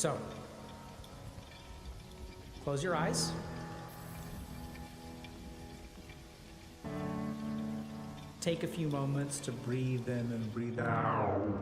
So, close your eyes. Take a few moments to breathe in and breathe out.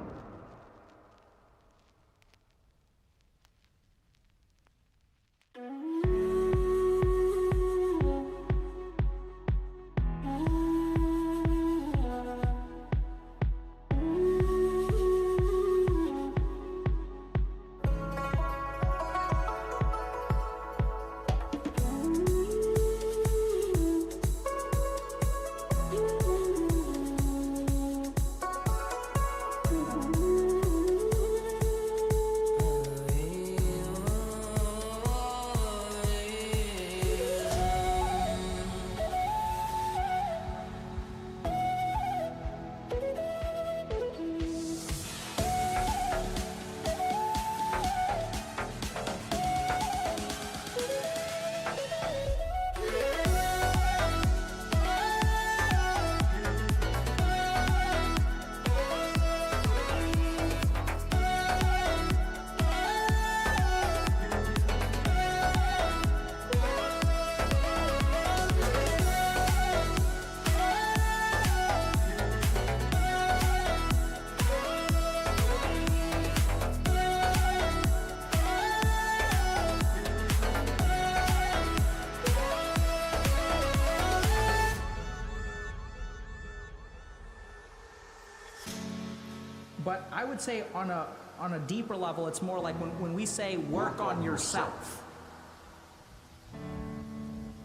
But I would say on a deeper level, it's more like when we say work on yourself,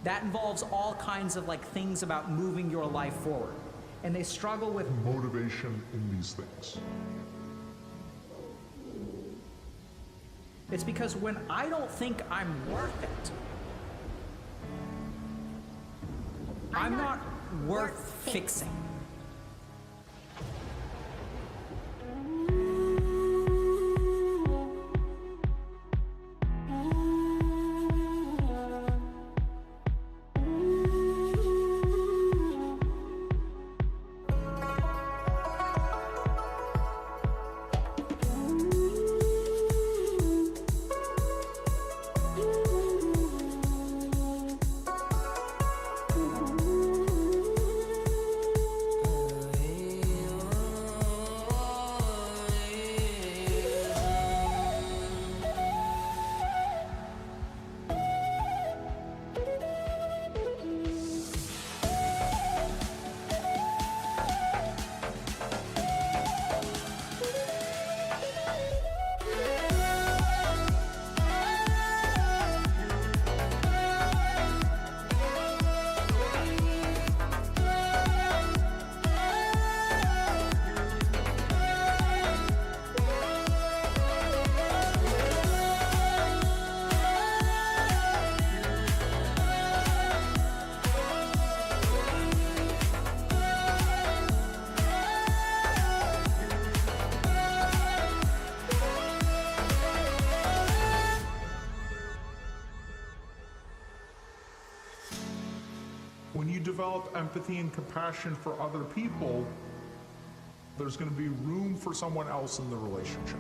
that involves all kinds of like things about moving your life forward. And they struggle with motivation in these things. It's because when I don't think I'm worth it, I'm not worth fixing. When you develop empathy and compassion for other people, there's going to be room for someone else in the relationship.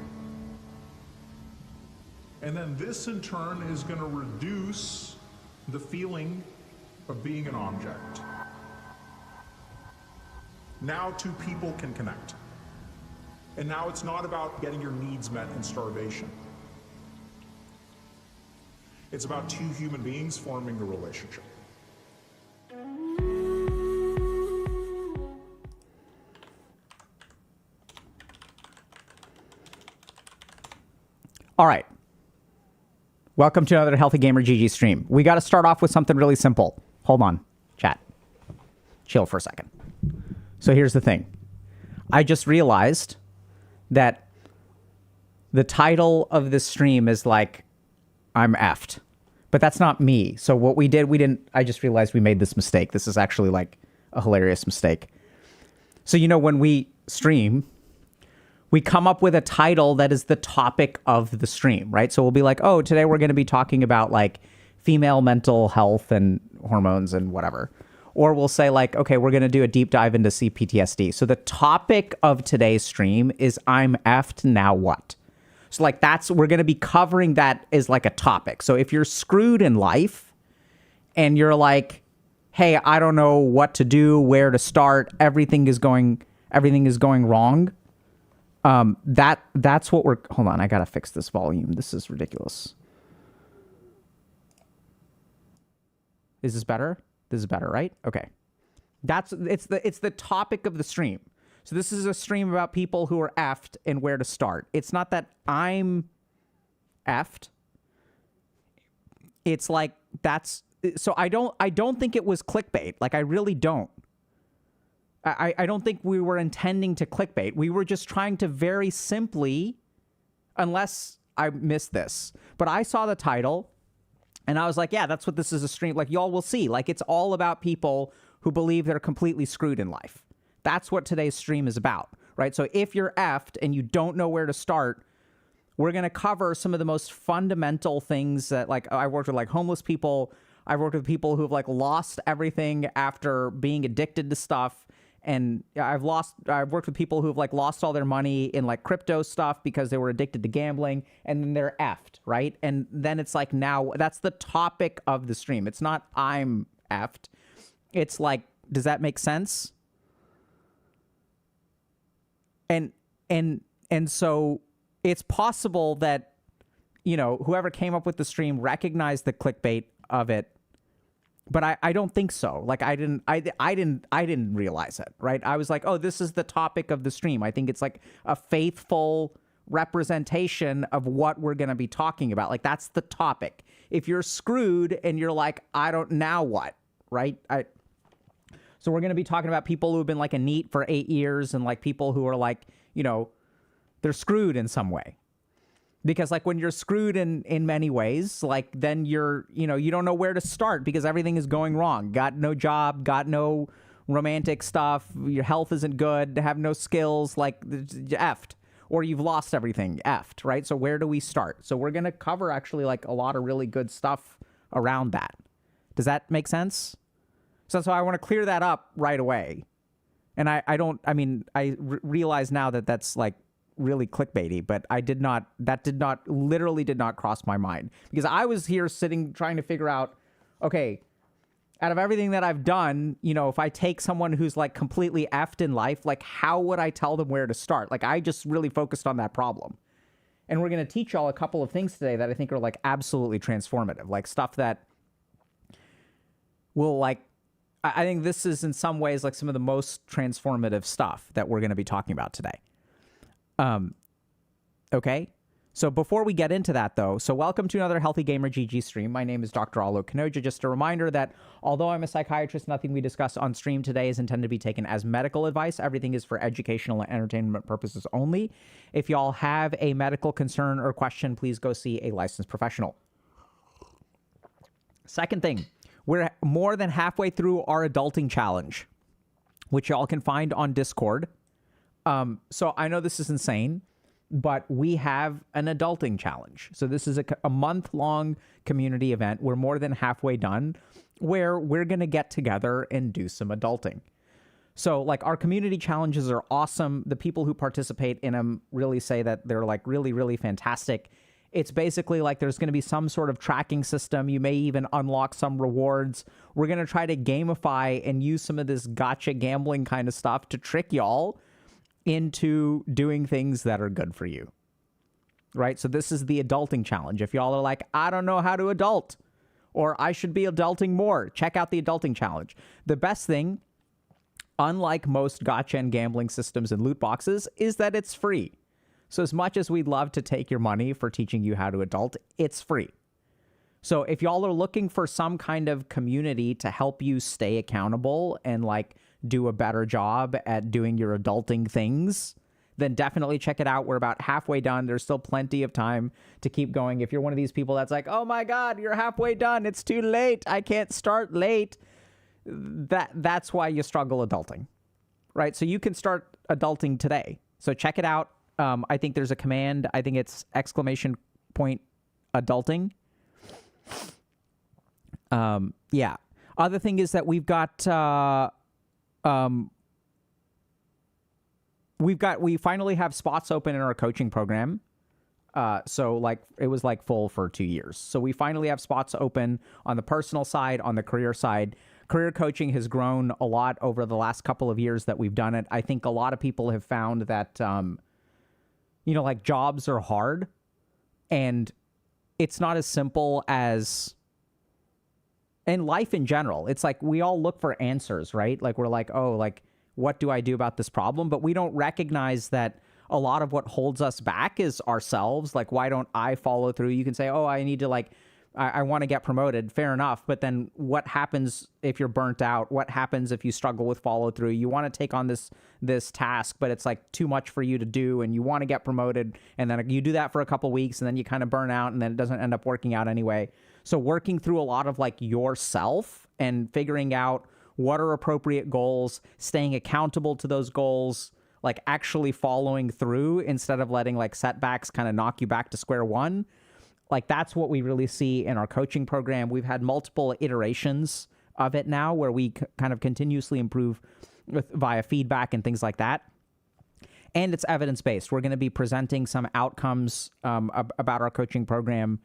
And then this in turn is going to reduce the feeling of being an object. Now two people can connect. And now it's not about getting your needs met and starvation. It's about two human beings forming a relationship. All right. Welcome to another Healthy Gamer GG stream. We got to start off with something really simple. Hold on, chat. Chill for a second. So here's the thing. I just realized that the title of this stream is like, I'm effed. But that's not me. So what we didn't, I just realized we made this mistake. This is actually like a hilarious mistake. So, you know, when we stream, we come up with a title that is the topic of the stream, right? So we'll be like, oh, today we're going to be talking about like female mental health and hormones and whatever. Or we'll say like, okay, we're going to do a deep dive into CPTSD. So the topic of today's stream is I'm effed, now what? So like we're going to be covering that as like a topic. So if you're screwed in life and you're like, hey, I don't know what to do, where to start, everything is going wrong. That's what we're, hold on, I got to fix this volume. This is ridiculous. Is this better? This is better, right? Okay. It's the topic of the stream. So this is a stream about people who are effed and where to start. It's not that I'm effed. It's like so I don't think it was clickbait. Like I really don't. I don't think we were intending to clickbait. We were just trying to very simply, unless I missed this, but I saw the title and I was like, yeah, that's what this is a stream. Like y'all will see, like it's all about people who believe they're completely screwed in life. That's what today's stream is about, right? So if you're effed and you don't know where to start, we're going to cover some of the most fundamental things that, like, I worked with like homeless people. I've worked with people who've like lost everything after being addicted to stuff. And I've worked with people who've like lost all their money in like crypto stuff because they were addicted to gambling, and then they're effed, right? And then it's like, now that's the topic of the stream. It's not I'm effed. It's like, does that make sense? And so it's possible that, you know, whoever came up with the stream recognized the clickbait of it, but I don't think so. Like I didn't realize it, right? I was like, oh, this is the topic of the stream. I think it's like a faithful representation of what we're going to be talking about. Like that's the topic. If you're screwed and you're like, now what, right? So we're going to be talking about people who have been like a NEET for 8 years and like people who are like, you know, they're screwed in some way. Because like when you're screwed in many ways, like then you're, you know, you don't know where to start because everything is going wrong. Got no job, got no romantic stuff. Your health isn't good, have no skills, like effed. Or you've lost everything, effed, right? So where do we start? So we're going to cover actually like a lot of really good stuff around that. Does that make sense? So I want to clear that up right away. And I realize now that that's like really clickbaity, but literally did not cross my mind, because I was here sitting trying to figure out, okay, out of everything that I've done, you know, if I take someone who's like completely effed in life, like how would I tell them where to start? Like I just really focused on that problem. And we're going to teach y'all a couple of things today that I think are like absolutely transformative, like stuff that will like, I think this is in some ways like some of the most transformative stuff that we're going to be talking about today. Okay. So before we get into that though, so welcome to another Healthy Gamer GG stream. My name is Dr. Alok Kanoja. Just a reminder that although I'm a psychiatrist, nothing we discuss on stream today is intended to be taken as medical advice. Everything is for educational and entertainment purposes only. If y'all have a medical concern or question, please go see a licensed professional. Second thing, we're more than halfway through our adulting challenge, which y'all can find on Discord. So I know this is insane, but we have an adulting challenge. So this is a month-long community event. We're more than halfway done, where we're going to get together and do some adulting. So like our community challenges are awesome. The people who participate in them really say that they're like really, really fantastic. It's basically like there's going to be some sort of tracking system. You may even unlock some rewards. We're going to try to gamify and use some of this gotcha gambling kind of stuff to trick y'all into doing things that are good for you, right? So this is the adulting challenge. If y'all are like, I don't know how to adult, or I should be adulting more, check out the adulting challenge. The best thing, unlike most gotcha and gambling systems and loot boxes, is that it's free. So as much as we'd love to take your money for teaching you how to adult, it's free. So if y'all are looking for some kind of community to help you stay accountable and like do a better job at doing your adulting things, then definitely check it out. We're about halfway done. There's still plenty of time to keep going. If you're one of these people that's like, oh my God, you're halfway done, it's too late, I can't start late, that's why you struggle adulting, right? So you can start adulting today. So check it out. I think there's a command. I think it's !adulting. Yeah. Other thing is that we finally have spots open in our coaching program. So like it was like full for 2 years. So we finally have spots open on the personal side, on the career side. Career coaching has grown a lot over the last couple of years that we've done it. I think a lot of people have found that, like jobs are hard and it's not as simple as in life in general. It's like we all look for answers, right? Like we're like, oh, like what do I do about this problem? But we don't recognize that a lot of what holds us back is ourselves. Like, why don't I follow through? You can say, oh, I need to I want to get promoted. Fair enough. But then what happens if you're burnt out? What happens if you struggle with follow through? You want to take on this task, but it's like too much for you to do and you want to get promoted. And then you do that for a couple weeks and then you kind of burn out and then it doesn't end up working out anyway. So working through a lot of like yourself and figuring out what are appropriate goals, staying accountable to those goals, like actually following through instead of letting like setbacks kind of knock you back to square one. Like that's what we really see in our coaching program. We've had multiple iterations of it now where we kind of continuously improve via feedback and things like that. And it's evidence-based. We're going to be presenting some outcomes about our coaching program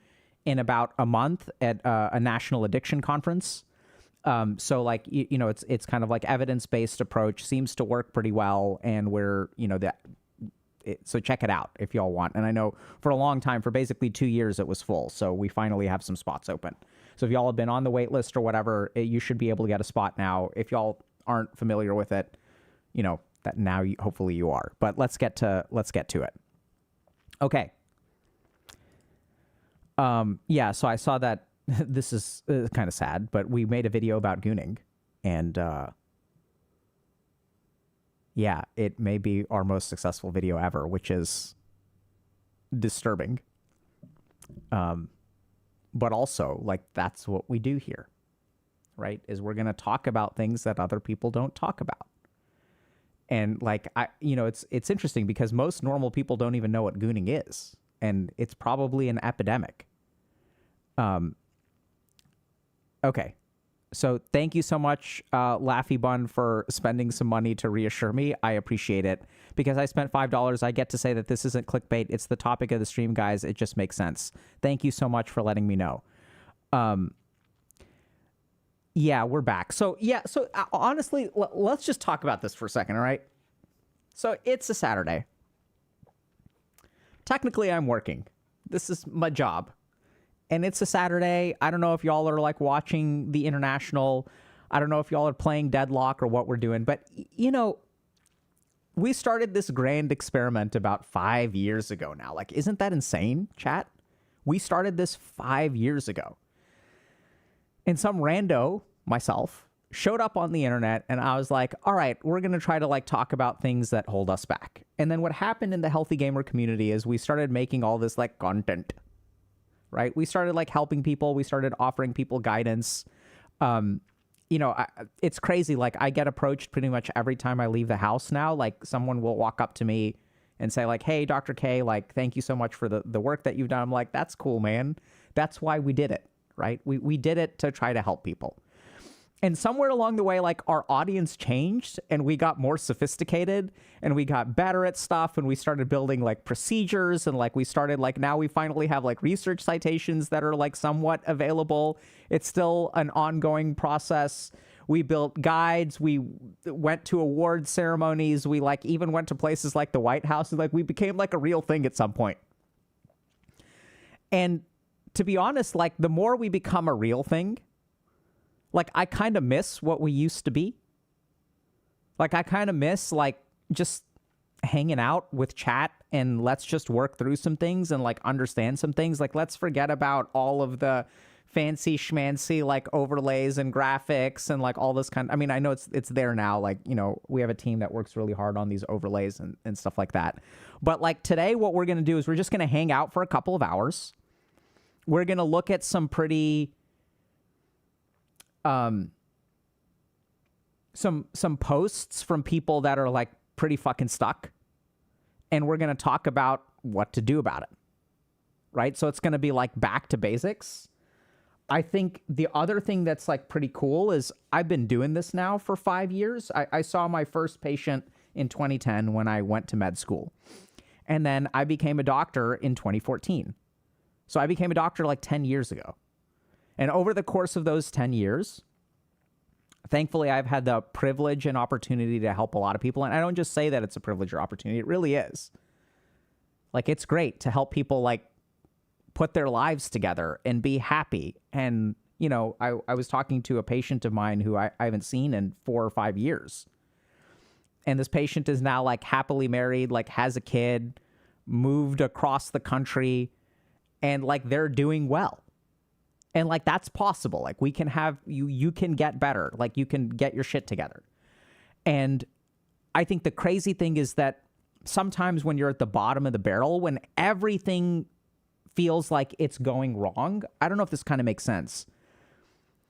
in about a month at a national addiction conference. So like, it's kind of like evidence-based approach seems to work pretty well. And we're, so check it out if y'all want. And I know for a long time, for basically 2 years, it was full. So we finally have some spots open. So if y'all have been on the wait list or whatever, you should be able to get a spot now. If y'all aren't familiar with it, that now hopefully you are. But let's get to it. Okay. So I saw that this is kind of sad, but we made a video about gooning, and it may be our most successful video ever, which is disturbing. But also, like, that's what we do here, right? Is we're going to talk about things that other people don't talk about. And like, it's interesting because most normal people don't even know what gooning is, and it's probably an epidemic. Okay. So thank you so much, Laffy Bun, for spending some money to reassure me. I appreciate it. Because I spent $5, I get to say that this isn't clickbait. It's the topic of the stream, guys. It just makes sense. Thank you so much for letting me know. We're back. So honestly, let's just talk about this for a second, all right? So it's a Saturday. Technically, I'm working. This is my job. And it's a Saturday. I don't know if y'all are like watching the international. I don't know if y'all are playing Deadlock or what we're doing. But, we started this grand experiment about 5 years ago now. Like, isn't that insane, chat? We started this 5 years ago. And some rando, myself, showed up on the internet and I was like, all right, we're going to try to like talk about things that hold us back. And then what happened in the Healthy Gamer community is we started making all this like content. Right? We started like helping people. We started offering people guidance. It's crazy. Like I get approached pretty much every time I leave the house now. Like someone will walk up to me and say like, hey, Dr. K, like, thank you so much for the work that you've done. I'm like, that's cool, man. That's why we did it. Right? We did it to try to help people. And somewhere along the way, like our audience changed and we got more sophisticated and we got better at stuff and we started building like procedures and like we started like now we finally have like research citations that are like somewhat available. It's still an ongoing process. We built guides. We went to award ceremonies. We like even went to places like the White House and like we became like a real thing at some point. And to be honest, like the more we become a real thing, like, I kind of miss what we used to be. Like, I kind of miss, like, just hanging out with chat and let's just work through some things and, like, understand some things. Like, let's forget about all of the fancy schmancy, like, overlays and graphics and, like, all this kind of... I mean, I know it's there now. Like, we have a team that works really hard on these overlays and stuff like that. But, like, today what we're going to do is we're just going to hang out for a couple of hours. We're going to look at some pretty... some posts from people that are like pretty fucking stuck, and we're going to talk about what to do about it, right? So it's going to be like back to basics. I think the other thing that's like pretty cool is I've been doing this now for 5 years. I saw my first patient in 2010 when I went to med school, And then I became a doctor in 2014. So I became a doctor like 10 years ago. And over the course of those 10 years, thankfully, I've had the privilege and opportunity to help a lot of people. And I don't just say that it's a privilege or opportunity. It really is. Like, it's great to help people, like, put their lives together and be happy. And, you know, I was talking to a patient of mine who I haven't seen in 4 or 5 years. And this patient is now, like, happily married, like, has a kid, moved across the country, and, like, they're doing well. And, like, that's possible. Like, we can have, you can get better. Like, you can get your shit together. And I think the crazy thing is that sometimes when you're at the bottom of the barrel, when everything feels like it's going wrong, I don't know if this kind of makes sense,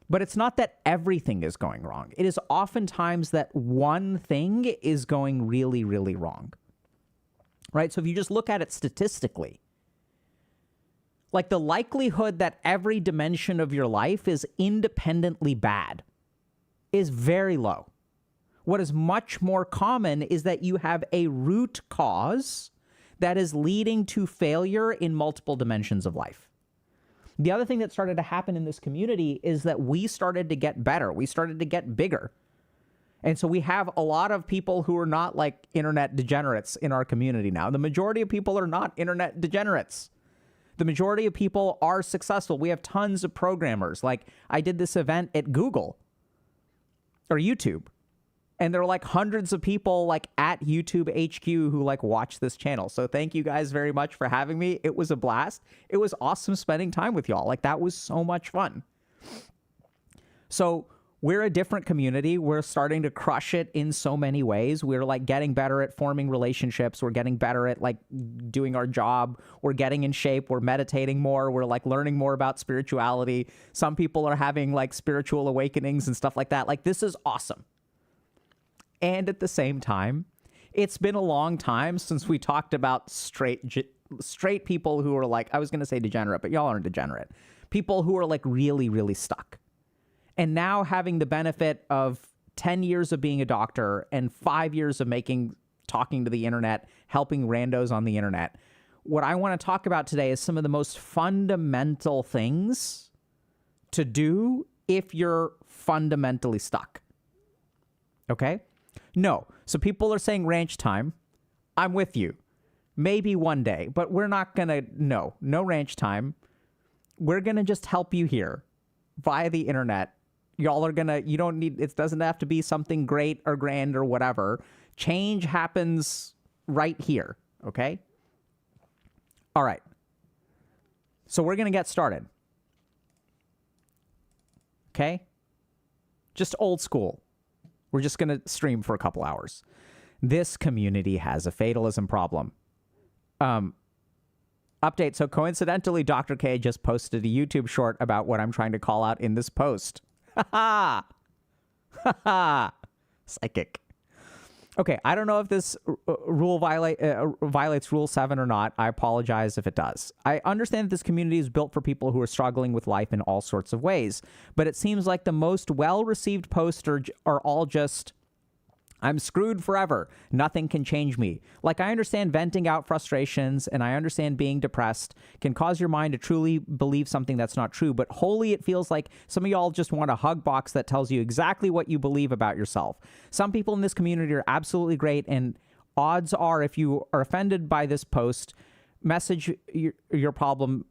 but it's not that everything is going wrong. It is oftentimes that one thing is going really, really wrong, right? So if you just look at it statistically, like the likelihood that every dimension of your life is independently bad is very low. What is much more common is that you have a root cause that is leading to failure in multiple dimensions of life. The other thing that started to happen in this community is that we started to get better. We started to get bigger. And so we have a lot of people who are not like internet degenerates in our community now. The majority of people are not internet degenerates. The majority of people are successful. We have tons of programmers. Like, I did this event at Google or YouTube, and there are like hundreds of people like at YouTube HQ who like watch this channel. So thank you guys very much for having me. It was a blast. It was awesome spending time with y'all. Like, that was so much fun. So we're a different community. We're starting to crush it in so many ways. We're like getting better at forming relationships. We're getting better at like doing our job. We're getting in shape. We're meditating more. We're like learning more about spirituality. Some people are having like spiritual awakenings and stuff like that. Like, this is awesome. And at the same time, it's been a long time since we talked about straight people who are like, I was going to say degenerate, but y'all aren't degenerate. People who are like really, really stuck. And now having the benefit of 10 years of being a doctor and 5 years of talking to the internet, helping randos on the internet, what I want to talk about today is some of the most fundamental things to do if you're fundamentally stuck. Okay? No. So people are saying ranch time. I'm with you. Maybe one day, but we're not going to, no ranch time. We're going to just help you here via the internet. Y'all are gonna, you don't need, it doesn't have to be something great or grand or whatever. Change happens right here, okay? All right. So we're gonna get started. Okay? Just old school. We're just gonna stream for a couple hours. This community has a fatalism problem. Update. So coincidentally, Dr. K just posted a YouTube short about what I'm trying to call out in this post. Ha ha! Psychic. Okay, I don't know if this rule violates Rule 7 or not. I apologize if it does. I understand that this community is built for people who are struggling with life in all sorts of ways, but it seems like the most well-received posts are all just, I'm screwed forever. Nothing can change me. Like, I understand venting out frustrations, and I understand being depressed can cause your mind to truly believe something that's not true, but wholly it feels like some of y'all just want a hug box that tells you exactly what you believe about yourself. Some people in this community are absolutely great, and odds are if you are offended by this post, message your problem.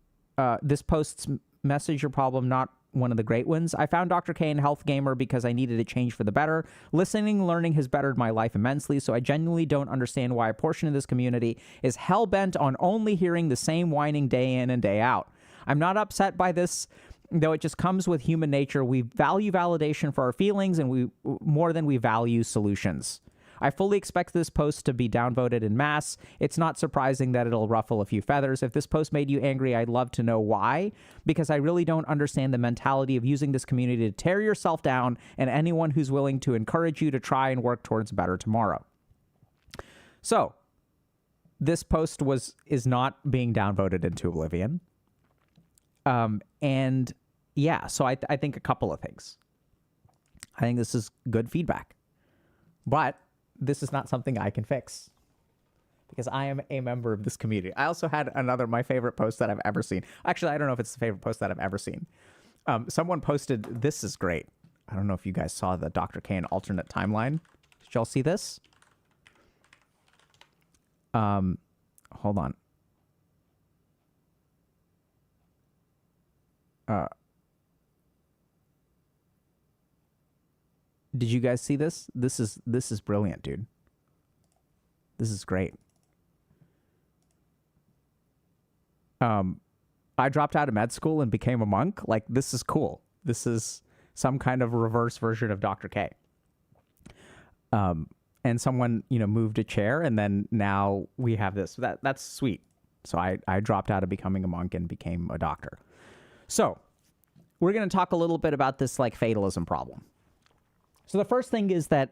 This post's message your problem, not one of the great ones. I found Dr. K and Health Gamer because I needed a change for the better. Listening and learning has bettered my life immensely, so I genuinely don't understand why a portion of this community is hell-bent on only hearing the same whining day in and day out. I'm not upset by this, though it just comes with human nature. We value validation for our feelings and we more than we value solutions. I fully expect this post to be downvoted en masse. It's not surprising that it'll ruffle a few feathers. If this post made you angry, I'd love to know why, because I really don't understand the mentality of using this community to tear yourself down and anyone who's willing to encourage you to try and work towards a better tomorrow. So, this post is not being downvoted into oblivion. And yeah, so I think a couple of things. I think this is good feedback. But this is not something I can fix. because I am a member of this community. I also had my favorite post that I've ever seen. Actually, I don't know if it's the favorite post that I've ever seen. Someone posted, this is great. I don't know if you guys saw the Dr. K and alternate timeline. Did y'all see this? Hold on. Did you guys see this? This is brilliant, dude. This is great. I dropped out of med school and became a monk. Like, this is cool. This is some kind of reverse version of Dr. K. And someone, moved a chair, and then now we have this. That's sweet. So I dropped out of becoming a monk and became a doctor. So we're going to talk a little bit about this like fatalism problem. So the first thing is that,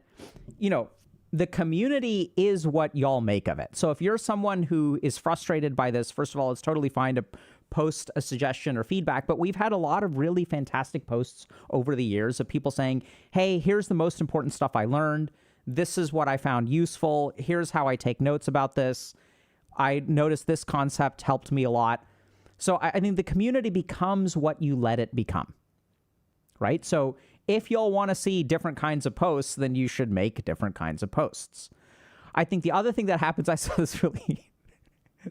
the community is what y'all make of it. So if you're someone who is frustrated by this, first of all, it's totally fine to post a suggestion or feedback, but we've had a lot of really fantastic posts over the years of people saying, hey, here's the most important stuff I learned. This is what I found useful. Here's how I take notes about this. I noticed this concept helped me a lot. So I think the community becomes what you let it become, right? So if y'all want to see different kinds of posts, then you should make different kinds of posts. I think the other thing that happens, I saw this really,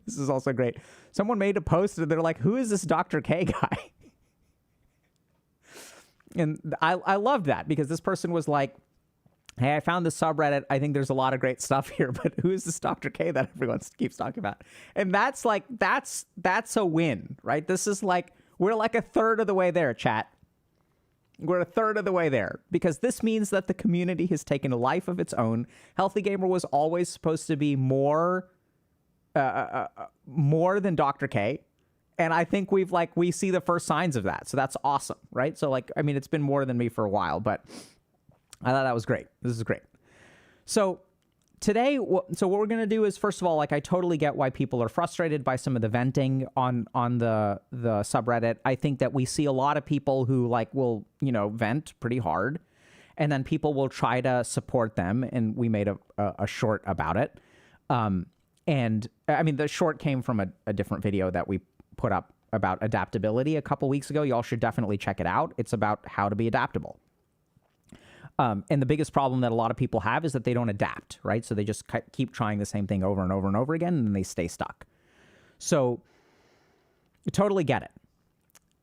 this is also great. Someone made a post and they're like, who is this Dr. K guy? And I loved that because this person was like, hey, I found this subreddit. I think there's a lot of great stuff here, but who is this Dr. K that everyone keeps talking about? And that's like, that's a win, right? This is like, we're like a third of the way there, chat. We're a third of the way there because this means that the community has taken a life of its own. Healthy Gamer was always supposed to be more than Dr. K. And I think we see the first signs of that. So that's awesome, right? So it's been more than me for a while, but I thought that was great. This is great. So today, what we're going to do is, first of all, I totally get why people are frustrated by some of the venting on the subreddit. I think that we see a lot of people who will, vent pretty hard, and then people will try to support them. And we made a short about it. The short came from a different video that we put up about adaptability a couple weeks ago. Y'all should definitely check it out. It's about how to be adaptable. And the biggest problem that a lot of people have is that they don't adapt, right? So they just keep trying the same thing over and over and over again, and then they stay stuck. So you totally get it.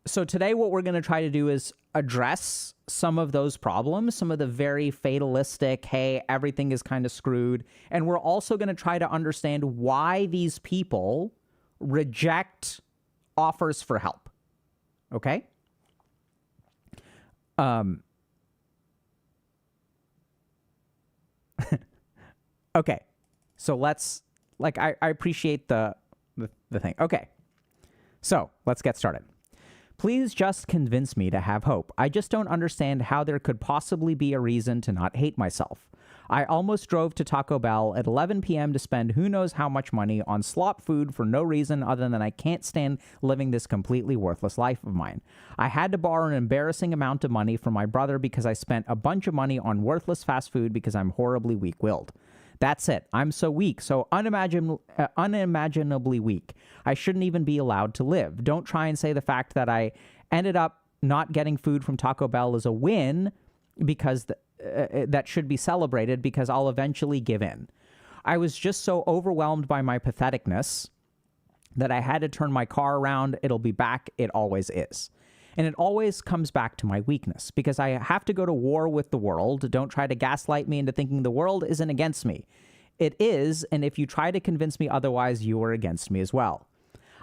So today what we're going to try to do is address some of those problems, some of the very fatalistic, hey, everything is kind of screwed. And we're also going to try to understand why these people reject offers for help. Okay? Okay, so let's, I appreciate the thing. Okay, so let's get started. Please just convince me to have hope. I just don't understand how there could possibly be a reason to not hate myself. I almost drove to Taco Bell at 11 p.m. to spend who knows how much money on slop food for no reason other than I can't stand living this completely worthless life of mine. I had to borrow an embarrassing amount of money from my brother because I spent a bunch of money on worthless fast food because I'm horribly weak-willed. That's it. I'm so weak, so unimaginably weak. I shouldn't even be allowed to live. Don't try and say the fact that I ended up not getting food from Taco Bell is a win because that should be celebrated because I'll eventually give in. I was just so overwhelmed by my patheticness that I had to turn my car around. It'll be back. It always is. And it always comes back to my weakness because I have to go to war with the world. Don't try to gaslight me into thinking the world isn't against me. It is, and if you try to convince me otherwise, you are against me as well.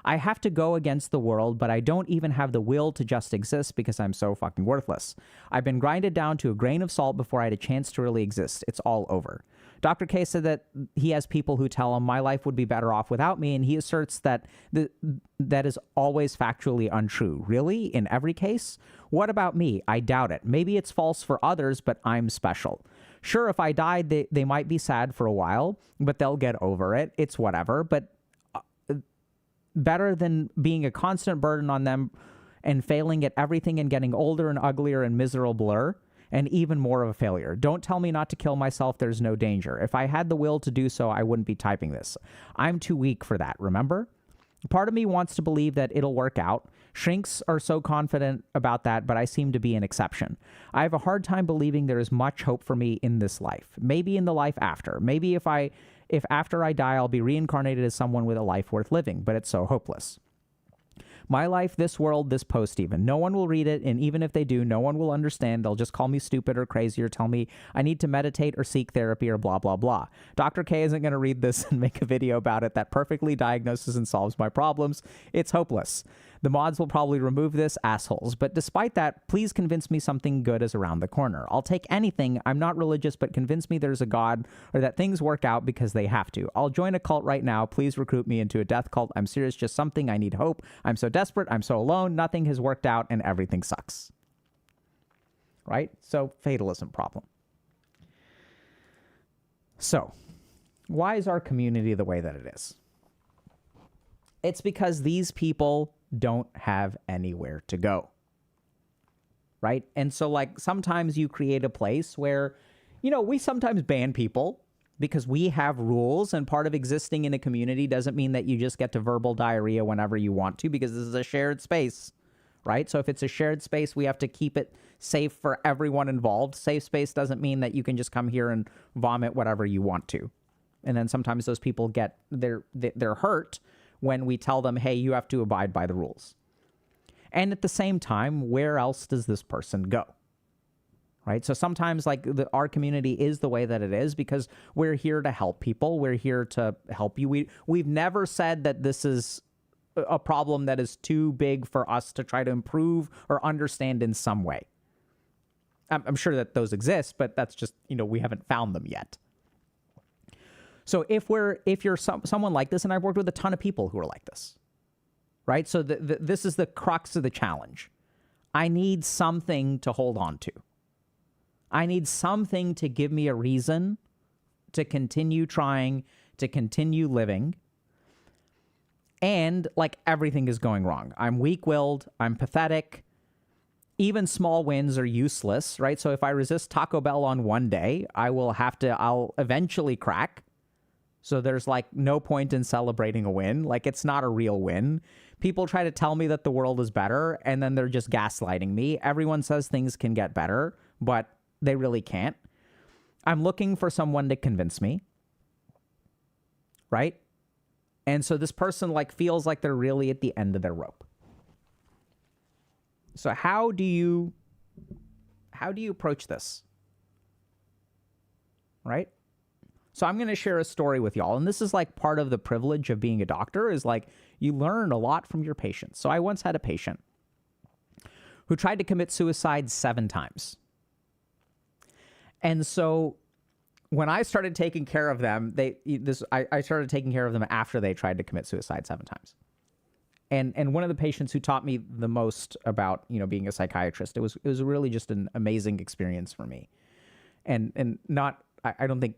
I have to go against the world, but I don't even have the will to just exist because I'm so fucking worthless. I've been grinded down to a grain of salt before I had a chance to really exist. It's all over. Dr. K said that he has people who tell him my life would be better off without me, and he asserts that that is always factually untrue. Really? In every case? What about me? I doubt it. Maybe it's false for others, but I'm special. Sure, if I died, they might be sad for a while, but they'll get over it. It's whatever, but better than being a constant burden on them and failing at everything and getting older and uglier and miserable blur. and even more of a failure. Don't tell me not to kill myself. There's no danger. If I had the will to do so, I wouldn't be typing this. I'm too weak for that, remember? Part of me wants to believe that it'll work out. Shrinks are so confident about that, but I seem to be an exception. I have a hard time believing there is much hope for me in this life. Maybe in the life after. Maybe if after I die, I'll be reincarnated as someone with a life worth living, but it's so hopeless. My life, this world, this post even. No one will read it, and even if they do, no one will understand. They'll just call me stupid or crazy or tell me I need to meditate or seek therapy or blah, blah, blah. Dr. K isn't going to read this and make a video about it that perfectly diagnoses and solves my problems. It's hopeless. The mods will probably remove this, assholes. But despite that, please convince me something good is around the corner. I'll take anything. I'm not religious, but convince me there's a God or that things work out because they have to. I'll join a cult right now. Please recruit me into a death cult. I'm serious, just something. I need hope. I'm so desperate. I'm so alone. Nothing has worked out and everything sucks. Right? So, fatalism problem. So, why is our community the way that it is? It's because these people don't have anywhere to go. Right? And so, like, sometimes you create a place where, you know, we sometimes ban people because we have rules, and part of existing in a community doesn't mean that you just get to verbal diarrhea whenever you want to, because this is a shared space, right? So if it's a shared space, we have to keep it safe for everyone involved. Safe space doesn't mean that you can just come here and vomit whatever you want to. And then sometimes those people get, they're hurt when we tell them, hey, you have to abide by the rules. And at the same time, where else does this person go? Right? So sometimes, like, our community is the way that it is because we're here to help people. We're here to help you. We've never said that this is a problem that is too big for us to try to improve or understand in some way. I'm sure that those exist, but that's just, you know, we haven't found them yet. So if you're someone like this, and I've worked with a ton of people who are like this, right? So this is the crux of the challenge. I need something to hold on to. I need something to give me a reason to continue trying, to continue living. And, like, everything is going wrong. I'm weak-willed. I'm pathetic. Even small wins are useless, right? So if I resist Taco Bell on one day, I'll eventually crack. So there's, like, no point in celebrating a win. Like, it's not a real win. People try to tell me that the world is better, and then they're just gaslighting me. Everyone says things can get better, but they really can't. I'm looking for someone to convince me, right? And so this person, like, feels like they're really at the end of their rope. So how do you approach this? Right? So I'm going to share a story with y'all. And this is, like, part of the privilege of being a doctor is, like, you learn a lot from your patients. So I once had a patient who tried to commit suicide 7 times. And so when I started taking care of them, I started taking care of them after they tried to commit suicide 7 times. And one of the patients who taught me the most about, you know, being a psychiatrist, it was really just an amazing experience for me. And not, I don't think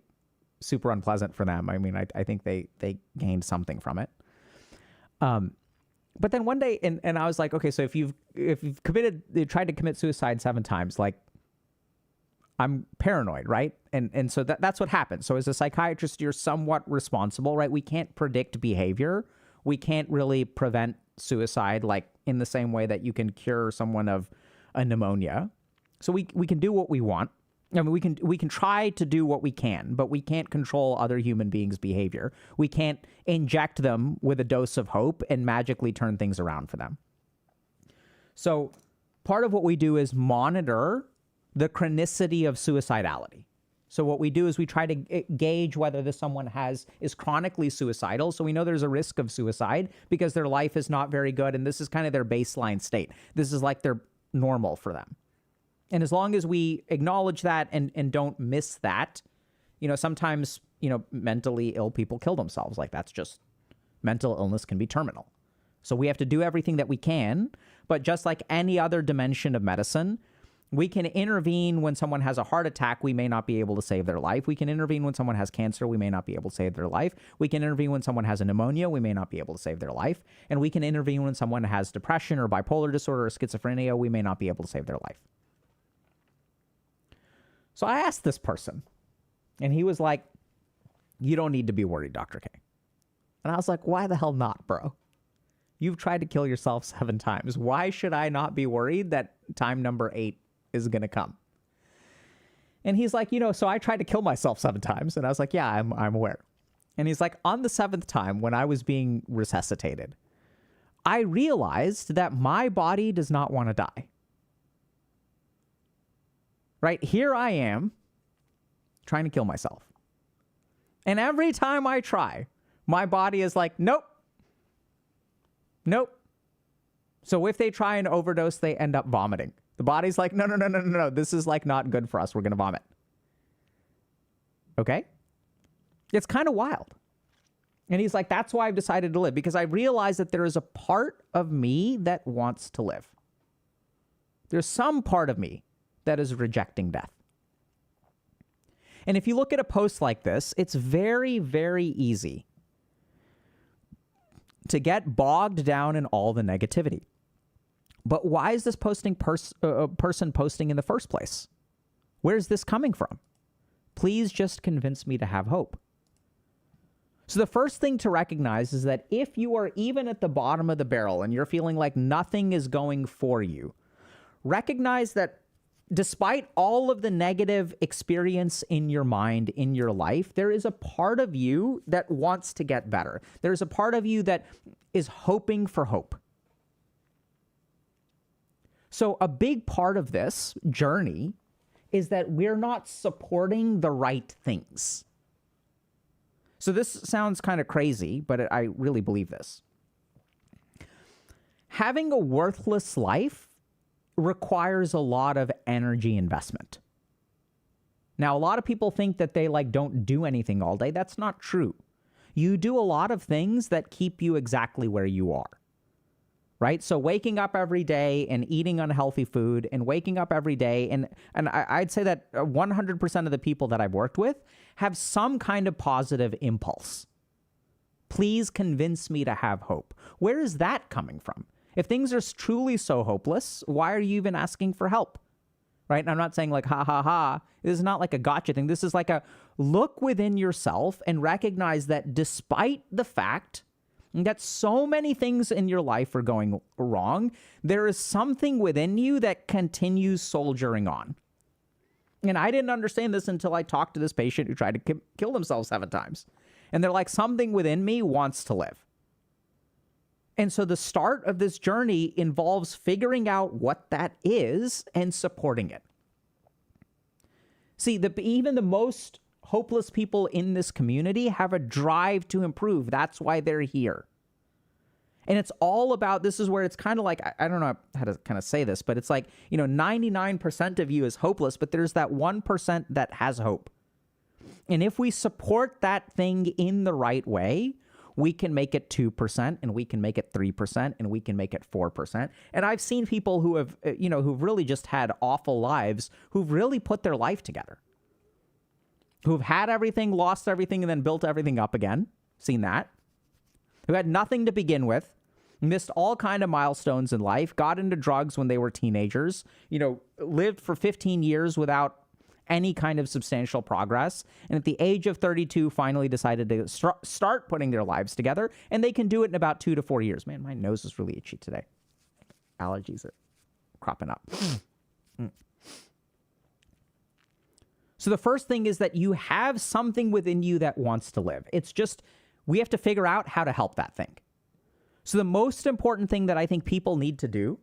super unpleasant for them. I mean, I think they gained something from it. But then one day, and I was like, okay, so if you've tried to commit suicide 7 times, like, I'm paranoid, right? And so that's what happens. So as a psychiatrist, you're somewhat responsible, right? We can't predict behavior. We can't really prevent suicide, like, in the same way that you can cure someone of a pneumonia. So we can do what we want. I mean, we can try to do what we can, but we can't control other human beings' behavior. We can't inject them with a dose of hope and magically turn things around for them. So part of what we do is monitor the chronicity of suicidality. So what we do is we try to gauge whether someone is chronically suicidal. So we know there's a risk of suicide because their life is not very good, and this is kind of their baseline state. This is like their normal for them. And as long as we acknowledge that and don't miss that, you know, sometimes, you know, mentally ill people kill themselves. Like, that's just, mental illness can be terminal. So we have to do everything that we can, but just like any other dimension of medicine, we can intervene when someone has a heart attack. We may not be able to save their life. We can intervene when someone has cancer. We may not be able to save their life. We can intervene when someone has a pneumonia. We may not be able to save their life. And we can intervene when someone has depression or bipolar disorder or schizophrenia. We may not be able to save their life. So I asked this person, and he was like, you don't need to be worried, Dr. K. And I was like, why the hell not, bro? You've tried to kill yourself 7 times. Why should I not be worried that time number 8 is going to come? And he's like, so I tried to kill myself 7 times. And I was like, yeah, I'm aware. And he's like, on the 7th time, when I was being resuscitated, I realized that my body does not want to die. Right? Here I am trying to kill myself. And every time I try, my body is like, nope. Nope. So if they try and overdose, they end up vomiting. The body's like, no. This is like not good for us. We're going to vomit. Okay? It's kind of wild. And he's like, that's why I've decided to live, because I realize that there is a part of me that wants to live. There's some part of me that is rejecting death. And if you look at a post like this, it's very, very easy to get bogged down in all the negativity. But why is this person posting in the first place? Where's this coming from? Please just convince me to have hope. So the first thing to recognize is that if you are even at the bottom of the barrel and you're feeling like nothing is going for you, recognize that despite all of the negative experience in your mind, in your life, there is a part of you that wants to get better. There's a part of you that is hoping for hope. So a big part of this journey is that we're not supporting the right things. So this sounds kind of crazy, but I really believe this. Having a worthless life requires a lot of energy investment. Now, a lot of people think that they don't do anything all day. That's not true. You do a lot of things that keep you exactly where you are, right? So waking up every day and eating unhealthy food and waking up every day. And I'd say that 100% of the people that I've worked with have some kind of positive impulse. Please convince me to have hope. Where is that coming from? If things are truly so hopeless, why are you even asking for help? Right? And I'm not saying ha, ha, ha. This is not like a gotcha thing. This is like a look within yourself and recognize that despite the fact that so many things in your life are going wrong, there is something within you that continues soldiering on. And I didn't understand this until I talked to this patient who tried to kill themselves 7 times. And they're like, something within me wants to live. And so the start of this journey involves figuring out what that is and supporting it. See, even the most hopeless people in this community have a drive to improve. That's why they're here. And it's all about, this is where it's kind of like, I don't know how to kind of say this, but it's like, 99% of you is hopeless, but there's that 1% that has hope. And if we support that thing in the right way, we can make it 2%, and we can make it 3%, and we can make it 4%. And I've seen people who have, who've really just had awful lives, who've really put their life together, who've had everything, lost everything, and then built everything up again. Seen that. Who had nothing to begin with, missed all kind of milestones in life, got into drugs when they were teenagers, lived for 15 years without any kind of substantial progress, and at the age of 32 finally decided to start putting their lives together, and they can do it in about 2 to 4 years. Man, my nose is really itchy today. Allergies are cropping up. So the first thing is that you have something within you that wants to live. It's just, we have to figure out how to help that thing. So the most important thing that I think people need to do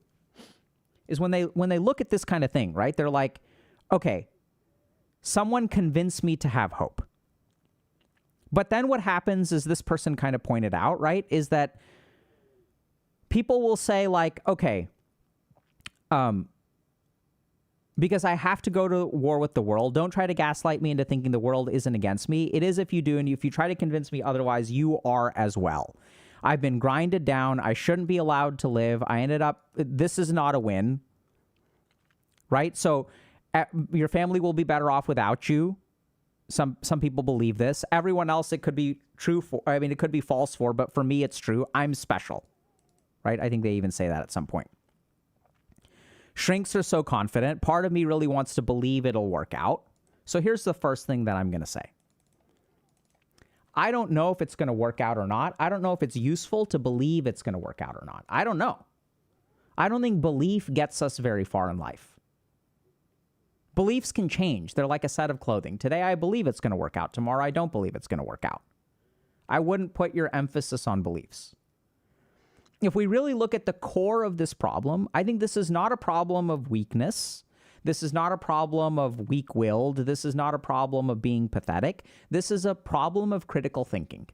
is when they look at this kind of thing, right? They're like, okay, someone convinced me to have hope. But then what happens is, this person kind of pointed out, right, is that people will say okay, because I have to go to war with the world, don't try to gaslight me into thinking the world isn't against me. It is if you do, and if you try to convince me otherwise, you are as well. I've been grinded down. I shouldn't be allowed to live. I ended up, this is not a win, right? So your family will be better off without you. Some people believe this. Everyone else, it could be true for, it could be false for, but for me, it's true. I'm special, right? I think they even say that at some point. Shrinks are so confident. Part of me really wants to believe it'll work out. So here's the first thing that I'm going to say. I don't know if it's going to work out or not. I don't know if it's useful to believe it's going to work out or not. I don't know. I don't think belief gets us very far in life. Beliefs can change. They're like a set of clothing. Today I believe it's going to work out. Tomorrow I don't believe it's going to work out. I wouldn't put your emphasis on beliefs. If we really look at the core of this problem, I think this is not a problem of weakness. This is not a problem of weak-willed. This is not a problem of being pathetic. This is a problem of critical thinking.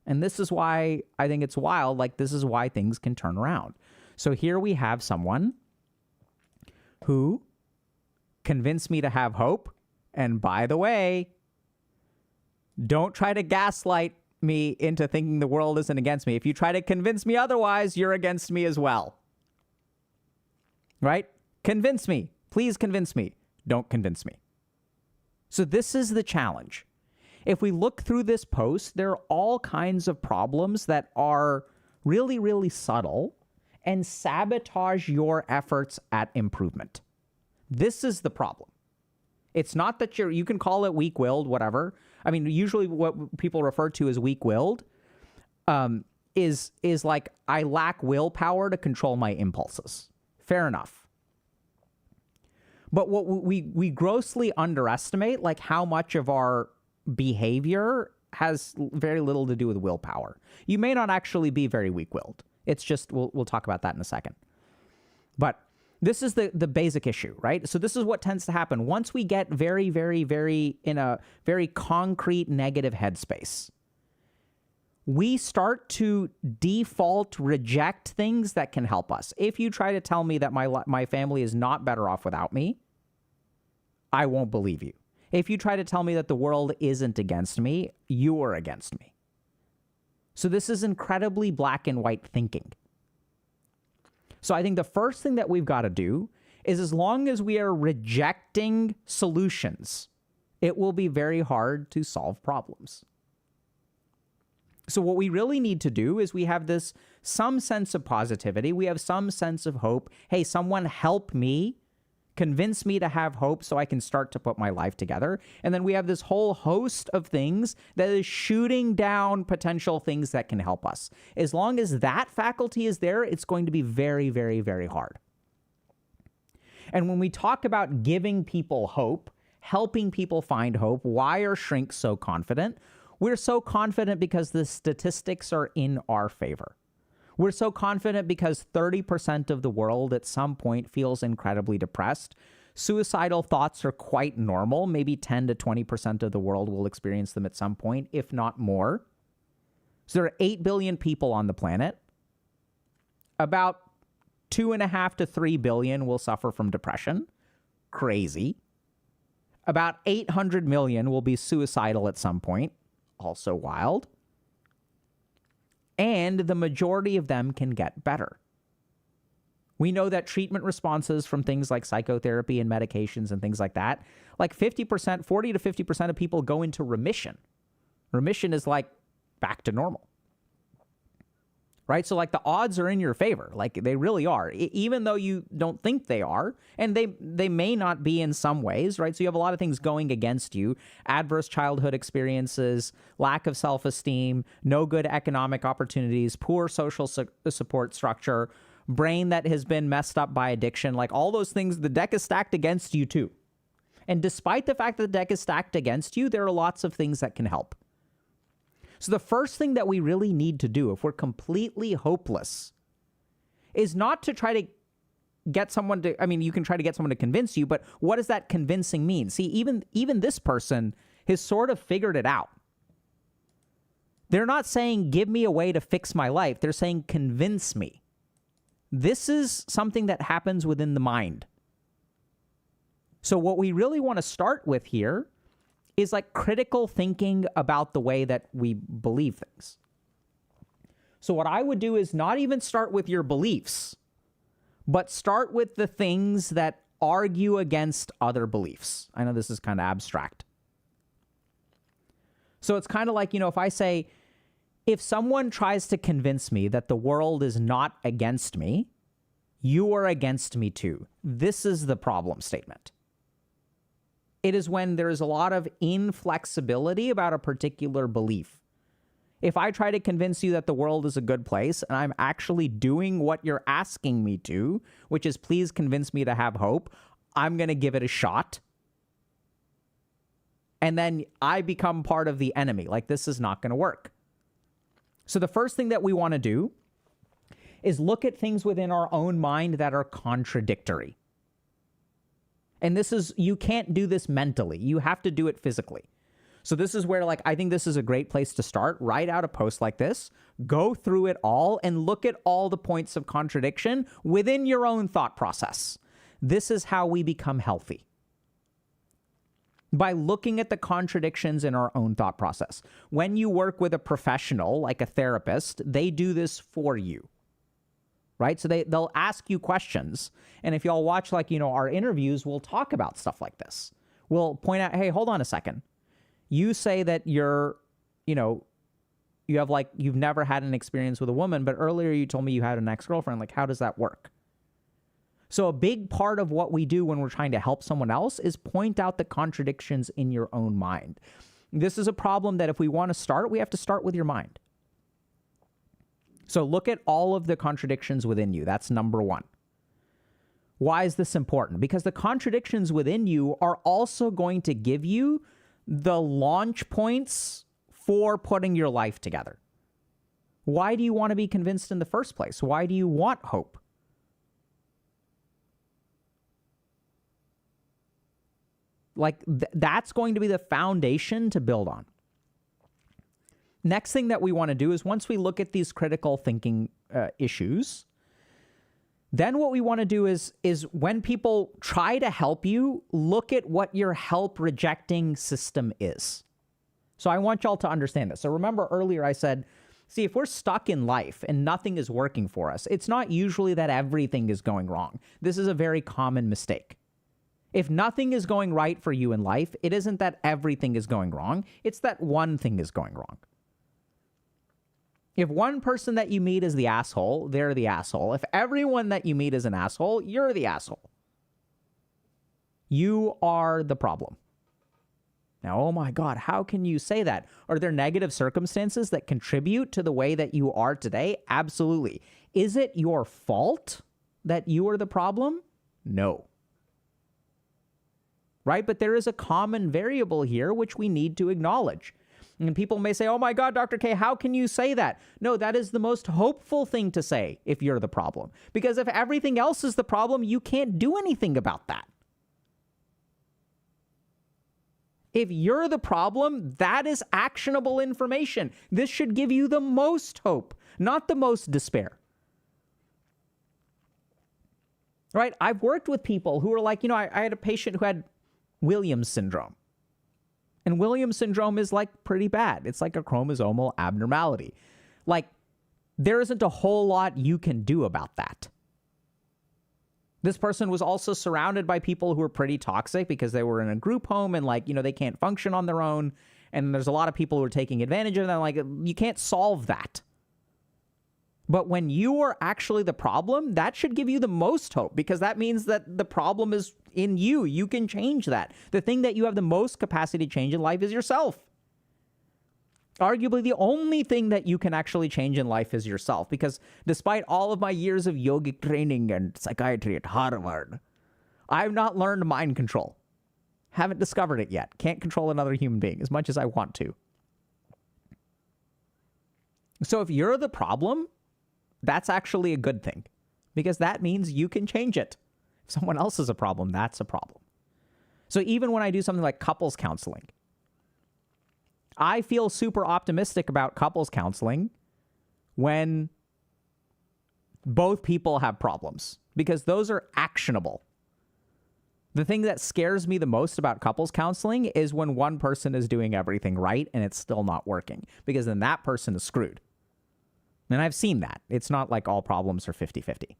And this is why I think it's wild. Like, this is why things can turn around. So here we have someone who convinced me to have hope. And by the way, don't try to gaslight me into thinking the world isn't against me. If you try to convince me otherwise, you're against me as well. Right? Convince me. Please convince me. Don't convince me. So this is the challenge. If we look through this post, there are all kinds of problems that are really, really subtle and sabotage your efforts at improvement. This is the problem. It's not that you can call it weak-willed, whatever. I mean, usually what people refer to as weak-willed is like, I lack willpower to control my impulses. Fair enough. But what we grossly underestimate, like how much of our behavior has very little to do with willpower. You may not actually be very weak-willed. It's just, we'll talk about that in a second. But this is the basic issue, right? So this is what tends to happen. Once we get very, very, very in a very concrete negative headspace, we start to default reject things that can help us. If you try to tell me that my family is not better off without me, I won't believe you. If you try to tell me that the world isn't against me, you are against me. So this is incredibly black and white thinking. So I think the first thing that we've got to do is, as long as we are rejecting solutions, it will be very hard to solve problems. So what we really need to do is we have some sense of positivity. We have some sense of hope. Hey, someone help me, convince me to have hope so I can start to put my life together. And then we have this whole host of things that is shooting down potential things that can help us. As long as that faculty is there, it's going to be very, very, very hard. And when we talk about giving people hope, helping people find hope, why are shrinks so confident? We're so confident because the statistics are in our favor. We're so confident because 30% of the world at some point feels incredibly depressed. Suicidal thoughts are quite normal. Maybe 10 to 20% of the world will experience them at some point, if not more. So there are 8 billion people on the planet. About 2.5 to 3 billion will suffer from depression. Crazy. About 800 million will be suicidal at some point. Also wild. And the majority of them can get better. We know that treatment responses from things like psychotherapy and medications and things like that, like 50%, 40 to 50% of people go into remission. Remission is like back to normal. Right? So like the odds are in your favor. Like they really are, even though you don't think they are. And they may not be in some ways, right? So you have a lot of things going against you. Adverse childhood experiences, lack of self-esteem, no good economic opportunities, poor social support structure, brain that has been messed up by addiction. Like all those things, the deck is stacked against you too. And despite the fact that the deck is stacked against you, there are lots of things that can help. So the first thing that we really need to do if we're completely hopeless is not to try to get someone to, I mean, you can try to get someone to convince you, but what does that convincing mean? See, even this person has sort of figured it out. They're not saying, give me a way to fix my life. They're saying, convince me. This is something that happens within the mind. So what we really want to start with here is like critical thinking about the way that we believe things. So what I would do is not even start with your beliefs, but start with the things that argue against other beliefs. I know this is kind of abstract. So it's kind of like, if I say, if someone tries to convince me that the world is not against me, you are against me too. This is the problem statement. It is when there's a lot of inflexibility about a particular belief. If I try to convince you that the world is a good place and I'm actually doing what you're asking me to, which is please convince me to have hope, I'm going to give it a shot. And then I become part of the enemy. Like, this is not going to work. So the first thing that we want to do is look at things within our own mind that are contradictory. And this is, you can't do this mentally. You have to do it physically. So this is where, like, I think this is a great place to start. Write out a post like this, go through it all, and look at all the points of contradiction within your own thought process. This is how we become healthy. By looking at the contradictions in our own thought process. When you work with a professional, like a therapist, they do this for you. Right? So they'll ask you questions. And if y'all watch, like, our interviews, we'll talk about stuff like this. We'll point out, hey, hold on a second. You say that you've never had an experience with a woman, but earlier you told me you had an ex-girlfriend. Like, how does that work? So a big part of what we do when we're trying to help someone else is point out the contradictions in your own mind. This is a problem that if we want to start, we have to start with your mind. So look at all of the contradictions within you. That's number one. Why is this important? Because the contradictions within you are also going to give you the launch points for putting your life together. Why do you want to be convinced in the first place? Why do you want hope? Like, that's going to be the foundation to build on. Next thing that we want to do is, once we look at these critical thinking issues, then what we want to do is when people try to help you, look at what your help rejecting system is. So I want y'all to understand this. So remember earlier I said, see, if we're stuck in life and nothing is working for us, it's not usually that everything is going wrong. This is a very common mistake. If nothing is going right for you in life, it isn't that everything is going wrong. It's that one thing is going wrong. If one person that you meet is the asshole, they're the asshole. If everyone that you meet is an asshole, you're the asshole. You are the problem. Now, oh my God, how can you say that? Are there negative circumstances that contribute to the way that you are today? Absolutely. Is it your fault that you are the problem? No. Right? But there is a common variable here which we need to acknowledge. And people may say, oh my God, Dr. K, how can you say that? No, that is the most hopeful thing to say if you're the problem. Because if everything else is the problem, you can't do anything about that. If you're the problem, that is actionable information. This should give you the most hope, not the most despair. Right? I've worked with people who are like, I had a patient who had Williams syndrome. And Williams syndrome is like pretty bad. It's like a chromosomal abnormality. Like, there isn't a whole lot you can do about that. This person was also surrounded by people who were pretty toxic because they were in a group home and they can't function on their own. And there's a lot of people who are taking advantage of them. Like, you can't solve that. But when you are actually the problem, that should give you the most hope, because that means that the problem is in you. You can change that. The thing that you have the most capacity to change in life is yourself. Arguably, the only thing that you can actually change in life is yourself, because despite all of my years of yogic training and psychiatry at Harvard, I've not learned mind control. Haven't discovered it yet. Can't control another human being as much as I want to. So if you're the problem, that's actually a good thing, because that means you can change it. If someone else is a problem, that's a problem. So even when I do something like couples counseling, I feel super optimistic about couples counseling when both people have problems, because those are actionable. The thing that scares me the most about couples counseling is when one person is doing everything right and it's still not working, because then that person is screwed. And I've seen that. It's not like all problems are 50-50.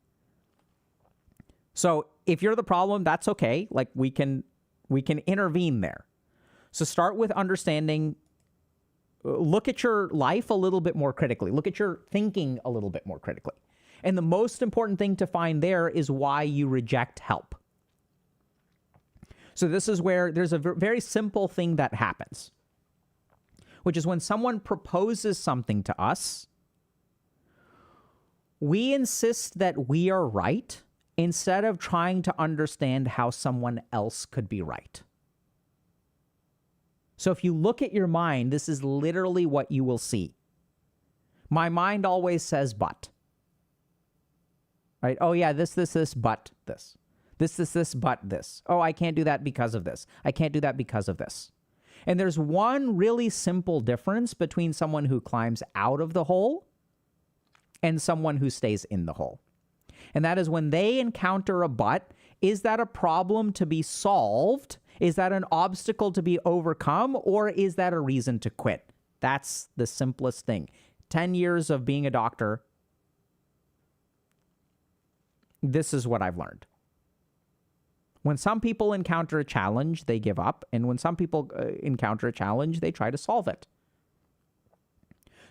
So if you're the problem, that's okay. Like, we can intervene there. So start with understanding, look at your life a little bit more critically. Look at your thinking a little bit more critically. And the most important thing to find there is why you reject help. So this is where there's a very simple thing that happens, which is when someone proposes something to us, we insist that we are right instead of trying to understand how someone else could be right. So if you look at your mind, this is literally what you will see. My mind always says but. Right? Oh yeah, this, but this. This, but this. Oh, I can't do that because of this. I can't do that because of this. And there's one really simple difference between someone who climbs out of the hole and someone who stays in the hole. And that is when they encounter a but, is that a problem to be solved? Is that an obstacle to be overcome? Or is that a reason to quit? That's the simplest thing. 10 years of being a doctor, this is what I've learned. When some people encounter a challenge, they give up. And when some people encounter a challenge, they try to solve it.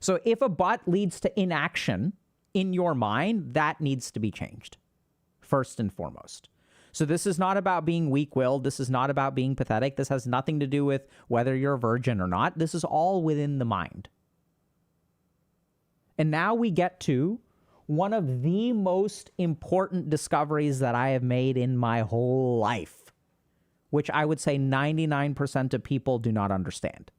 So if a but leads to inaction in your mind, that needs to be changed, first and foremost. So this is not about being weak-willed. This is not about being pathetic. This has nothing to do with whether you're a virgin or not. This is all within the mind. And now we get to one of the most important discoveries that I have made in my whole life, which I would say 99% of people do not understand.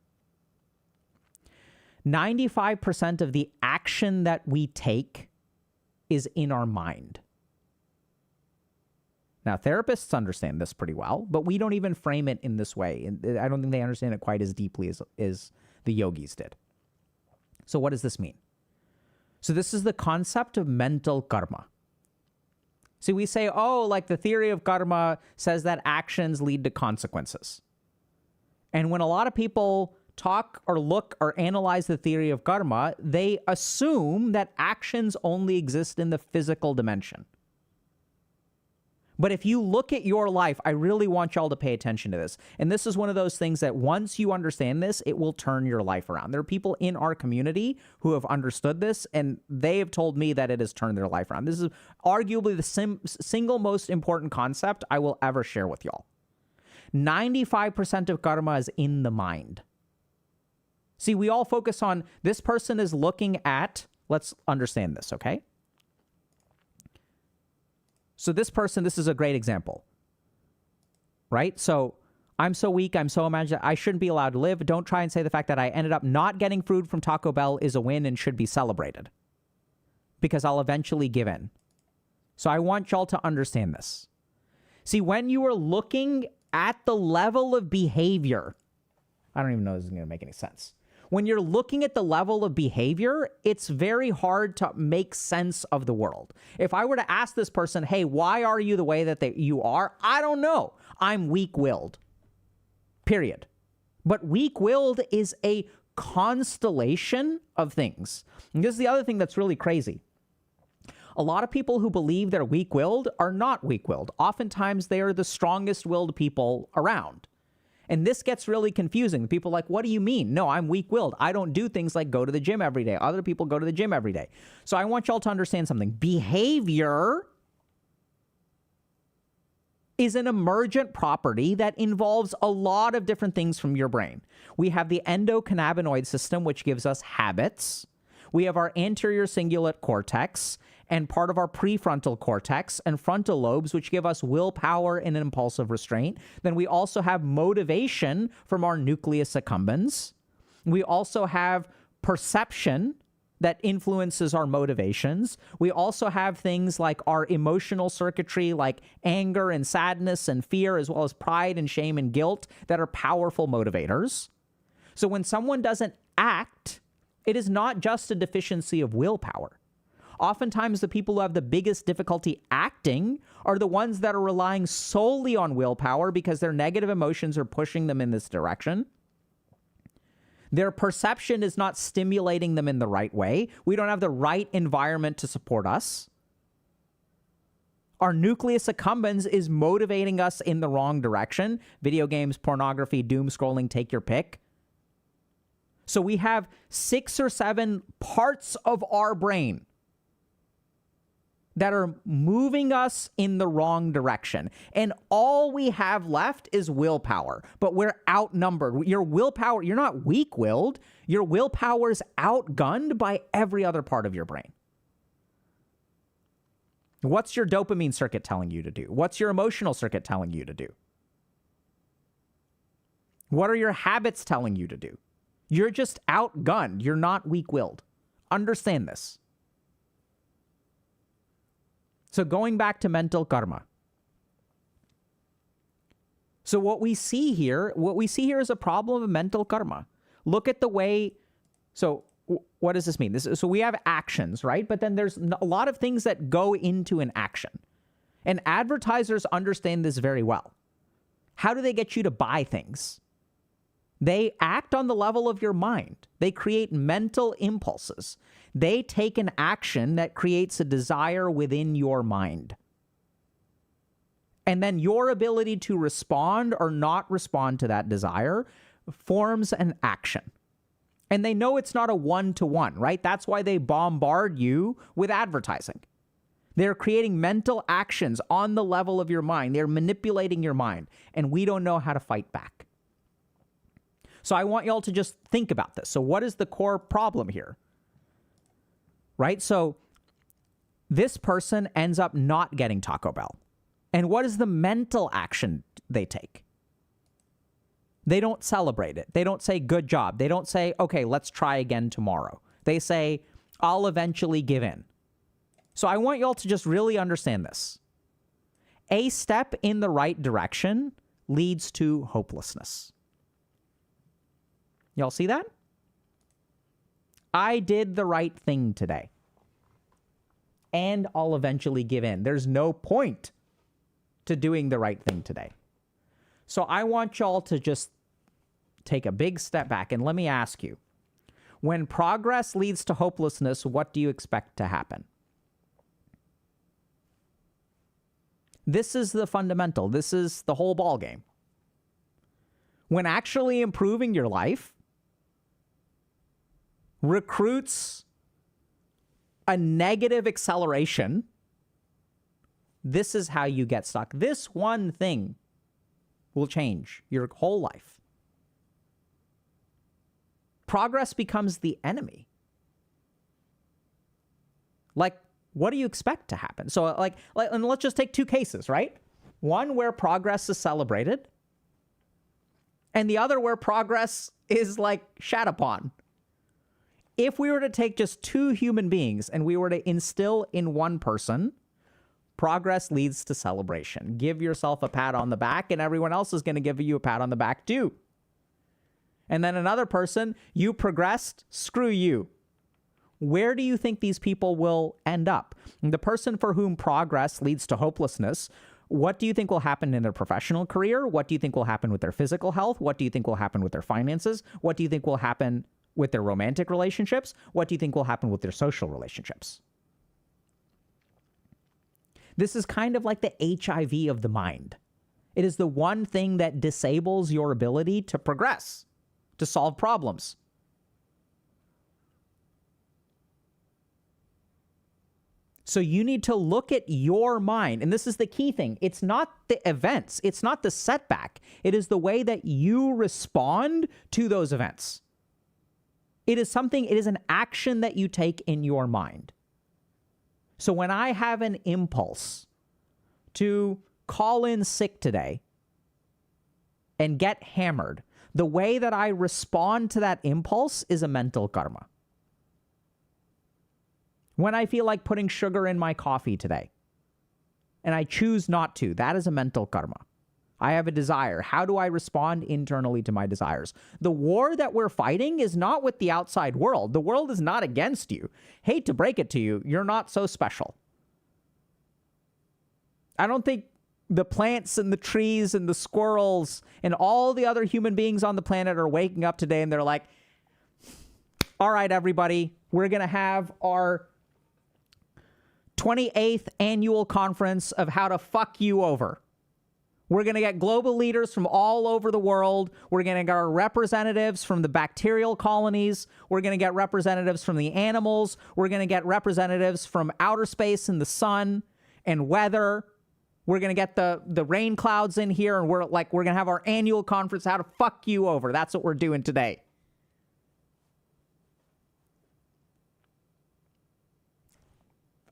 95% of the action that we take is in our mind. Now, therapists understand this pretty well, but we don't even frame it in this way. And I don't think they understand it quite as deeply as the yogis did. So what does this mean? So this is the concept of mental karma. See, we say, oh, like the theory of karma says that actions lead to consequences. And when a lot of people talk or look or analyze the theory of karma, they assume that actions only exist in the physical dimension. But if you look at your life, I really want y'all to pay attention to this. And this is one of those things that once you understand this, it will turn your life around. There are people in our community who have understood this, and they have told me that it has turned their life around. This is arguably the single most important concept I will ever share with y'all. 95% of karma is in the mind. See, we all focus on this person is looking at, let's understand this, okay? So this person, this is a great example, right? So I'm so weak, I'm so imaginative, I shouldn't be allowed to live. Don't try and say the fact that I ended up not getting food from Taco Bell is a win and should be celebrated, because I'll eventually give in. So I want y'all to understand this. See, when you are looking at the level of behavior, I don't even know if this is going to make any sense. When you're looking at the level of behavior, it's very hard to make sense of the world. If I were to ask this person, hey, why are you the way that you are? I don't know. I'm weak-willed. Period. But weak-willed is a constellation of things. And this is the other thing that's really crazy. A lot of people who believe they're weak-willed are not weak-willed. Oftentimes, they are the strongest-willed people around. And this gets really confusing. People are like, what do you mean? No, I'm weak-willed. I don't do things like go to the gym every day. Other people go to the gym every day. So I want y'all to understand something. Behavior is an emergent property that involves a lot of different things from your brain. We have the endocannabinoid system, which gives us habits. We have our anterior cingulate cortex and part of our prefrontal cortex and frontal lobes, which give us willpower and impulsive restraint. Then we also have motivation from our nucleus accumbens. We also have perception that influences our motivations. We also have things like our emotional circuitry, like anger and sadness and fear, as well as pride and shame and guilt, that are powerful motivators. So when someone doesn't act, it is not just a deficiency of willpower. Oftentimes, the people who have the biggest difficulty acting are the ones that are relying solely on willpower because their negative emotions are pushing them in this direction. Their perception is not stimulating them in the right way. We don't have the right environment to support us. Our nucleus accumbens is motivating us in the wrong direction. Video games, pornography, doom scrolling, take your pick. So we have 6 or 7 parts of our brain that are moving us in the wrong direction. And all we have left is willpower, but we're outnumbered. Your willpower, you're not weak-willed. Your willpower is outgunned by every other part of your brain. What's your dopamine circuit telling you to do? What's your emotional circuit telling you to do? What are your habits telling you to do? You're just outgunned. You're not weak-willed. Understand this. So going back to mental karma. So what we see here is a problem of mental karma. Look at the way, so what does this mean? So we have actions, right? But then there's a lot of things that go into an action. And advertisers understand this very well. How do they get you to buy things? They act on the level of your mind. They create mental impulses. They take an action that creates a desire within your mind. And then your ability to respond or not respond to that desire forms an action. And they know it's not a one-to-one, right? That's why they bombard you with advertising. They're creating mental actions on the level of your mind. They're manipulating your mind. And we don't know how to fight back. So I want y'all to just think about this. So what is the core problem here? Right? So this person ends up not getting Taco Bell. And what is the mental action they take? They don't celebrate it. They don't say, good job. They don't say, okay, let's try again tomorrow. They say, I'll eventually give in. So I want y'all to just really understand this. A step in the right direction leads to hopelessness. Y'all see that? I did the right thing today. And I'll eventually give in. There's no point to doing the right thing today. So I want y'all to just take a big step back and let me ask you, when progress leads to hopelessness, what do you expect to happen? This is the fundamental. This is the whole ballgame. When actually improving your life recruits a negative acceleration, this is how you get stuck. This one thing will change your whole life. Progress becomes the enemy. Like, what do you expect to happen? So, and let's just take two cases, right? One where progress is celebrated, and the other where progress is like shat upon. If we were to take just two human beings and we were to instill in one person, progress leads to celebration. Give yourself a pat on the back, and everyone else is going to give you a pat on the back too. And then another person, you progressed, screw you. Where do you think these people will end up? The person for whom progress leads to hopelessness, what do you think will happen in their professional career? What do you think will happen with their physical health? What do you think will happen with their finances? What do you think will happen with their romantic relationships? What do you think will happen with their social relationships? This is kind of like the HIV of the mind. It is the one thing that disables your ability to progress, to solve problems. So you need to look at your mind. And this is the key thing. It's not the events. It's not the setback. It is the way that you respond to those events. It is an action that you take in your mind. So when I have an impulse to call in sick today and get hammered, the way that I respond to that impulse is a mental karma. When I feel like putting sugar in my coffee today and I choose not to, that is a mental karma. I have a desire. How do I respond internally to my desires? The war that we're fighting is not with the outside world. The world is not against you. Hate to break it to you, you're not so special. I don't think the plants and the trees and the squirrels and all the other human beings on the planet are waking up today and they're like, all right, everybody, we're going to have our 28th annual conference of how to fuck you over. We're going to get global leaders from all over the world. We're going to get our representatives from the bacterial colonies. We're going to get representatives from the animals. We're going to get representatives from outer space and the sun and weather. We're going to get the rain clouds in here, and we're going to have our annual conference, how to fuck you over. That's what we're doing today.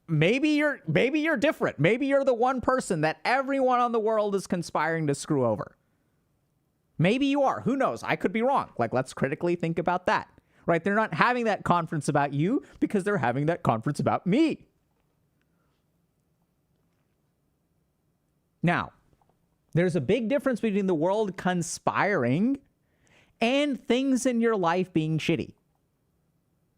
Maybe you're different. Maybe you're the one person that everyone on the world is conspiring to screw over. Maybe you are. Who knows? I could be wrong. Let's critically think about that. Right? They're not having that conference about you because they're having that conference about me. Now, there's a big difference between the world conspiring and things in your life being shitty.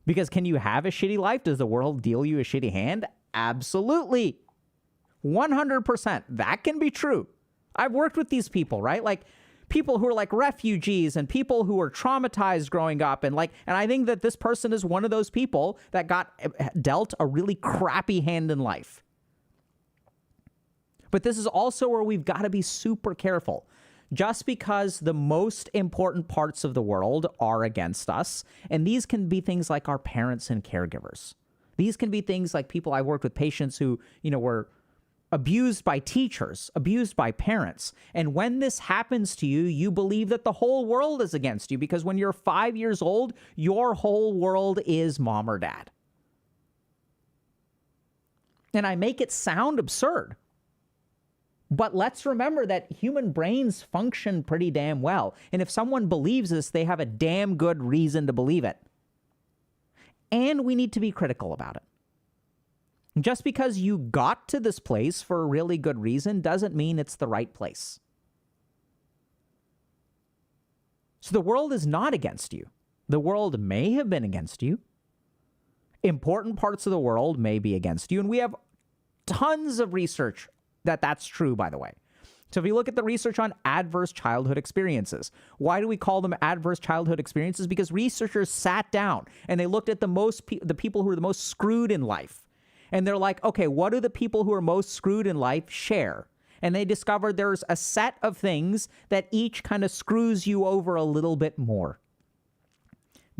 Because can you have a shitty life? Does the world deal you a shitty hand? Absolutely. 100%. That can be true. I've worked with these people, right? People who are refugees and people who are traumatized growing up. And I think that this person is one of those people that got dealt a really crappy hand in life. But this is also where we've got to be super careful. Just because the most important parts of the world are against us, and these can be things like our parents and caregivers. These can be things like people I worked with, patients who, were abused by teachers, abused by parents. And when this happens to you, you believe that the whole world is against you because when you're 5 years old, your whole world is mom or dad. And I make it sound absurd. But let's remember that human brains function pretty damn well. And if someone believes this, they have a damn good reason to believe it. And we need to be critical about it. Just because you got to this place for a really good reason doesn't mean it's the right place. So the world is not against you. The world may have been against you. Important parts of the world may be against you. And we have tons of research that's true, by the way. So if you look at the research on adverse childhood experiences, why do we call them adverse childhood experiences? Because researchers sat down and they looked at the people who are the most screwed in life. And they're like, okay, what do the people who are most screwed in life share? And they discovered there's a set of things that each kind of screws you over a little bit more.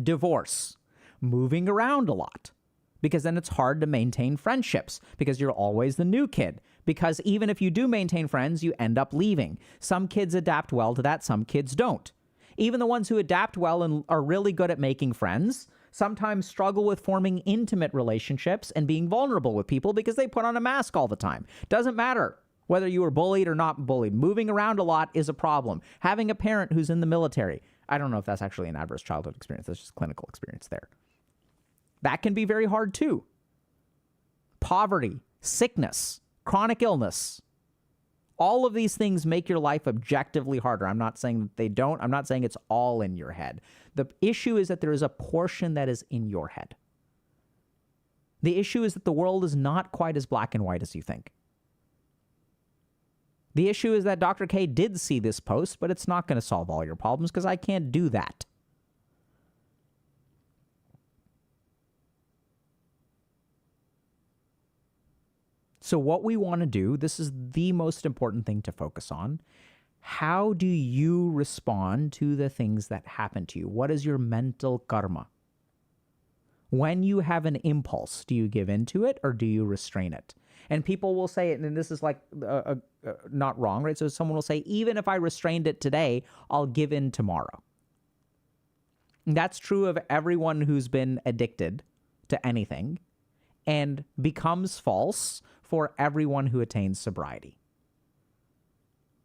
Divorce, moving around a lot, because then it's hard to maintain friendships because you're always the new kid. Because even if you do maintain friends, you end up leaving. Some kids adapt well to that, some kids don't. Even the ones who adapt well and are really good at making friends sometimes struggle with forming intimate relationships and being vulnerable with people because they put on a mask all the time. Doesn't matter whether you were bullied or not bullied. Moving around a lot is a problem. Having a parent who's in the military, I don't know if that's actually an adverse childhood experience. That's just clinical experience there. That can be very hard too. Poverty, sickness, chronic illness. All of these things make your life objectively harder. I'm not saying that they don't. I'm not saying it's all in your head. The issue is that there is a portion that is in your head. The issue is that the world is not quite as black and white as you think. The issue is that Dr. K did see this post, but it's not going to solve all your problems because I can't do that. So what we want to do, this is the most important thing to focus on. How do you respond to the things that happen to you? What is your mental karma? When you have an impulse, do you give into it or do you restrain it? And people will say it, and this is not wrong, right? So someone will say, even if I restrained it today, I'll give in tomorrow. And that's true of everyone who's been addicted to anything and becomes false for everyone who attains sobriety,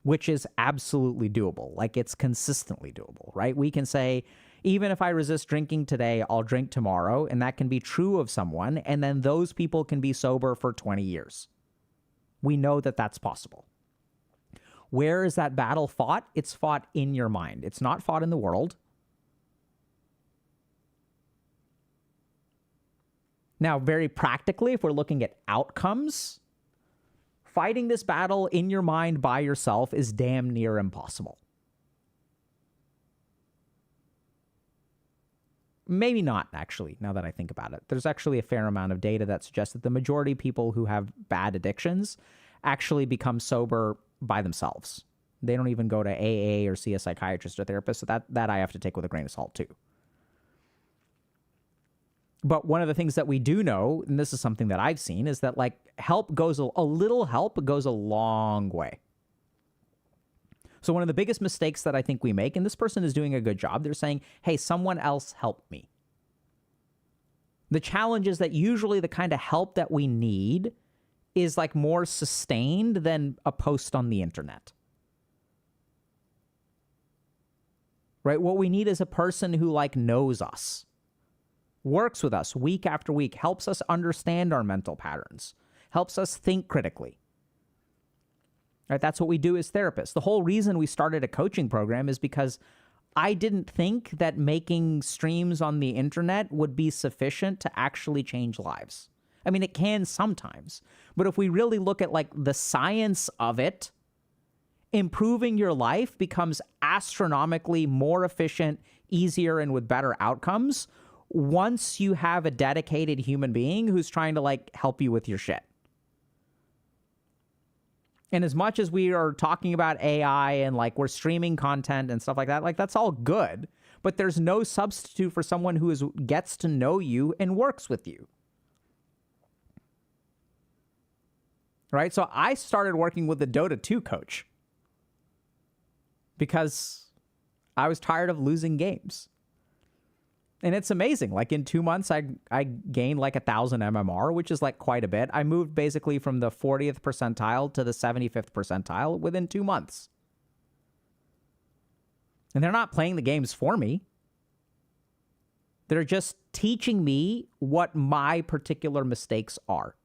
which is absolutely doable. It's consistently doable, right? We can say, even if I resist drinking today, I'll drink tomorrow. And that can be true of someone. And then those people can be sober for 20 years. We know that that's possible. Where is that battle fought? It's fought in your mind. It's not fought in the world. Now, very practically, if we're looking at outcomes, fighting this battle in your mind by yourself is damn near impossible. Maybe not, actually, now that I think about it. There's actually a fair amount of data that suggests that the majority of people who have bad addictions actually become sober by themselves. They don't even go to AA or see a psychiatrist or therapist. So that I have to take with a grain of salt too. But one of the things that we do know, and this is something that I've seen, is that like a little help goes a long way. So one of the biggest mistakes that I think we make, and this person is doing a good job, they're saying, hey, someone else help me. The challenge is that usually the kind of help that we need is like more sustained than a post on the internet. Right? What we need is a person who like knows us, works with us week after week, helps us understand our mental patterns, helps us think critically. Right? That's what we do as therapists. The whole reason we started a coaching program is because I didn't think that making streams on the internet would be sufficient to actually change lives. I mean, it can sometimes, but if we really look at like the science of it, improving your life becomes astronomically more efficient, easier, and with better outcomes once you have a dedicated human being who's trying to like help you with your shit. And as much as we are talking about AI and like we're streaming content and stuff like that's all good, but there's no substitute for someone who gets to know you and works with you. Right? So I started working with the Dota 2 coach because I was tired of losing games. And it's amazing. Like in 2 months, I gained like 1,000 MMR, which is like quite a bit. I moved basically from the 40th percentile to the 75th percentile within 2 months. And they're not playing the games for me. They're just teaching me what my particular mistakes are.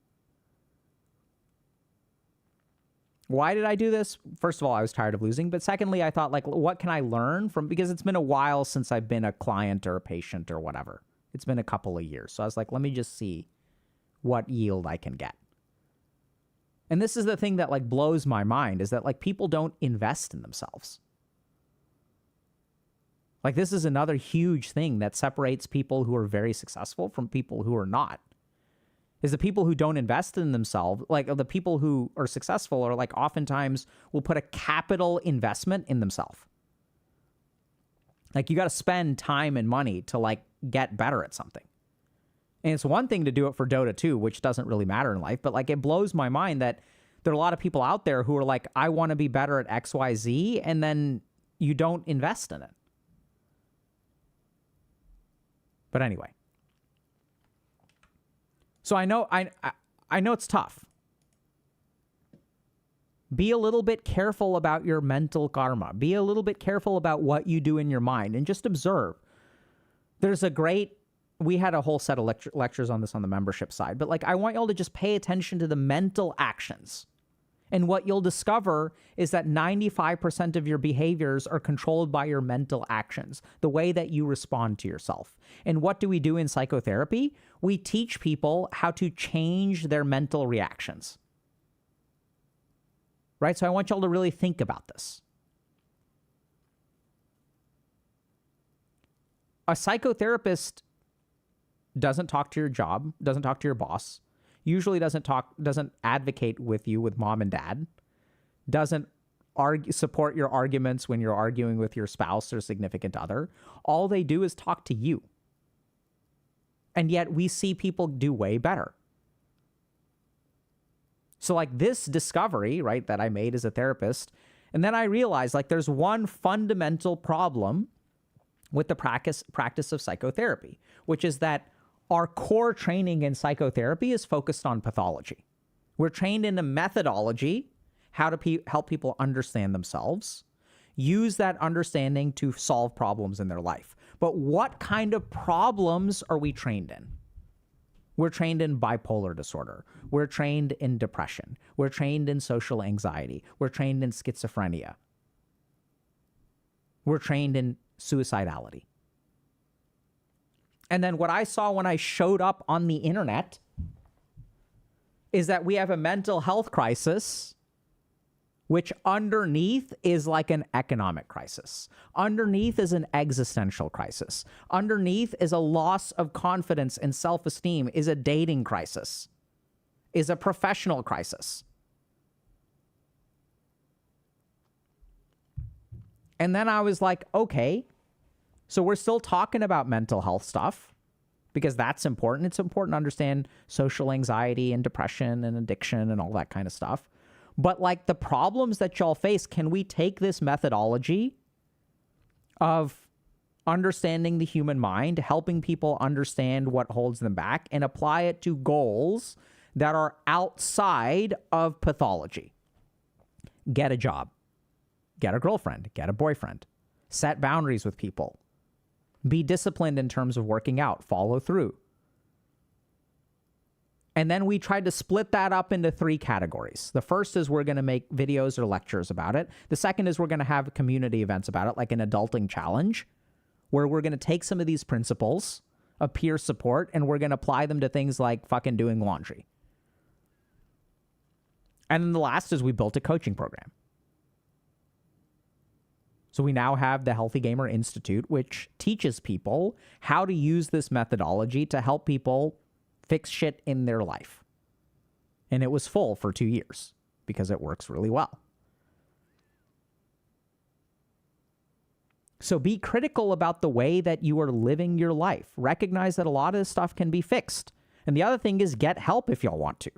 Why did I do this? First of all, I was tired of losing. But secondly, I thought, like, what can I learn from, because it's been a while since I've been a client or a patient or whatever. It's been a couple of years. So I was like, let me just see what yield I can get. And this is the thing that like blows my mind, is that like people don't invest in themselves. Like this is another huge thing that separates people who are very successful from people who are not. Is the people who don't invest in themselves, like the people who are successful are like oftentimes will put a capital investment in themselves. Like you got to spend time and money to like get better at something. And it's one thing to do it for Dota 2, which doesn't really matter in life, but like it blows my mind that there are a lot of people out there who are like, I want to be better at XYZ, and then you don't invest in it. But anyway. So I know it's tough. Be a little bit careful about your mental karma. Be a little bit careful about what you do in your mind and just observe. We had a whole set of lectures on this on the membership side, but like I want y'all to just pay attention to the mental actions. And what you'll discover is that 95% of your behaviors are controlled by your mental actions, the way that you respond to yourself. And what do we do in psychotherapy? We teach people how to change their mental reactions. Right? So I want y'all to really think about this. A psychotherapist doesn't talk to your job, doesn't talk to your boss, usually doesn't advocate with you with mom and dad, doesn't support your arguments when you're arguing with your spouse or significant other. All they do is talk to you. And yet we see people do way better. So like this discovery, right, that I made as a therapist, and then I realized like there's one fundamental problem with the practice of psychotherapy, which is that our core training in psychotherapy is focused on pathology. We're trained in a methodology, how to help people understand themselves, use that understanding to solve problems in their life. But what kind of problems are we trained in? We're trained in bipolar disorder. We're trained in depression. We're trained in social anxiety. We're trained in schizophrenia. We're trained in suicidality. And then what I saw when I showed up on the internet is that we have a mental health crisis, which underneath is like an economic crisis. Underneath is an existential crisis. Underneath is a loss of confidence and self-esteem, is a dating crisis, is a professional crisis. And then I was like, okay, so we're still talking about mental health stuff because that's important. It's important to understand social anxiety and depression and addiction and all that kind of stuff. But like the problems that y'all face, can we take this methodology of understanding the human mind, helping people understand what holds them back, and apply it to goals that are outside of pathology? Get a job, get a girlfriend, get a boyfriend, set boundaries with people, be disciplined in terms of working out, follow through. And then we tried to split that up into 3 categories. The first is we're going to make videos or lectures about it. The second is we're going to have community events about it, like an adulting challenge, where we're going to take some of these principles of peer support and we're going to apply them to things like fucking doing laundry. And then the last is we built a coaching program. So we now have the Healthy Gamer Institute, which teaches people how to use this methodology to help people fix shit in their life. And it was full for 2 years because it works really well. So be critical about the way that you are living your life. Recognize that a lot of this stuff can be fixed. And the other thing is get help if y'all want to.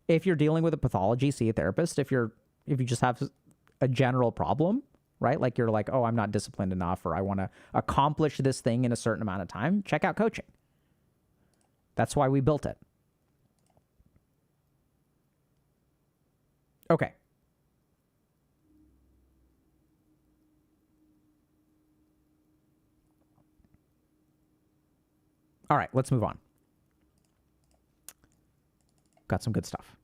If you're dealing with a pathology, see a therapist. If you just have a general problem, right? Like you're like, oh, I'm not disciplined enough, or I want to accomplish this thing in a certain amount of time, check out coaching. That's why we built it. Okay. All right, let's move on. Got some good stuff.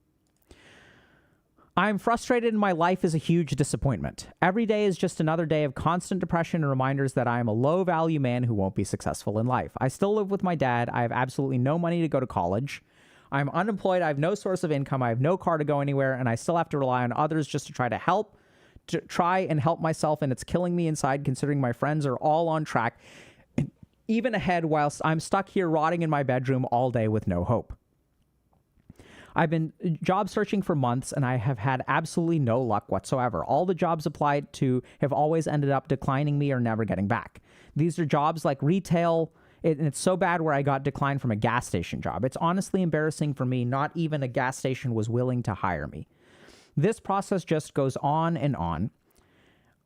I'm frustrated and my life is a huge disappointment. Every day is just another day of constant depression and reminders that I am a low-value man who won't be successful in life. I still live with my dad. I have absolutely no money to go to college. I'm unemployed. I have no source of income. I have no car to go anywhere, and I still have to rely on others just to try and help myself, and it's killing me inside considering my friends are all on track, even ahead, whilst I'm stuck here rotting in my bedroom all day with no hope. I've been job searching for months and I have had absolutely no luck whatsoever. All the jobs applied to have always ended up declining me or never getting back. These are jobs like retail, and it's so bad where I got declined from a gas station job. It's honestly embarrassing for me. Not even a gas station was willing to hire me. This process just goes on and on.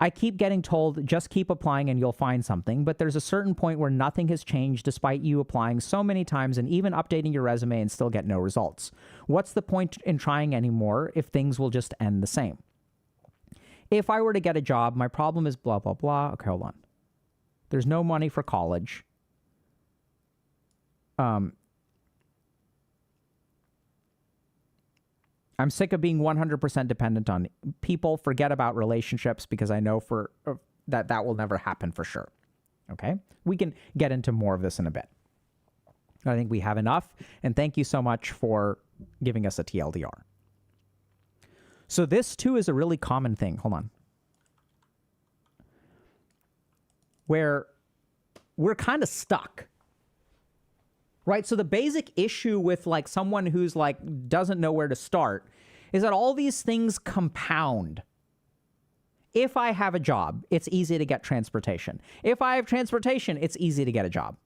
I keep getting told, just keep applying and you'll find something, but there's a certain point where nothing has changed despite you applying so many times and even updating your resume and still get no results. What's the point in trying anymore if things will just end the same? If I were to get a job, my problem is blah, blah, blah. Okay, hold on. There's no money for college. I'm sick of being 100% dependent on people. Forget about relationships because I know that will never happen for sure. Okay? We can get into more of this in a bit. I think we have enough. And thank you so much for giving us a TLDR. So this too is a really common thing. Hold on. Where we're kind of stuck. Right? So the basic issue with like someone who's like doesn't know where to start is that all these things compound. If I have a job, it's easy to get transportation. If I have transportation, it's easy to get a job.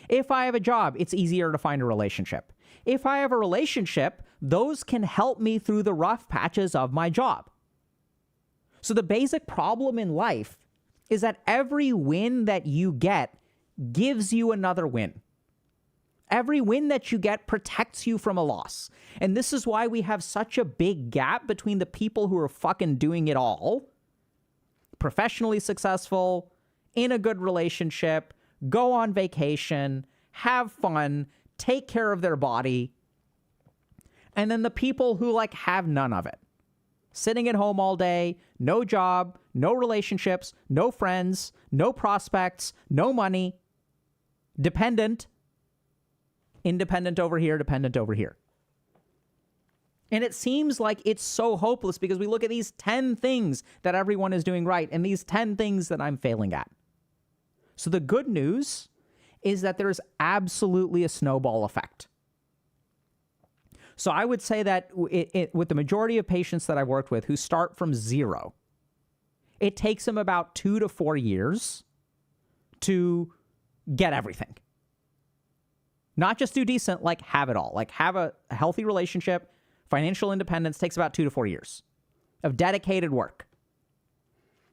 If I have a job, it's easier to find a relationship. If I have a relationship, those can help me through the rough patches of my job. So the basic problem in life is that every win that you get gives you another win. Every win that you get protects you from a loss. And this is why we have such a big gap between the people who are fucking doing it all, professionally successful, in a good relationship, go on vacation, have fun, take care of their body, and then the people who like have none of it. Sitting at home all day, no job, no relationships, no friends, no prospects, no money, dependent, independent over here, dependent over here. And it seems like it's so hopeless because we look at these 10 things that everyone is doing right and these 10 things that I'm failing at. So the good news is that there's absolutely a snowball effect. So I would say that with the majority of patients that I've worked with who start from zero, it takes them about 2 to 4 years to get everything. Not just do decent, like have it all. Like have a healthy relationship, financial independence takes about 2 to 4 years of dedicated work.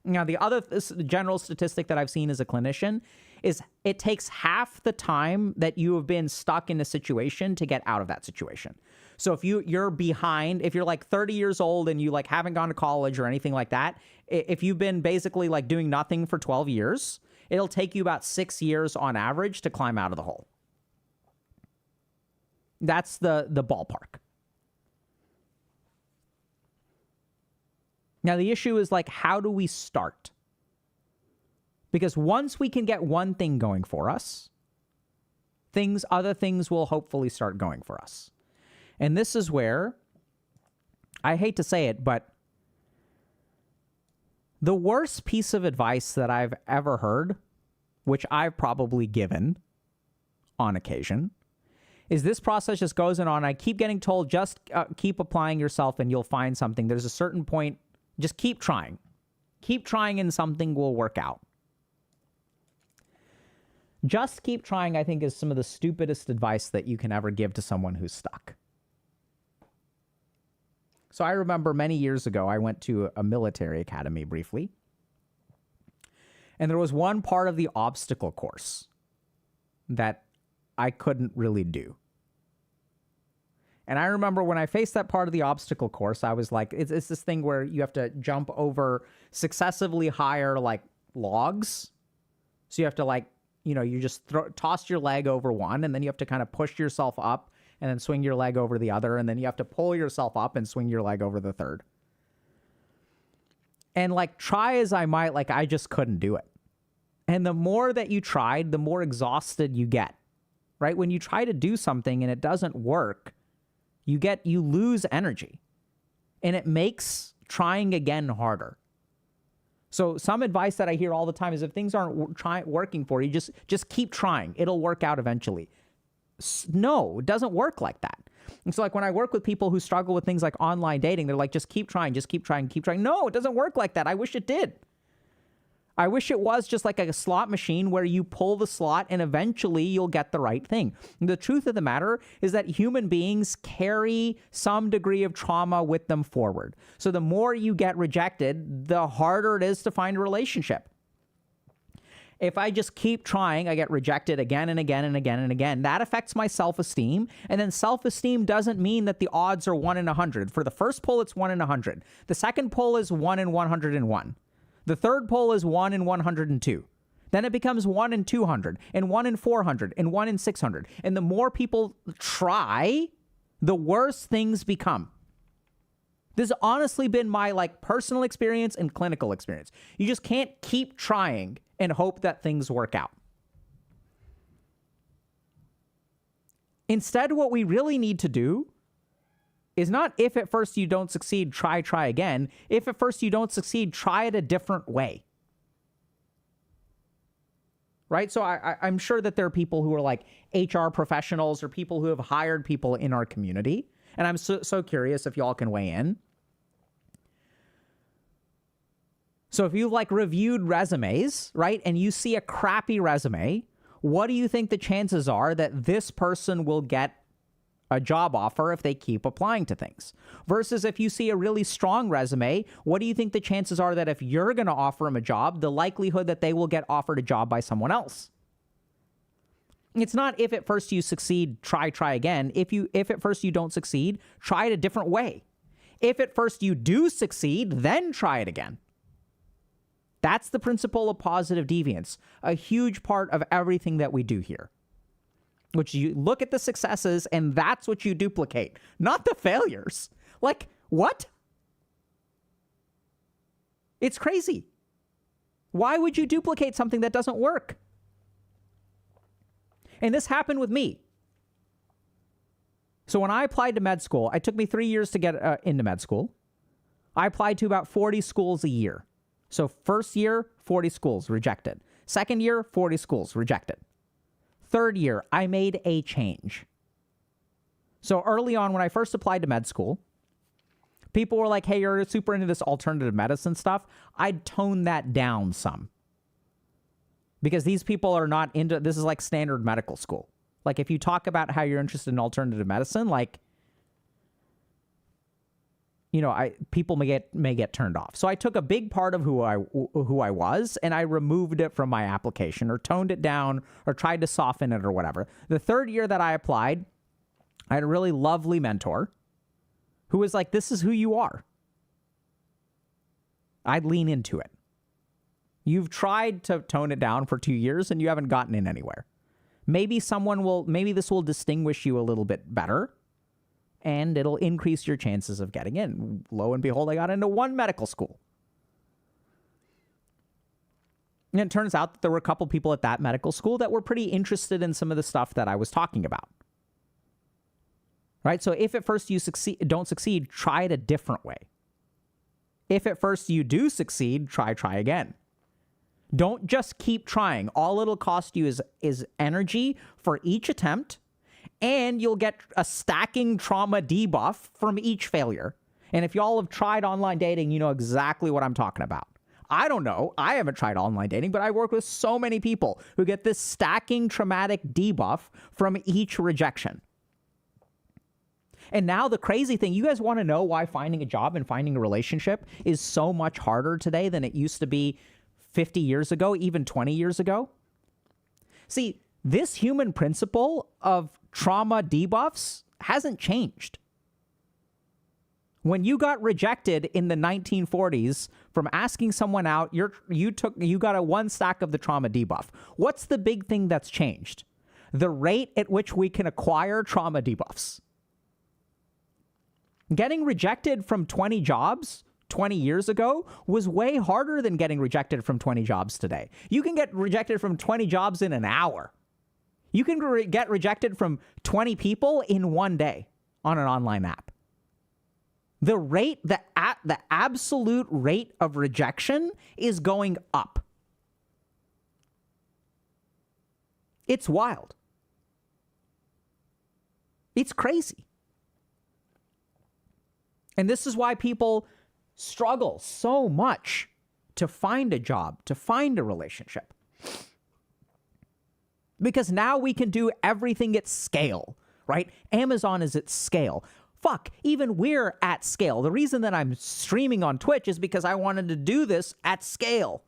Now, the other general statistic that I've seen as a clinician is it takes half the time that you have been stuck in a situation to get out of that situation. So if you're behind, if you're like 30 years old and you like haven't gone to college or anything like that, if you've been basically like doing nothing for 12 years, it'll take you about 6 years on average to climb out of the hole. That's the ballpark. Now, the issue is like, how do we start? Because once we can get one thing going for us, other things will hopefully start going for us. And this is where, I hate to say it, but the worst piece of advice that I've ever heard, which I've probably given on occasion, is this process just goes on. I keep getting told, just keep applying yourself and you'll find something. There's a certain point, just keep trying. Keep trying and something will work out. Just keep trying, I think, is some of the stupidest advice that you can ever give to someone who's stuck. So I remember many years ago, I went to a military academy briefly. And there was one part of the obstacle course that I couldn't really do. And I remember when I faced that part of the obstacle course, I was like, it's this thing where you have to jump over successively higher like logs. So you have to like, you just toss your leg over one, and then you have to kind of push yourself up and then swing your leg over the other. And then you have to pull yourself up and swing your leg over the third. And like, try as I might, like I just couldn't do it. And the more that you tried, the more exhausted you get, right? When you try to do something and it doesn't work, you lose energy, and it makes trying again harder. So some advice that I hear all the time is if things aren't working for you, just keep trying. It'll work out eventually. No, it doesn't work like that. And so like when I work with people who struggle with things like online dating, they're like, just keep trying, keep trying. No, it doesn't work like that. I wish it did. I wish it was just like a slot machine where you pull the slot and eventually you'll get the right thing. And the truth of the matter is that human beings carry some degree of trauma with them forward. So the more you get rejected, the harder it is to find a relationship. If I just keep trying, I get rejected again and again and again and again. That affects my self-esteem. And then self-esteem doesn't mean that the odds are 1 in 100. For the first pull, it's 1 in 100. The second pull is 1 in 101. The third pull is 1 in 102. Then it becomes 1 in 200, and 1 in 400, and 1 in 600. And the more people try, the worse things become. This has honestly been my like personal experience and clinical experience. You just can't keep trying and hope that things work out. Instead, what we really need to do is not if at first you don't succeed, try again. If at first you don't succeed, try it a different way. Right? So I'm sure that there are people who are like HR professionals or people who have hired people in our community. And I'm so curious if y'all can weigh in. So if you've like reviewed resumes, right, and you see a crappy resume, what do you think the chances are that this person will get a job offer if they keep applying to things? Versus if you see a really strong resume, what do you think the chances are that if you're going to offer them a job, the likelihood that they will get offered a job by someone else? It's not if at first you succeed, try again. If at first you don't succeed, try it a different way. If at first you do succeed, then try it again. That's the principle of positive deviance, a huge part of everything that we do here. Which you look at the successes and that's what you duplicate, not the failures. Like, what? It's crazy. Why would you duplicate something that doesn't work? And this happened with me. So when I applied to med school, it took me 3 years to get into med school. I applied to about 40 schools a year. So first year, 40 schools rejected. Second year, 40 schools rejected. Third year, I made a change. So early on, when I first applied to med school, People were like, hey, you're super into this alternative medicine stuff. I'd tone that down some. Because these people are not into, this is like standard medical school. Like if you talk about how you're interested in alternative medicine, like, you know, people may get turned off. So I took a big part of who I was and I removed it from my application or toned it down or tried to soften it or whatever. The third year that I applied, I had a really lovely mentor who was like, this is who you are. I'd lean into it. You've tried to tone it down for 2 years and you haven't gotten in anywhere. Maybe this will distinguish you a little bit better and it'll increase your chances of getting in. Lo and behold, I got into one medical school. And it turns out that there were a couple people at that medical school that were pretty interested in some of the stuff that I was talking about. Right? So if at first you don't succeed, try it a different way. If at first you do succeed, try again. Don't just keep trying. All it'll cost you is energy for each attempt, and you'll get a stacking trauma debuff from each failure. And if y'all have tried online dating, you know exactly what I'm talking about. I don't know. I haven't tried online dating, but I work with so many people who get this stacking traumatic debuff from each rejection. And now the crazy thing, you guys want to know why finding a job and finding a relationship is so much harder today than it used to be 50 years ago, even 20 years ago? See, this human principle of trauma debuffs hasn't changed. When you got rejected in the 1940s from asking someone out, you got a one stack of the trauma debuff. What's the big thing that's changed? The rate at which we can acquire trauma debuffs. Getting rejected from 20 jobs 20 years ago was way harder than getting rejected from 20 jobs today. You can get rejected from 20 jobs in an hour. You can get rejected from 20 people in one day on an online app. The rate, the absolute rate of rejection is going up. It's wild. It's crazy. And this is why people struggle so much to find a job, to find a relationship. Because now we can do everything at scale, right? Amazon is at scale. Fuck, even we're at scale. The reason that I'm streaming on Twitch is because I wanted to do this at scale.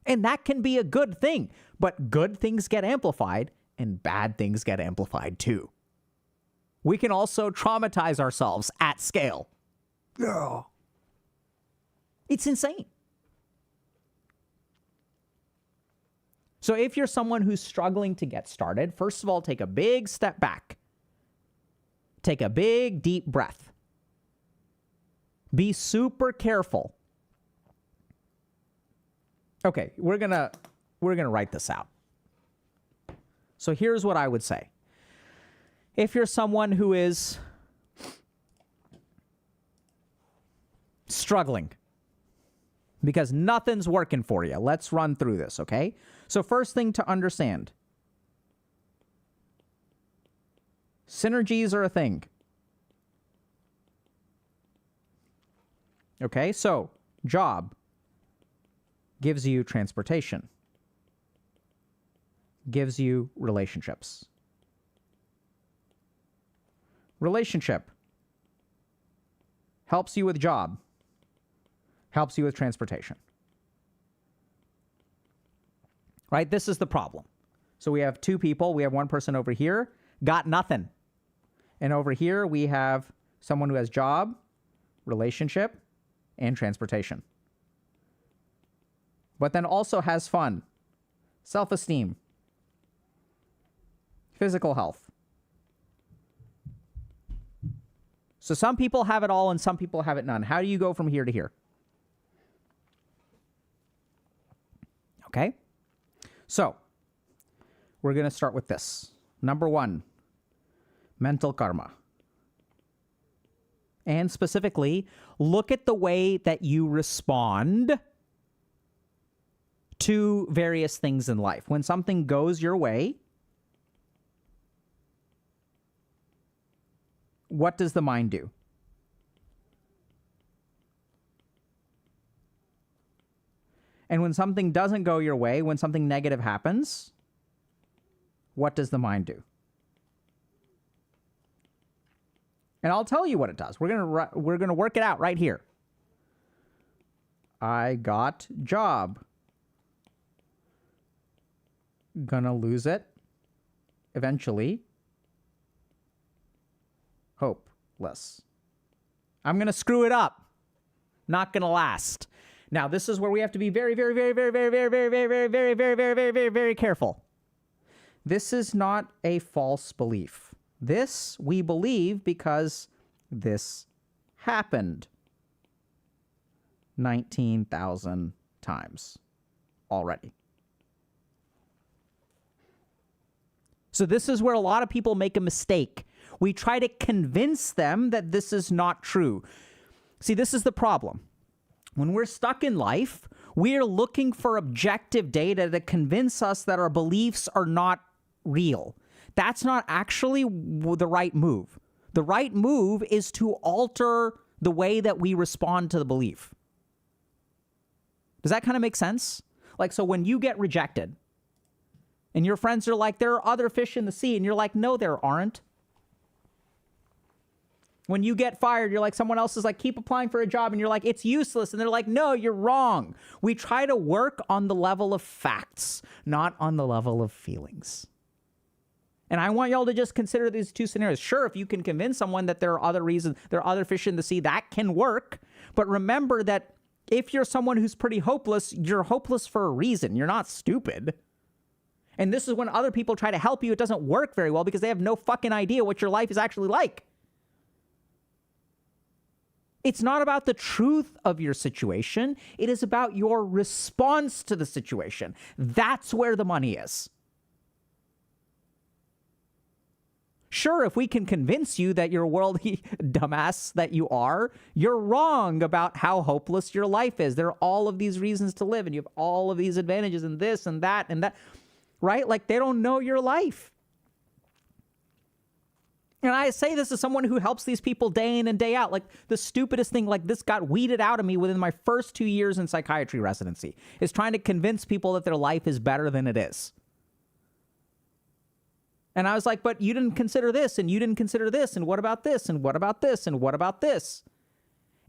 And that can be a good thing. But good things get amplified and bad things get amplified too. We can also traumatize ourselves at scale. Yeah. It's insane. So if you're someone who's struggling to get started, first of all, take a big step back. Take a big, deep breath. Be super careful. Okay, we're gonna write this out. So here's what I would say. If you're someone who is struggling because nothing's working for you, let's run through this, okay? So first thing to understand, synergies are a thing. Okay, so job gives you transportation, gives you relationships. Relationship helps you with job, helps you with transportation. Right? This is the problem. So we have two people. We have one person over here, got nothing. And over here, we have someone who has job, relationship, and transportation. But then also has fun, self-esteem, physical health. So some people have it all and some people have it none. How do you go from here to here? Okay? So, we're going to start with this. Number 1, mental karma. And specifically, look at the way that you respond to various things in life. When something goes your way, what does the mind do? And when something doesn't go your way, when something negative happens, what does the mind do? And I'll tell you what it does. We're gonna work it out right here. I got job. Gonna lose it eventually. Hopeless. I'm gonna screw it up. Not gonna last. Now, this is where we have to be very, very, very, very, very, very, very, very, very, very, very, very, very, very, very careful. This is not a false belief. This we believe because this happened 19,000 times already. So this is where a lot of people make a mistake. We try to convince them that this is not true. See, this is the problem. When we're stuck in life, we're looking for objective data to convince us that our beliefs are not real. That's not actually the right move. The right move is to alter the way that we respond to the belief. Does that kind of make sense? Like, so when you get rejected and your friends are like, there are other fish in the sea, and you're like, no, there aren't. When you get fired, you're like, someone else is like, keep applying for a job, and you're like, it's useless. And they're like, no, you're wrong. We try to work on the level of facts, not on the level of feelings. And I want y'all to just consider these two scenarios. Sure, if you can convince someone that there are other reasons, there are other fish in the sea, that can work. But remember that if you're someone who's pretty hopeless, you're hopeless for a reason. You're not stupid. And this is when other people try to help you. It doesn't work very well because they have no fucking idea what your life is actually like. It's not about the truth of your situation. It is about your response to the situation. That's where the money is. Sure, if we can convince you that you're a worldly dumbass that you are, you're wrong about how hopeless your life is. There are all of these reasons to live, and you have all of these advantages and this and that, right? Like, they don't know your life. And I say this as someone who helps these people day in and day out. Like, the stupidest thing, like, this got weeded out of me within my first 2 years in psychiatry residency, is trying to convince people that their life is better than it is. And I was like, but you didn't consider this, and you didn't consider this, and what about this, and what about this, and what about this?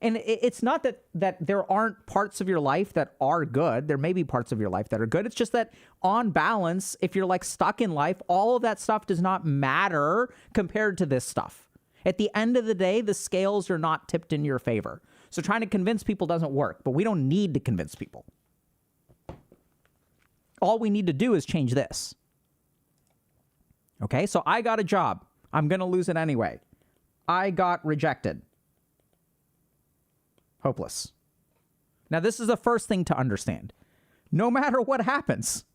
And it's not that there aren't parts of your life that are good. There may be parts of your life that are good. It's just that on balance, if you're like stuck in life, all of that stuff does not matter compared to this stuff. At the end of the day, the scales are not tipped in your favor. So trying to convince people doesn't work, but we don't need to convince people. All we need to do is change this. Okay, so I got a job. I'm going to lose it anyway. I got rejected. Hopeless. Now, this is the first thing to understand. No matter what happens,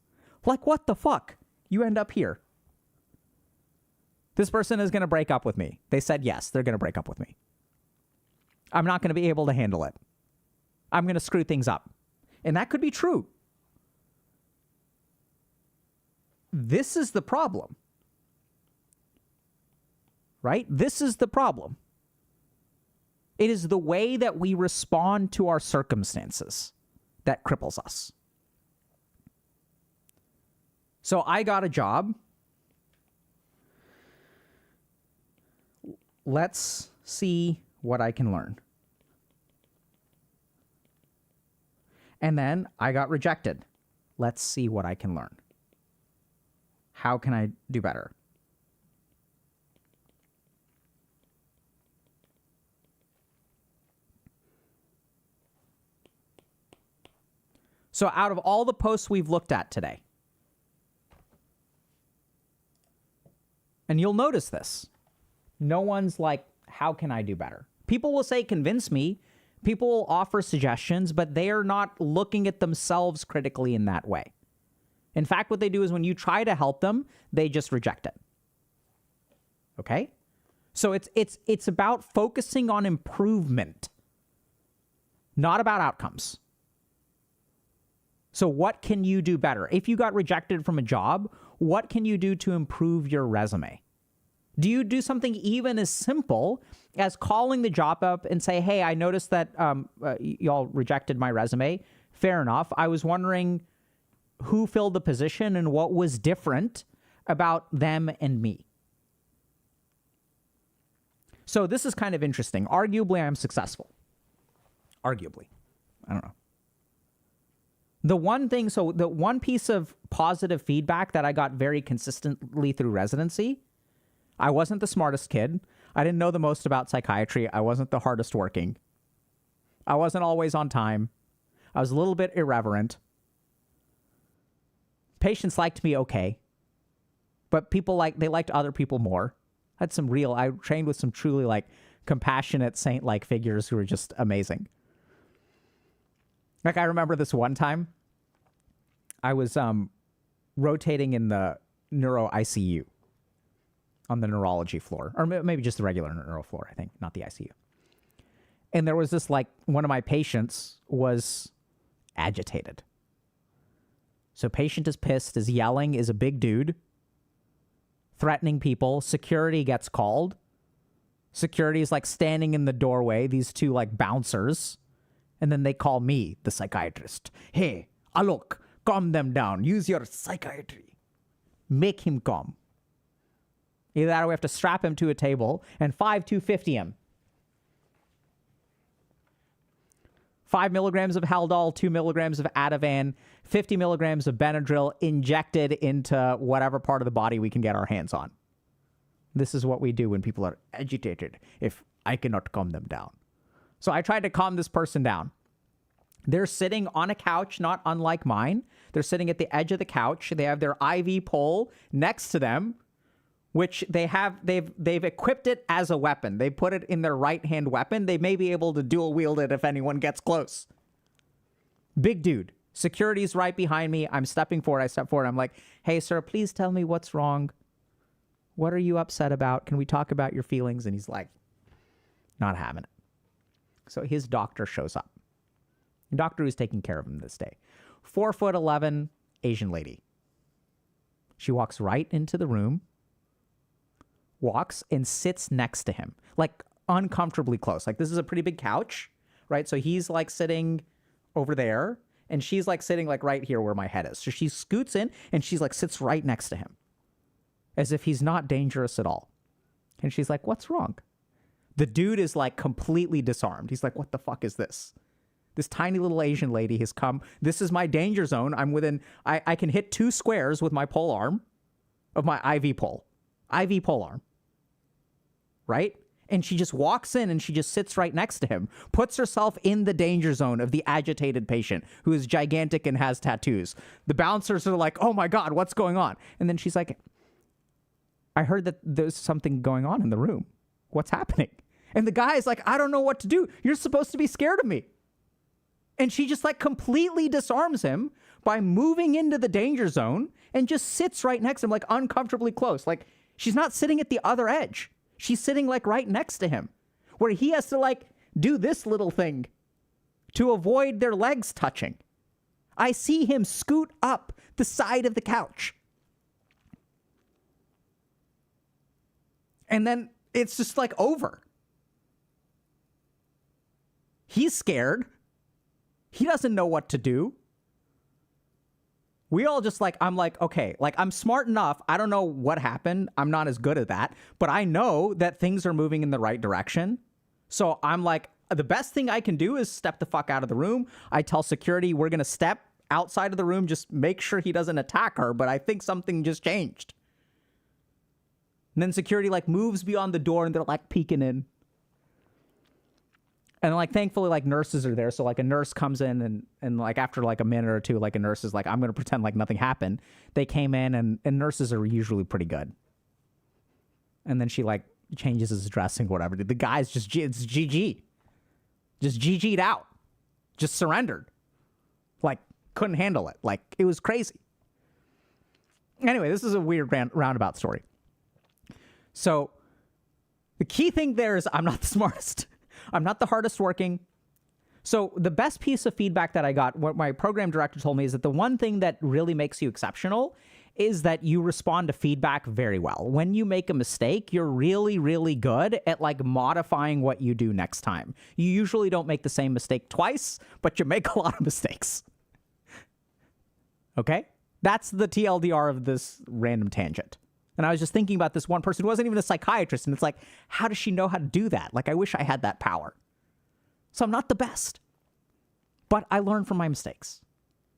like, what the fuck? You end up here. This person is going to break up with me. They said yes, they're going to break up with me. I'm not going to be able to handle it. I'm going to screw things up. And that could be true. This is the problem. Right? This is the problem. It is the way that we respond to our circumstances that cripples us. So I got a job. Let's see what I can learn. And then I got rejected. Let's see what I can learn. How can I do better? So out of all the posts we've looked at today, and you'll notice this, no one's like, how can I do better? People will say, convince me. People will offer suggestions, but they are not looking at themselves critically in that way. In fact, what they do is when you try to help them, they just reject it. Okay? So it's about focusing on improvement, not about outcomes. So what can you do better? If you got rejected from a job, what can you do to improve your resume? Do you do something even as simple as calling the job up and say, hey, I noticed that y'all rejected my resume. Fair enough. I was wondering who filled the position and what was different about them and me. So this is kind of interesting. Arguably, I'm successful. Arguably. I don't know. The one piece of positive feedback that I got very consistently through residency, I wasn't the smartest kid. I didn't know the most about psychiatry. I wasn't the hardest working. I wasn't always on time. I was a little bit irreverent. Patients liked me okay, but they liked other people more. I trained with some truly like compassionate saint-like figures who were just amazing. Like I remember this one time I was rotating in the neuro ICU on the neurology floor, or maybe just the regular neuro floor, I think, not the ICU. And there was this, like, one of my patients was agitated. So patient is pissed, is yelling, is a big dude, threatening people. Security gets called. Security is like standing in the doorway, these two like bouncers. And then they call me, the psychiatrist. Hey, Alok, calm them down. Use your psychiatry. Make him calm. Either that or we have to strap him to a table and 250 him. 5 milligrams of Haldol, 2 milligrams of Ativan, 50 milligrams of Benadryl injected into whatever part of the body we can get our hands on. This is what we do when people are agitated, if I cannot calm them down. So I tried to calm this person down. They're sitting on a couch, not unlike mine. They're sitting at the edge of the couch. They have their IV pole next to them, which they've equipped it as a weapon. They put it in their right-hand weapon. They may be able to dual wield it if anyone gets close. Big dude. Security's right behind me. I'm stepping forward. I step forward. I'm like, hey, sir, please tell me what's wrong. What are you upset about? Can we talk about your feelings? And he's like, not having it. So his doctor shows up. The doctor who's taking care of him this day. 4'11" Asian lady. She walks right into the room, walks and sits next to him, like uncomfortably close. Like this is a pretty big couch, right? So he's like sitting over there and she's like sitting like right here where my head is. So she scoots in and she's like sits right next to him as if he's not dangerous at all. And she's like, what's wrong? The dude is like completely disarmed. He's like, what the fuck is this? This tiny little Asian lady has come. This is my danger zone. I'm within, I can hit 2 squares with my pole arm of my IV pole. IV pole arm. Right? And she just walks in and she just sits right next to him, puts herself in the danger zone of the agitated patient who is gigantic and has tattoos. The bouncers are like, oh my God, what's going on? And then she's like, I heard that there's something going on in the room. What's happening? And the guy is like, I don't know what to do. You're supposed to be scared of me. And she just like completely disarms him by moving into the danger zone and just sits right next to him, like uncomfortably close. Like she's not sitting at the other edge. She's sitting like right next to him where he has to like do this little thing to avoid their legs touching. I see him scoot up the side of the couch. And then it's just like over. He's scared. He doesn't know what to do. We all just like, I'm like, okay, like I'm smart enough. I don't know what happened. I'm not as good at that, but I know that things are moving in the right direction. So I'm like, the best thing I can do is step the fuck out of the room. I tell security, we're going to step outside of the room. Just make sure he doesn't attack her. But I think something just changed. And then security like moves beyond the door and they're like peeking in. And like, thankfully, like nurses are there. So like a nurse comes in and like after like a minute or two, like a nurse is like, I'm going to pretend like nothing happened. They came in and nurses are usually pretty good. And then she like changes his dressing, whatever. The guy's just, it's GG. Just GG'd out. Just surrendered. Like couldn't handle it. Like it was crazy. Anyway, this is a weird roundabout story. So the key thing there is I'm not the smartest. I'm not the hardest working. So the best piece of feedback that I got, what my program director told me, is that the one thing that really makes you exceptional is that you respond to feedback very well. When you make a mistake, you're really, really good at like modifying what you do next time. You usually don't make the same mistake twice, but you make a lot of mistakes. Okay? That's the TLDR of this random tangent. And I was just thinking about this one person who wasn't even a psychiatrist, and it's like, how does she know how to do that? Like, I wish I had that power. So I'm not the best, but I learn from my mistakes.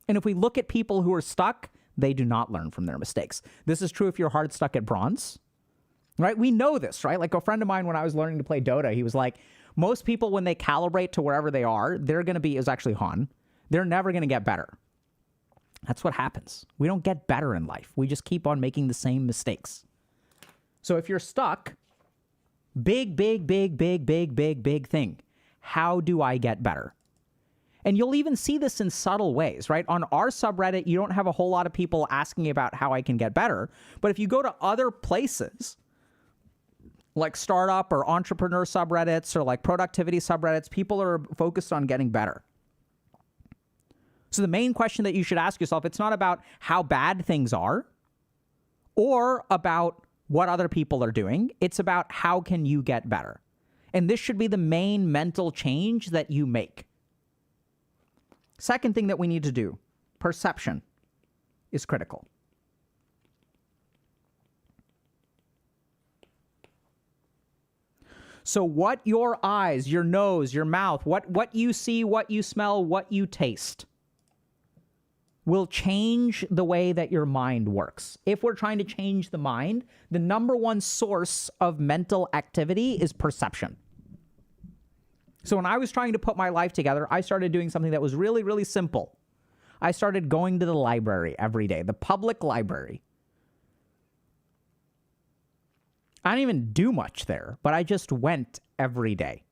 And if we look at people who are stuck, they do not learn from their mistakes. This is true if you're hard stuck at bronze, right? We know this, right? Like a friend of mine, when I was learning to play Dota, he was like, most people, when they calibrate to wherever they are, they're going to be, it was actually Han, they're never going to get better. That's what happens. We don't get better in life. We just keep on making the same mistakes. So if you're stuck, big thing. How do I get better? And you'll even see this in subtle ways, right? On our subreddit, you don't have a whole lot of people asking about how I can get better. But if you go to other places, like startup or entrepreneur subreddits or like productivity subreddits, people are focused on getting better. So the main question that you should ask yourself, it's not about how bad things are or about what other people are doing. It's about how can you get better? And this should be the main mental change that you make. Second thing that we need to do, perception is critical. So what your eyes, your nose, your mouth, what you see, what you smell, what you taste will change the way that your mind works. If we're trying to change the mind, the number one source of mental activity is perception. So when I was trying to put my life together, I started doing something that was really, really simple. I started going to the library every day, the public library. I didn't even do much there, but I just went every day.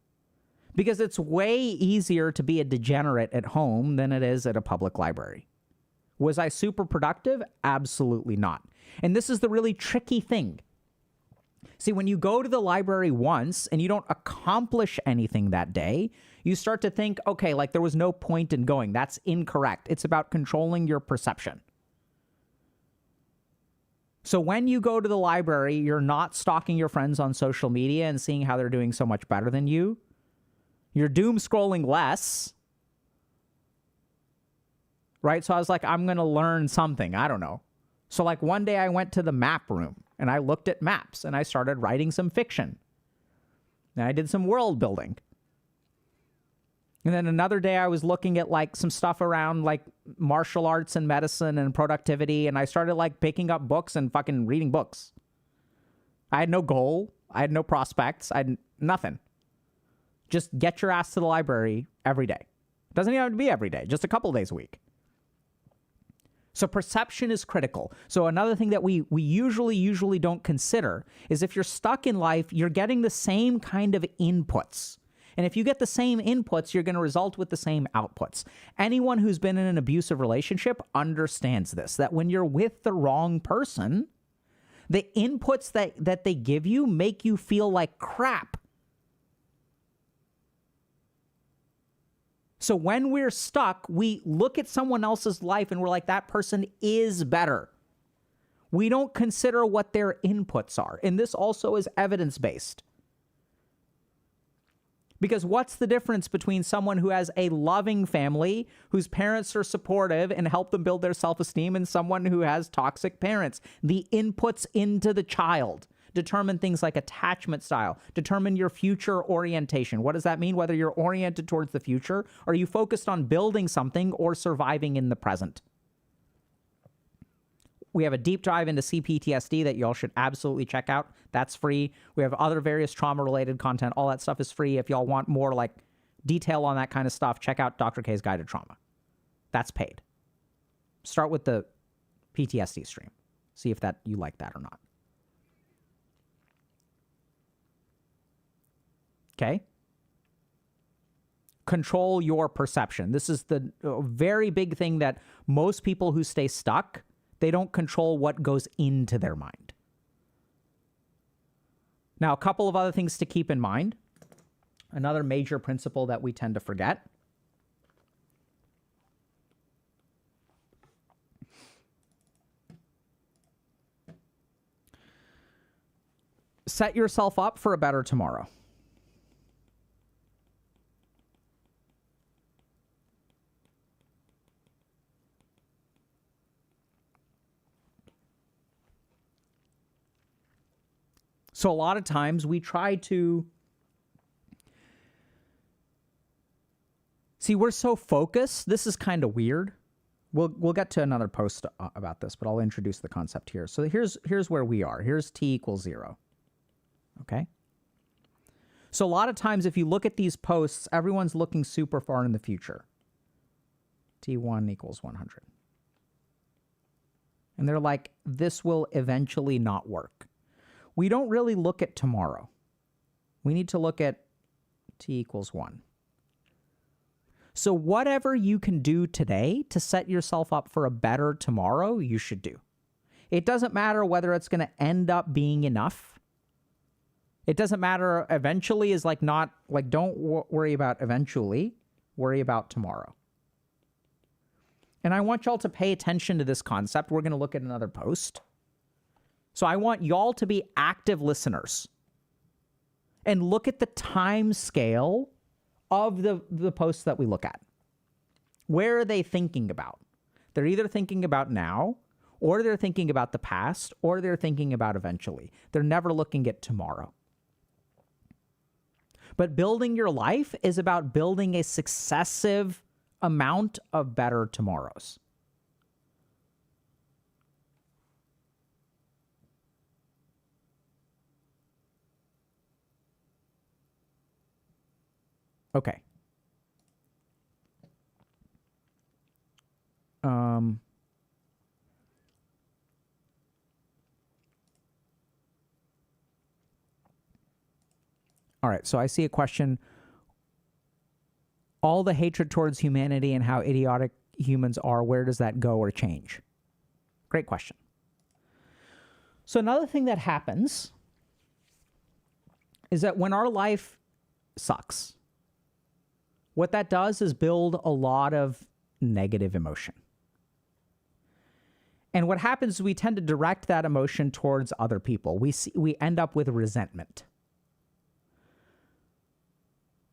Because it's way easier to be a degenerate at home than it is at a public library. Was I super productive? Absolutely not. And this is the really tricky thing. See, when you go to the library once and you don't accomplish anything that day, you start to think, okay, like there was no point in going. That's incorrect. It's about controlling your perception. So when you go to the library, you're not stalking your friends on social media and seeing how they're doing so much better than you. You're doom scrolling less. Right? So I was like, I'm going to learn something. I don't know. So like one day I went to the map room and I looked at maps and I started writing some fiction. And I did some world building. And then another day I was looking at like some stuff around like martial arts and medicine and productivity. And I started like picking up books and fucking reading books. I had no goal. I had no prospects. I had nothing. Just get your ass to the library every day. It doesn't even have to be every day, just a couple days a week. So perception is critical. So another thing that we usually don't consider is if you're stuck in life, you're getting the same kind of inputs. And if you get the same inputs, you're going to result with the same outputs. Anyone who's been in an abusive relationship understands this, that when you're with the wrong person, the inputs that they give you make you feel like crap. So when we're stuck, we look at someone else's life and we're like, that person is better. We don't consider what their inputs are. And this also is evidence-based. Because what's the difference between someone who has a loving family, whose parents are supportive and help them build their self-esteem, and someone who has toxic parents? The inputs into the child determine things like attachment style, determine your future orientation. What does that mean? Whether you're oriented towards the future, or are you focused on building something or surviving in the present? We have a deep dive into CPTSD that y'all should absolutely check out. That's free. We have other various trauma-related content. All that stuff is free. If y'all want more like detail on that kind of stuff, check out Dr. K's Guide to Trauma. That's paid. Start with the PTSD stream. See if you like that or not. Okay? Control your perception. This is the very big thing that most people who stay stuck, they don't control what goes into their mind. Now, a couple of other things to keep in mind. Another major principle that we tend to forget. Set yourself up for a better tomorrow. So a lot of times we try to see, we're so focused. This is kind of weird. We'll get to another post about this, but I'll introduce the concept here. So here's where we are. Here's t equals 0. Okay? So a lot of times if you look at these posts, everyone's looking super far in the future. t1 equals 100. And they're like, this will eventually not work. We don't really look at tomorrow. We need to look at t equals 1. So whatever you can do today to set yourself up for a better tomorrow, you should do. It doesn't matter whether it's going to end up being enough. It doesn't matter. Eventually is like not, like don't worry about eventually. Worry about tomorrow. And I want y'all to pay attention to this concept. We're going to look at another post. So I want y'all to be active listeners and look at the time scale of the posts that we look at. Where are they thinking about? They're either thinking about now, or they're thinking about the past, or they're thinking about eventually. They're never looking at tomorrow. But building your life is about building a successive amount of better tomorrows. Okay. All right, so I see a question. All the hatred towards humanity and how idiotic humans are, where does that go or change? Great question. So another thing that happens is that when our life sucks, what that does is build a lot of negative emotion. And what happens is we tend to direct that emotion towards other people. We end up with resentment.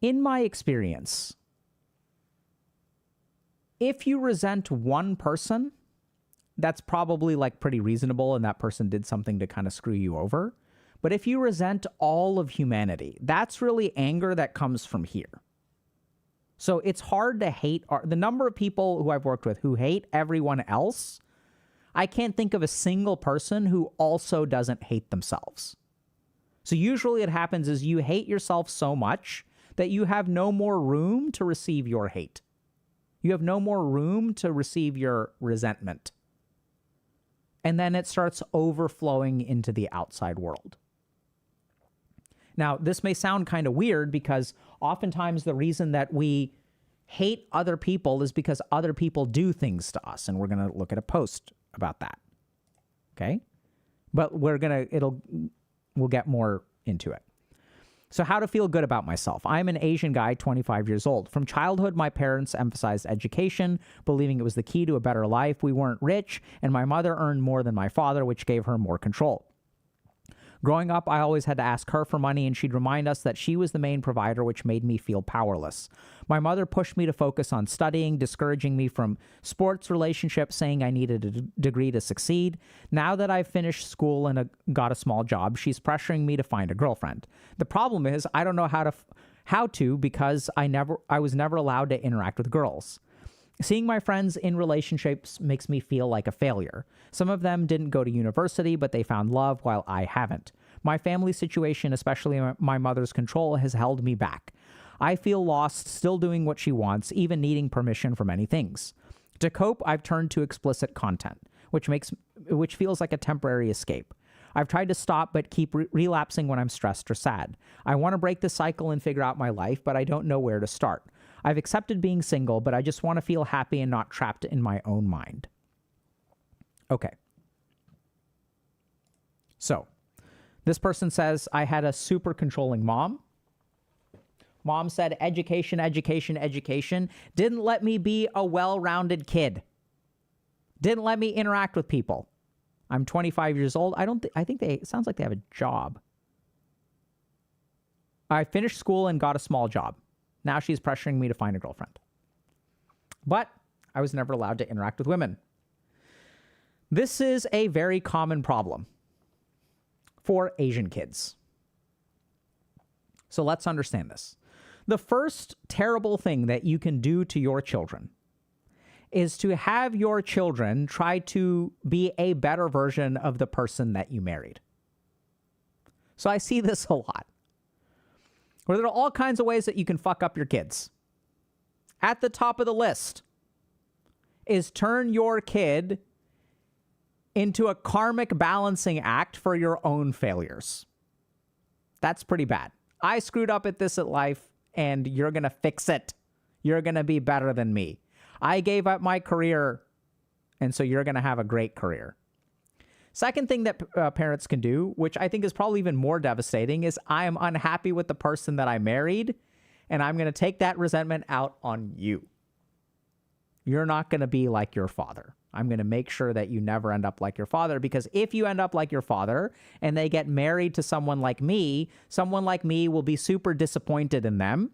In my experience, if you resent one person, that's probably like pretty reasonable and that person did something to kind of screw you over. But if you resent all of humanity, that's really anger that comes from here. So it's hard to hate the number of people who I've worked with who hate everyone else. I can't think of a single person who also doesn't hate themselves. So usually what happens is you hate yourself so much that you have no more room to receive your hate. You have no more room to receive your resentment. And then it starts overflowing into the outside world. Now, this may sound kind of weird because oftentimes the reason that we hate other people is because other people do things to us. And we're going to look at a post about that. Okay? But we'll get more into it. So how to feel good about myself. I'm an Asian guy, 25 years old. From childhood, my parents emphasized education, believing it was the key to a better life. We weren't rich, and my mother earned more than my father, which gave her more control. Growing up, I always had to ask her for money, and she'd remind us that she was the main provider, which made me feel powerless. My mother pushed me to focus on studying, discouraging me from sports, relationships, saying I needed a degree to succeed. Now that I've finished school and got a small job, she's pressuring me to find a girlfriend. The problem is I don't know how to because I was never allowed to interact with girls. Seeing my friends in relationships makes me feel like a failure. Some of them didn't go to university, but they found love while I haven't. My family situation, especially my mother's control, has held me back. I feel lost, still doing what she wants, even needing permission for many things. To cope, I've turned to explicit content, which feels like a temporary escape. I've tried to stop, but keep relapsing when I'm stressed or sad. I want to break the cycle and figure out my life, but I don't know where to start. I've accepted being single, but I just want to feel happy and not trapped in my own mind. Okay. So, this person says, I had a super controlling mom. Mom said, education, education, education. Didn't let me be a well-rounded kid. Didn't let me interact with people. I'm 25 years old. It sounds like they have a job. I finished school and got a small job. Now she's pressuring me to find a girlfriend. But I was never allowed to interact with women. This is a very common problem for Asian kids. So let's understand this. The first terrible thing that you can do to your children is to have your children try to be a better version of the person that you married. So I see this a lot, where there are all kinds of ways that you can fuck up your kids. At the top of the list is turn your kid into a karmic balancing act for your own failures. That's pretty bad. I screwed up at this at life, and you're going to fix it. You're going to be better than me. I gave up my career, and so you're going to have a great career. Second thing that parents can do, which I think is probably even more devastating, is I am unhappy with the person that I married, and I'm going to take that resentment out on you. You're not going to be like your father. I'm going to make sure that you never end up like your father, because if you end up like your father and they get married to someone like me will be super disappointed in them.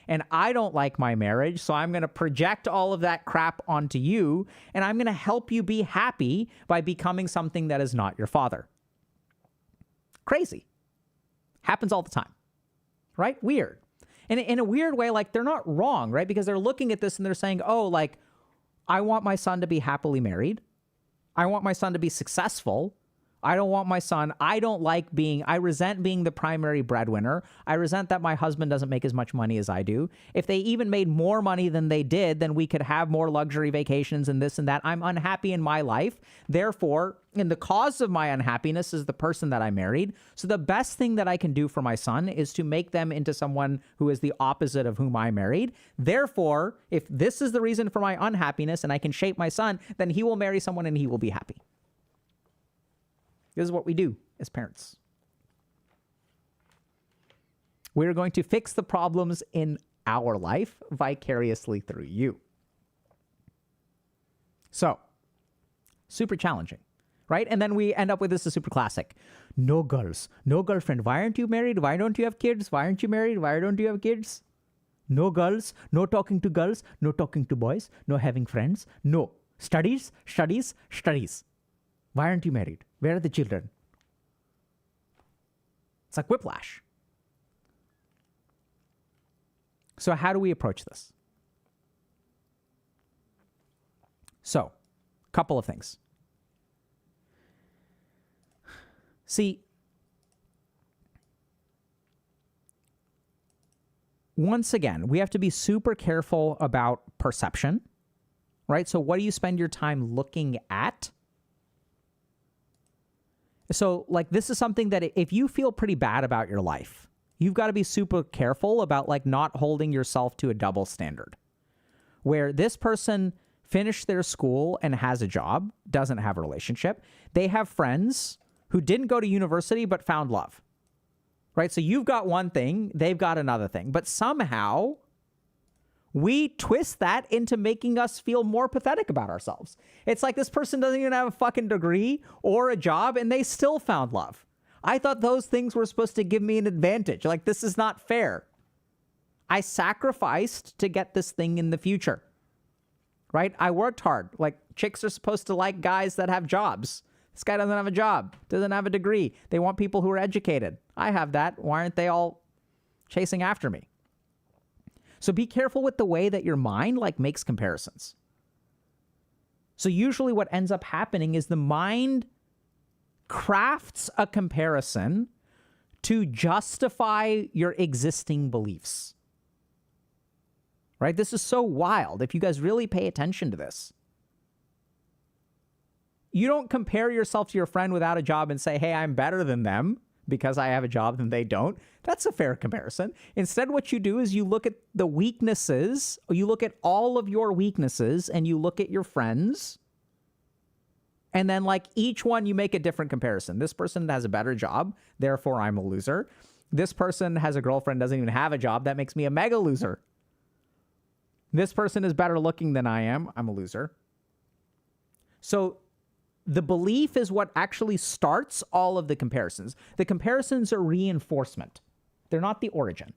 And I don't like my marriage, so I'm going to project all of that crap onto you, and I'm going to help you be happy by becoming something that is not your father. Crazy. Happens all the time, right? Weird. And in a weird way, like, they're not wrong, right? Because they're looking at this and they're saying, oh, like, I want my son to be happily married. I want my son to be successful. I don't want my son. I resent being the primary breadwinner. I resent that my husband doesn't make as much money as I do. If they even made more money than they did, then we could have more luxury vacations and this and that. I'm unhappy in my life. Therefore, and the cause of my unhappiness is the person that I married. So the best thing that I can do for my son is to make them into someone who is the opposite of whom I married. Therefore, if this is the reason for my unhappiness and I can shape my son, then he will marry someone and he will be happy. This is what we do as parents. We're going to fix the problems in our life vicariously through you. So, super challenging, right? And then we end up with this is super classic. No girls, no girlfriend. Why aren't you married? Why don't you have kids? Why aren't you married? Why don't you have kids? No girls, no talking to girls, no talking to boys, no having friends, no. Studies, studies, studies. Why aren't you married? Where are the children? It's like whiplash. So how do we approach this? So, a couple of things. See, once again, we have to be super careful about perception, right? So what do you spend your time looking at? So, like, this is something that if you feel pretty bad about your life, you've got to be super careful about, like, not holding yourself to a double standard. Where this person finished their school and has a job, doesn't have a relationship. They have friends who didn't go to university but found love. Right? So you've got one thing, they've got another thing. But somehow we twist that into making us feel more pathetic about ourselves. It's like this person doesn't even have a fucking degree or a job and they still found love. I thought those things were supposed to give me an advantage. Like, this is not fair. I sacrificed to get this thing in the future. Right? I worked hard. Like, chicks are supposed to like guys that have jobs. This guy doesn't have a job, doesn't have a degree. They want people who are educated. I have that. Why aren't they all chasing after me? So be careful with the way that your mind, like, makes comparisons. So usually what ends up happening is the mind crafts a comparison to justify your existing beliefs. Right? This is so wild. If you guys really pay attention to this, you don't compare yourself to your friend without a job and say, hey, I'm better than them because I have a job and they don't. That's a fair comparison. Instead, what you do is you look at the weaknesses, or you look at all of your weaknesses and you look at your friends. And then, like, each one you make a different comparison. This person has a better job, therefore I'm a loser. This person has a girlfriend, doesn't even have a job. That makes me a mega loser. This person is better looking than I am. I'm a loser. So the belief is what actually starts all of the comparisons. The comparisons are reinforcement. They're not the origin.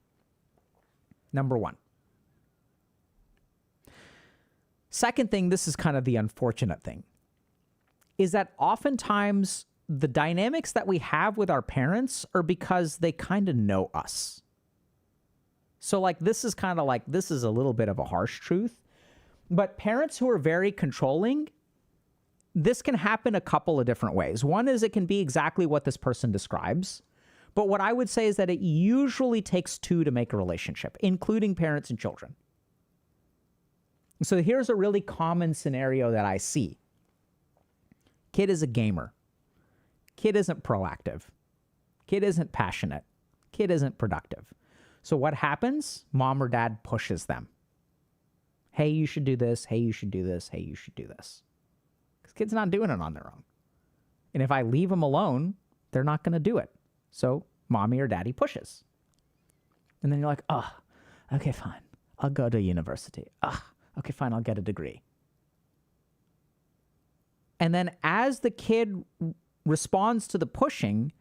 Number one. Second thing, this is kind of the unfortunate thing, is that oftentimes the dynamics that we have with our parents are because they kind of know us. So like this is a little bit of a harsh truth, but parents who are very controlling, this can happen a couple of different ways. One is it can be exactly what this person describes, but what I would say is that it usually takes two to make a relationship, including parents and children. So here's a really common scenario that I see. Kid is a gamer. Kid isn't proactive. Kid isn't passionate. Kid isn't productive. So what happens? Mom or dad pushes them. Hey, you should do this. Hey, you should do this. Hey, you should do this. Because kid's not doing it on their own. And if I leave them alone, they're not going to do it. So mommy or daddy pushes. And then you're like, oh, okay, fine. I'll go to university. Okay, fine. I'll get a degree. And then as the kid responds to the pushing,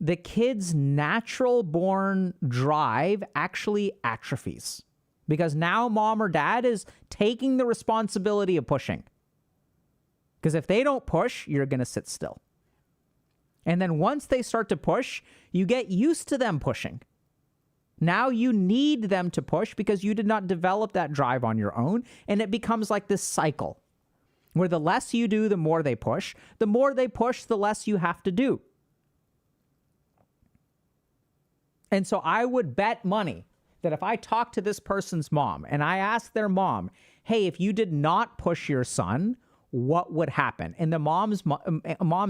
the kid's natural born drive actually atrophies. Because now mom or dad is taking the responsibility of pushing. Because if they don't push, you're going to sit still. And then once they start to push, you get used to them pushing. Now you need them to push because you did not develop that drive on your own. And it becomes like this cycle where the less you do, the more they push. The more they push, the less you have to do. And so I would bet money that if I talk to this person's mom and I ask their mom, hey, if you did not push your son, what would happen? And the mom's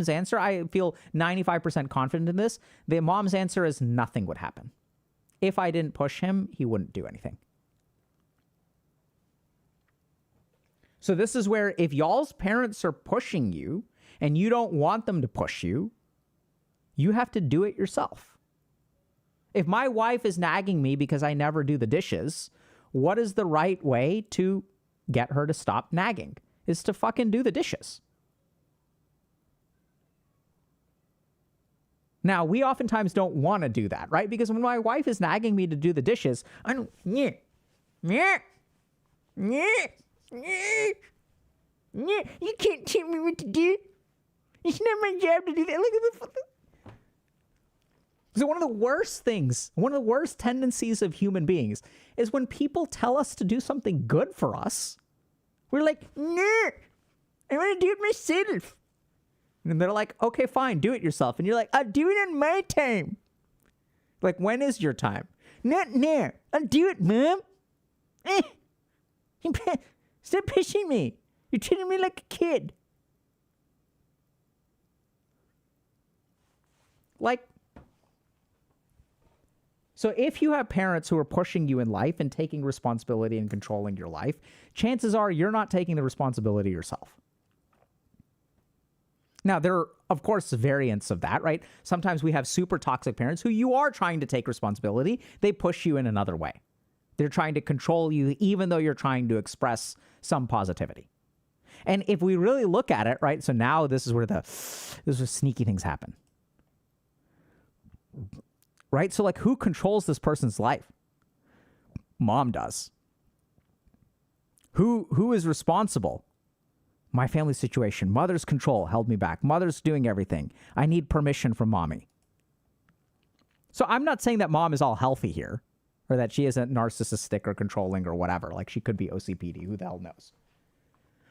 answer, I feel 95% confident in this. The mom's answer is nothing would happen. If I didn't push him, he wouldn't do anything. So this is where if y'all's parents are pushing you and you don't want them to push you, you have to do it yourself. If my wife is nagging me because I never do the dishes, what is the right way to get her to stop nagging? Is to fucking do the dishes. Now, we oftentimes don't want to do that, right? Because when my wife is nagging me to do the dishes, I don't, you can't tell me what to do. It's not my job to do that. Look at the. So one of the worst things, one of the worst tendencies of human beings is when people tell us to do something good for us, we're like, no, I want to do it myself. And they're like, okay, fine, do it yourself. And you're like, I'll do it on my time. Like, when is your time? Not now. I'll do it, Mom. Stop pushing me. You're treating me like a kid. Like, so if you have parents who are pushing you in life and taking responsibility and controlling your life, chances are you're not taking the responsibility yourself. Now, there are, of course, variants of that, right? Sometimes we have super toxic parents who you are trying to take responsibility. They push you in another way. They're trying to control you even though you're trying to express some positivity. And if we really look at it, right? So now this is where sneaky things happen. Right? So like, who controls this person's life? Mom does. Who is responsible? My family situation. Mother's control held me back. Mother's doing everything. I need permission from mommy. So I'm not saying that mom is all healthy here, or that she isn't narcissistic or controlling or whatever. Like, she could be OCPD. Who the hell knows?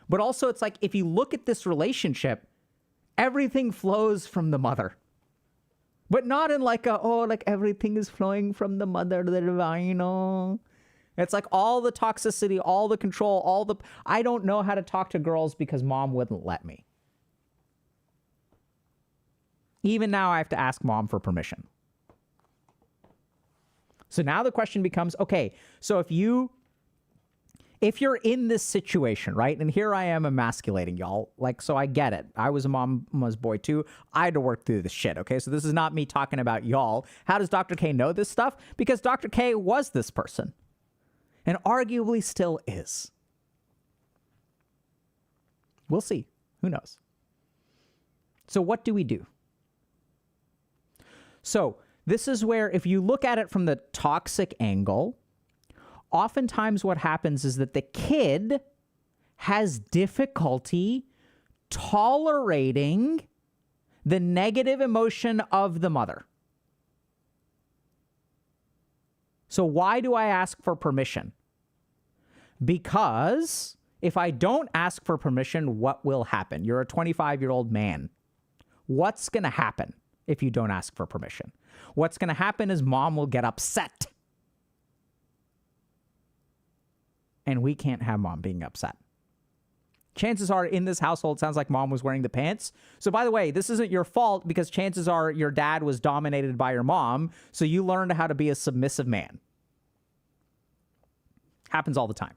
But also, it's like, if you look at this relationship, everything flows from the mother. But not in like everything is flowing from the mother, the divine, It's like all the toxicity, all the control, I don't know how to talk to girls because mom wouldn't let me. Even now I have to ask mom for permission. So now the question becomes, okay, so if you're in this situation, right? And here I am emasculating y'all. Like, so I get it. I was a mama's boy too. I had to work through this shit, okay? So this is not me talking about y'all. How does Dr. K know this stuff? Because Dr. K was this person. And arguably still is. We'll see. Who knows? So what do we do? So This is where, if you look at it from the toxic angle, oftentimes what happens is that the kid has difficulty tolerating the negative emotion of the mother. So why do I ask for permission? Because if I don't ask for permission, what will happen? You're a 25-year-old man. What's going to happen if you don't ask for permission? What's going to happen is mom will get upset. And we can't have mom being upset. Chances are in this household, sounds like mom was wearing the pants. So by the way, this isn't your fault because chances are your dad was dominated by your mom. So you learned how to be a submissive man. Happens all the time.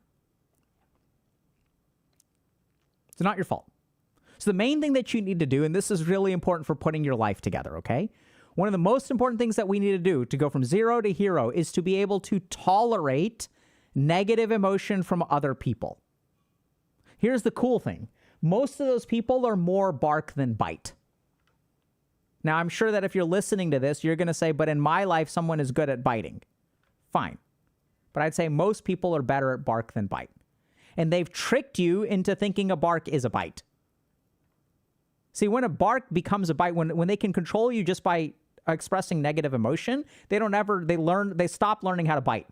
It's not your fault. So the main thing that you need to do, and this is really important for putting your life together, okay? One of the most important things that we need to do to go from zero to hero is to be able to tolerate negative emotion from other people. Here's the cool thing. Most of those people are more bark than bite. Now, I'm sure that if you're listening to this, you're going to say, but in my life, someone is good at biting. Fine. But I'd say most people are better at bark than bite. And they've tricked you into thinking a bark is a bite. See, when a bark becomes a bite, when they can control you just by expressing negative emotion, they stop learning how to bite.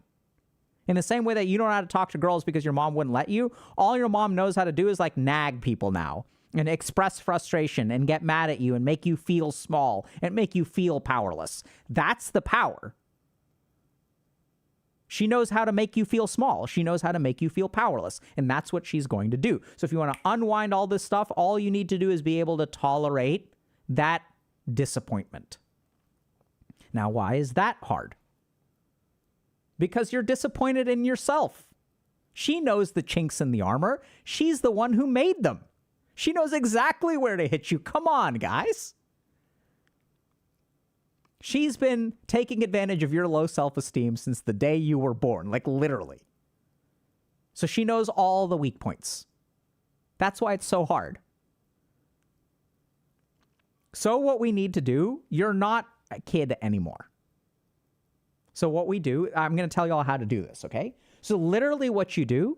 In the same way that you don't know how to talk to girls because your mom wouldn't let you, all your mom knows how to do is like nag people now and express frustration and get mad at you and make you feel small and make you feel powerless. That's the power. She knows how to make you feel small. She knows how to make you feel powerless. And that's what she's going to do. So if you want to unwind all this stuff, all you need to do is be able to tolerate that disappointment. Now, why is that hard? Because you're disappointed in yourself. She knows the chinks in the armor. She's the one who made them. She knows exactly where to hit you. Come on, guys. She's been taking advantage of your low self-esteem since the day you were born, like literally. So she knows all the weak points. That's why it's so hard. So what we need to do, you're not a kid anymore. So what we do, I'm going to tell you all how to do this, okay? So literally what you do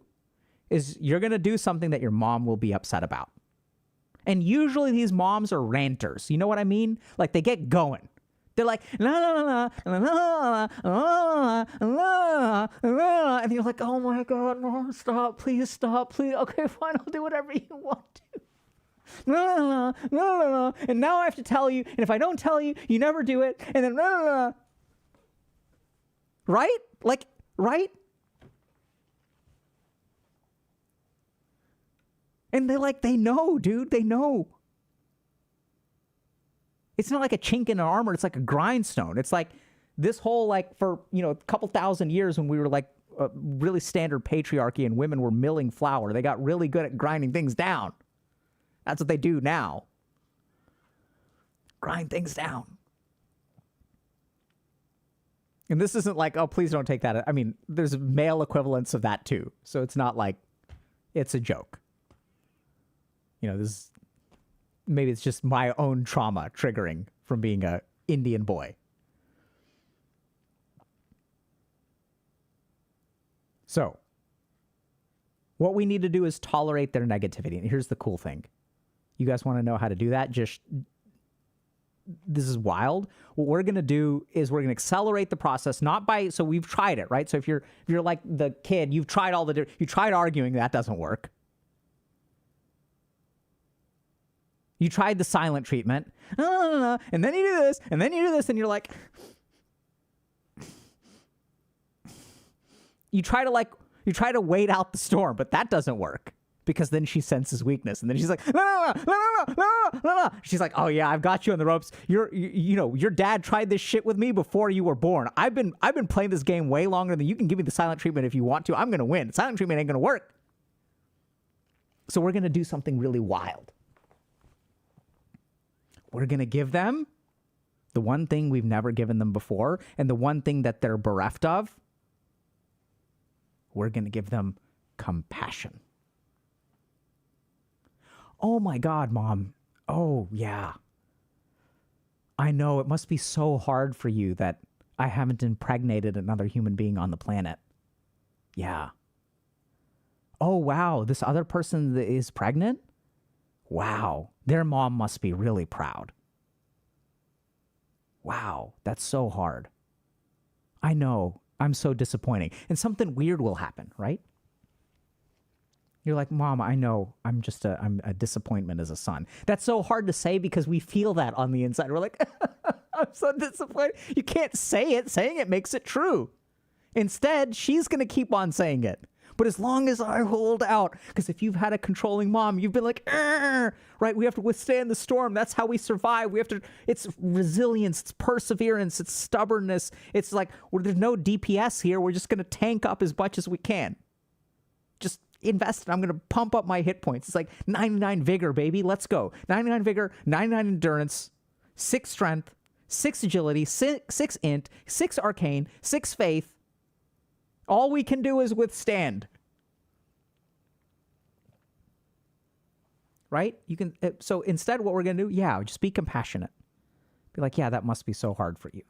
is you're going to do something that your mom will be upset about. And usually these moms are ranters. You know what I mean? Like they get going. They're like, la, la, la, la, la, la, la, la, and you're like, oh my God, mom, stop, please. Okay, fine, I'll do whatever you want to. La, la, la, la, la. And now I have to tell you, and if I don't tell you, you never do it. And then, la, la, la. Right? Like, right? And they know, dude, they know. It's not like a chink in an armor. It's like a grindstone. It's like this whole, for, a couple thousand years when we were like a really standard patriarchy and women were milling flour, they got really good at grinding things down. That's what they do now. Grind things down. And this isn't like, oh, please don't take that. I mean, there's male equivalents of that too. So it's not like it's a joke. Maybe it's just my own trauma triggering from being a Indian boy. So, what we need to do is tolerate their negativity. And here's the cool thing. You guys want to know how to do that? This is wild. What we're going to do is we're going to accelerate the process, so we've tried it, right? So if you're like the kid, you tried arguing, that doesn't work. You tried the silent treatment, and then you do this, and then you do this, and you're like, you try to wait out the storm, but that doesn't work because then she senses weakness, and then she's like, no. She's like, oh yeah, I've got you on the ropes. Your dad tried this shit with me before you were born. I've been playing this game way longer than you can give me the silent treatment if you want to. I'm gonna win. Silent treatment ain't gonna work. So we're gonna do something really wild. We're going to give them the one thing we've never given them before and the one thing that they're bereft of. We're going to give them compassion. Oh my God, Mom. Oh, yeah. I know it must be so hard for you that I haven't impregnated another human being on the planet. Yeah. Oh, wow. This other person that is pregnant? Wow. Their mom must be really proud. Wow. That's so hard. I know. I'm so disappointing. And something weird will happen, right? You're like, Mom, I know I'm a disappointment as a son. That's so hard to say because we feel that on the inside. We're like, I'm so disappointed. You can't say it. Saying it makes it true. Instead, she's going to keep on saying it. But as long as I hold out, because if you've had a controlling mom, you've been like, right? We have to withstand the storm. That's how we survive. It's resilience, it's perseverance, it's stubbornness. It's like, well, there's no DPS here. We're just going to tank up as much as we can. Just invest it. I'm going to pump up my hit points. It's like 99 vigor, baby. Let's go. 99 vigor, 99 endurance, 6 strength, 6 agility, 6 int, 6 arcane, 6 faith. All we can do is withstand. Right? You can. So instead, what we're going to do, just be compassionate. Be like, that must be so hard for you.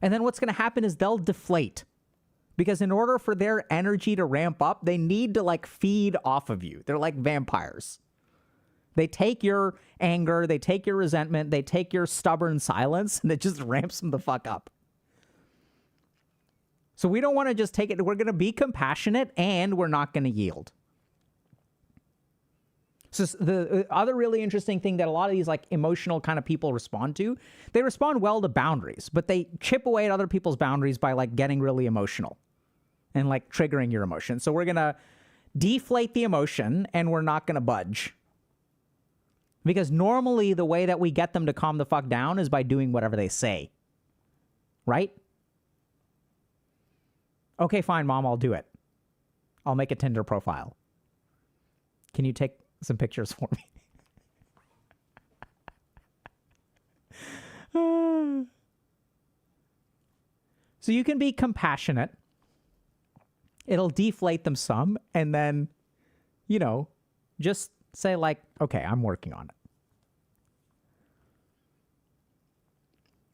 And then what's going to happen is they'll deflate. Because in order for their energy to ramp up, they need to like feed off of you. They're like vampires. They take your anger, they take your resentment, they take your stubborn silence, and it just ramps them the fuck up. So we don't want to just take it. We're going to be compassionate and we're not going to yield. So the other really interesting thing that a lot of these like emotional kind of people respond to, they respond well to boundaries, but they chip away at other people's boundaries by like getting really emotional and like triggering your emotion. So we're going to deflate the emotion and we're not going to budge. Because normally the way that we get them to calm the fuck down is by doing whatever they say. Right? Okay, fine, Mom, I'll do it. I'll make a Tinder profile. Can you take some pictures for me? So you can be compassionate. It'll deflate them some. And then, just say like, okay, I'm working on it.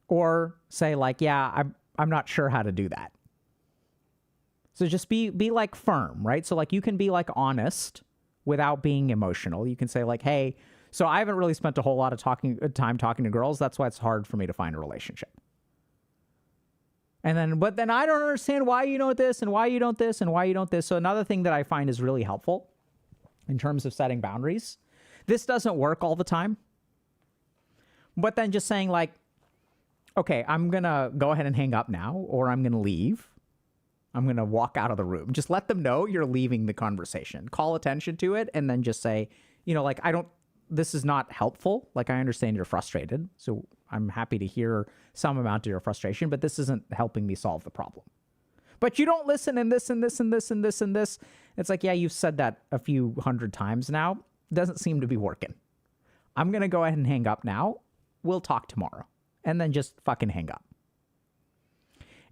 Or say like, I'm not sure how to do that. So just be like firm, right? So like you can be like honest without being emotional. You can say like, hey, so I haven't really spent a whole lot of time talking to girls. That's why it's hard for me to find a relationship. But then I don't understand why you don't this and why you don't this and why you don't this. So another thing that I find is really helpful in terms of setting boundaries. This doesn't work all the time. But then just saying like, okay, I'm going to go ahead and hang up now, or I'm going to leave. I'm going to walk out of the room. Just let them know you're leaving the conversation. Call attention to it and then just say, like, this is not helpful. Like, I understand you're frustrated. So I'm happy to hear some amount of your frustration, but this isn't helping me solve the problem. But you don't listen and this and this and this and this and this. It's like, you've said that a few hundred times now. Doesn't seem to be working. I'm going to go ahead and hang up now. We'll talk tomorrow. And then just fucking hang up.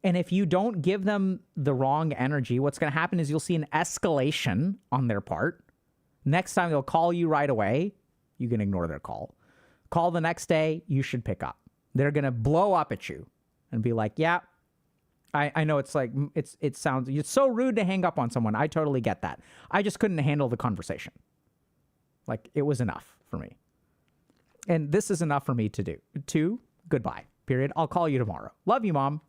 And if you don't give them the wrong energy, what's going to happen is you'll see an escalation on their part. Next time they'll call you right away. You can ignore their call. Call the next day, you should pick up. They're going to blow up at you and be like, I know it's like, it's so rude to hang up on someone. I totally get that. I just couldn't handle the conversation. Like, it was enough for me. And this is enough for me to do. Goodbye, period. I'll call you tomorrow. Love you, Mom.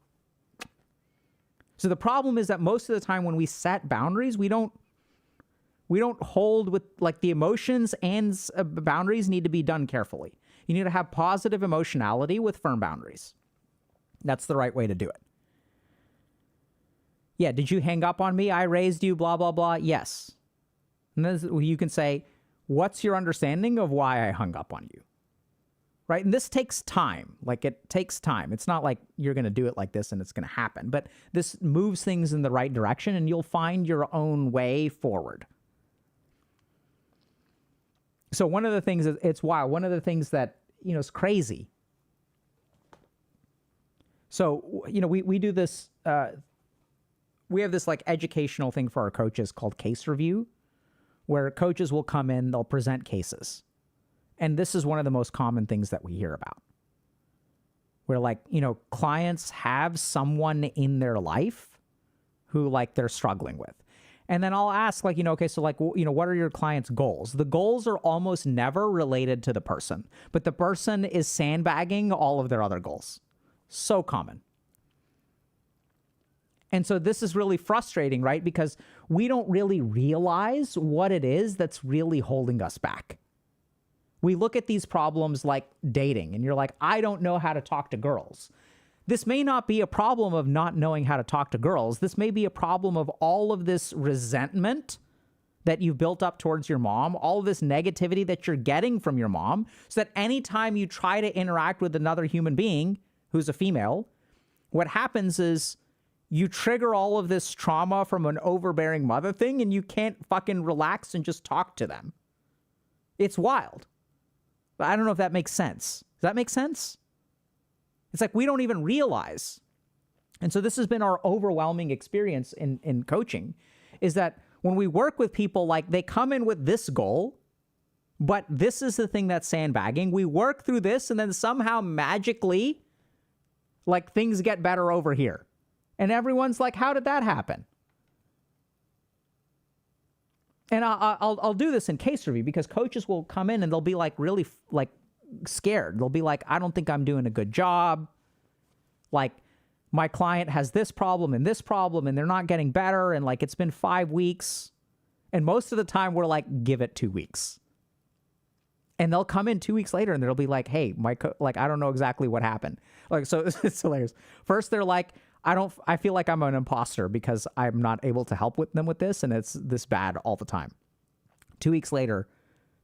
So the problem is that most of the time when we set boundaries, we don't hold with like the emotions, and boundaries need to be done carefully. You need to have positive emotionality with firm boundaries. That's the right way to do it. Yeah, did you hang up on me? I raised you, blah, blah, blah. Yes. And then you can say, what's your understanding of why I hung up on you? Right? And this takes time. Like, it takes time. It's not like you're going to do it like this and it's going to happen. But this moves things in the right direction and you'll find your own way forward. So one of the things, it's wild. One of the things that, is crazy. So, we do this, we have this like educational thing for our coaches called case review, where coaches will come in, they'll present cases. And this is one of the most common things that we hear about. where like, you know, clients have someone in their life who like they're struggling with. And then I'll ask like, you know, okay, so like, you know, what are your clients' goals? The goals are almost never related to the person, but the person is sandbagging all of their other goals. So common. And so this is really frustrating, right? Because we don't really realize what it is that's really holding us back. We look at these problems like dating, and you're like, I don't know how to talk to girls. This may not be a problem of not knowing how to talk to girls. This may be a problem of all of this resentment that you've built up towards your mom, all of this negativity that you're getting from your mom, so that anytime you try to interact with another human being who's a female, what happens is you trigger all of this trauma from an overbearing mother thing, and you can't fucking relax and just talk to them. It's wild. But I don't know if that makes sense. Does that make sense? It's like we don't even realize. And so this has been our overwhelming experience in coaching, is that when we work with people, like they come in with this goal, but this is the thing that's sandbagging. We work through this, and then somehow magically, like things get better over here. And everyone's like, how did that happen? And I'll do this in case review, because coaches will come in and they'll be like really like scared. They'll be like, I don't think I'm doing a good job. Like my client has this problem and they're not getting better. And like, it's been 5 weeks. And most of the time we're like, give it 2 weeks. And they'll come in 2 weeks later and they'll be like, hey, like, I don't know exactly what happened. Like, so it's hilarious. First, they're like, I feel like I'm an imposter because I'm not able to help with them with this. And it's this bad all the time. 2 weeks later,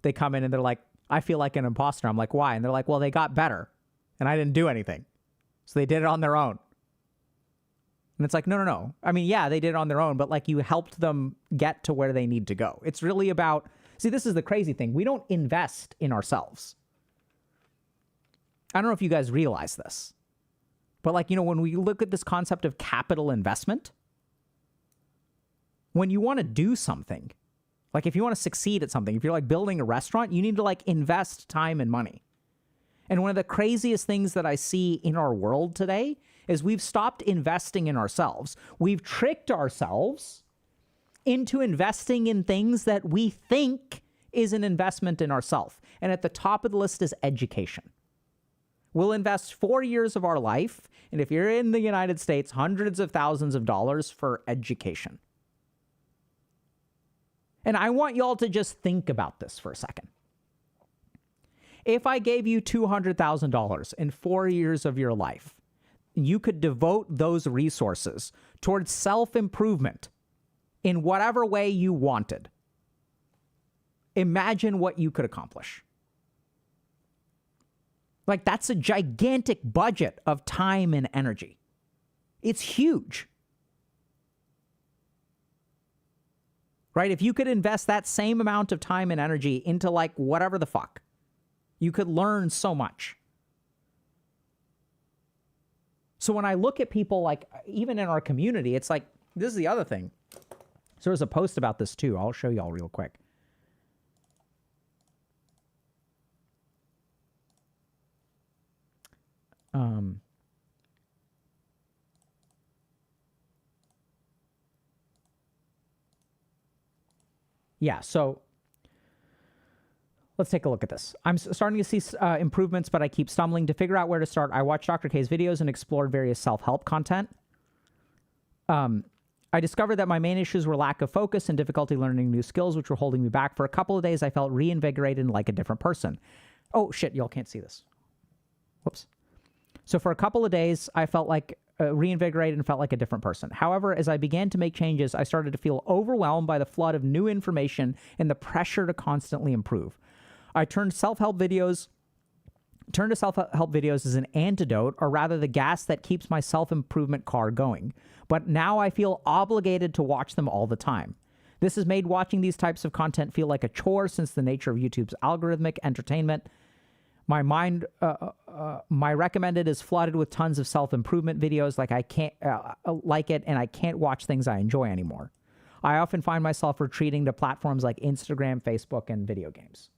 they come in and they're like, I feel like an imposter. I'm like, why? And they're like, well, they got better and I didn't do anything. So they did it on their own. And it's like, no. I mean, yeah, they did it on their own, but like you helped them get to where they need to go. It's really about, see, this is the crazy thing. We don't invest in ourselves. I don't know if you guys realize this, but like, you know, when we look at this concept of capital investment, when you want to do something, like if you want to succeed at something, if you're like building a restaurant, you need to like invest time and money. And one of the craziest things that I see in our world today is we've stopped investing in ourselves. We've tricked ourselves into investing in things that we think is an investment in ourselves. And at the top of the list is education. We'll invest 4 years of our life, and if you're in the United States, hundreds of thousands of dollars for education. And I want y'all to just think about this for a second. If I gave you $200,000 in 4 years of your life, you could devote those resources towards self-improvement in whatever way you wanted. Imagine what you could accomplish. Like, that's a gigantic budget of time and energy. It's huge. Right? If you could invest that same amount of time and energy into like whatever the fuck, you could learn so much. So when I look at people, like even in our community, it's like, this is the other thing. So there's a post about this too. I'll show y'all real quick. Yeah, so let's take a look at this. I'm starting to see improvements, but I keep stumbling to figure out where to start. I watched Dr. K's videos and explored various self-help content. I discovered that my main issues were lack of focus and difficulty learning new skills, which were holding me back. For a couple of days, I felt reinvigorated and like a different person. Oh, shit, y'all can't see this. Whoops. So for a couple of days, I felt like reinvigorated and felt like a different person. However, as I began to make changes, I started to feel overwhelmed by the flood of new information and the pressure to constantly improve. I turned to self-help videos as an antidote, or rather the gas that keeps my self-improvement car going. But now I feel obligated to watch them all the time. This has made watching these types of content feel like a chore, since the nature of YouTube's algorithmic entertainment. My recommended is flooded with tons of self-improvement videos. Like I can't like it, and I can't watch things I enjoy anymore. I often find myself retreating to platforms like Instagram, Facebook, and video games.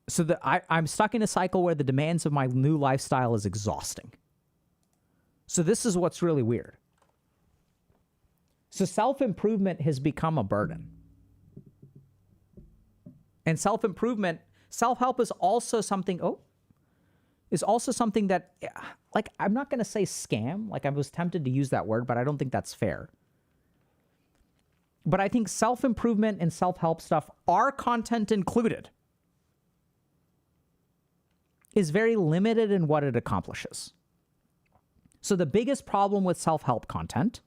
So I'm stuck in a cycle where the demands of my new lifestyle is exhausting. So this is what's really weird. So self-improvement has become a burden. And self-improvement, self-help is also something, that, like, I'm not going to say scam. Like, I was tempted to use that word, but I don't think that's fair. But I think self-improvement and self-help stuff, our content included, is very limited in what it accomplishes. So the biggest problem with self-help content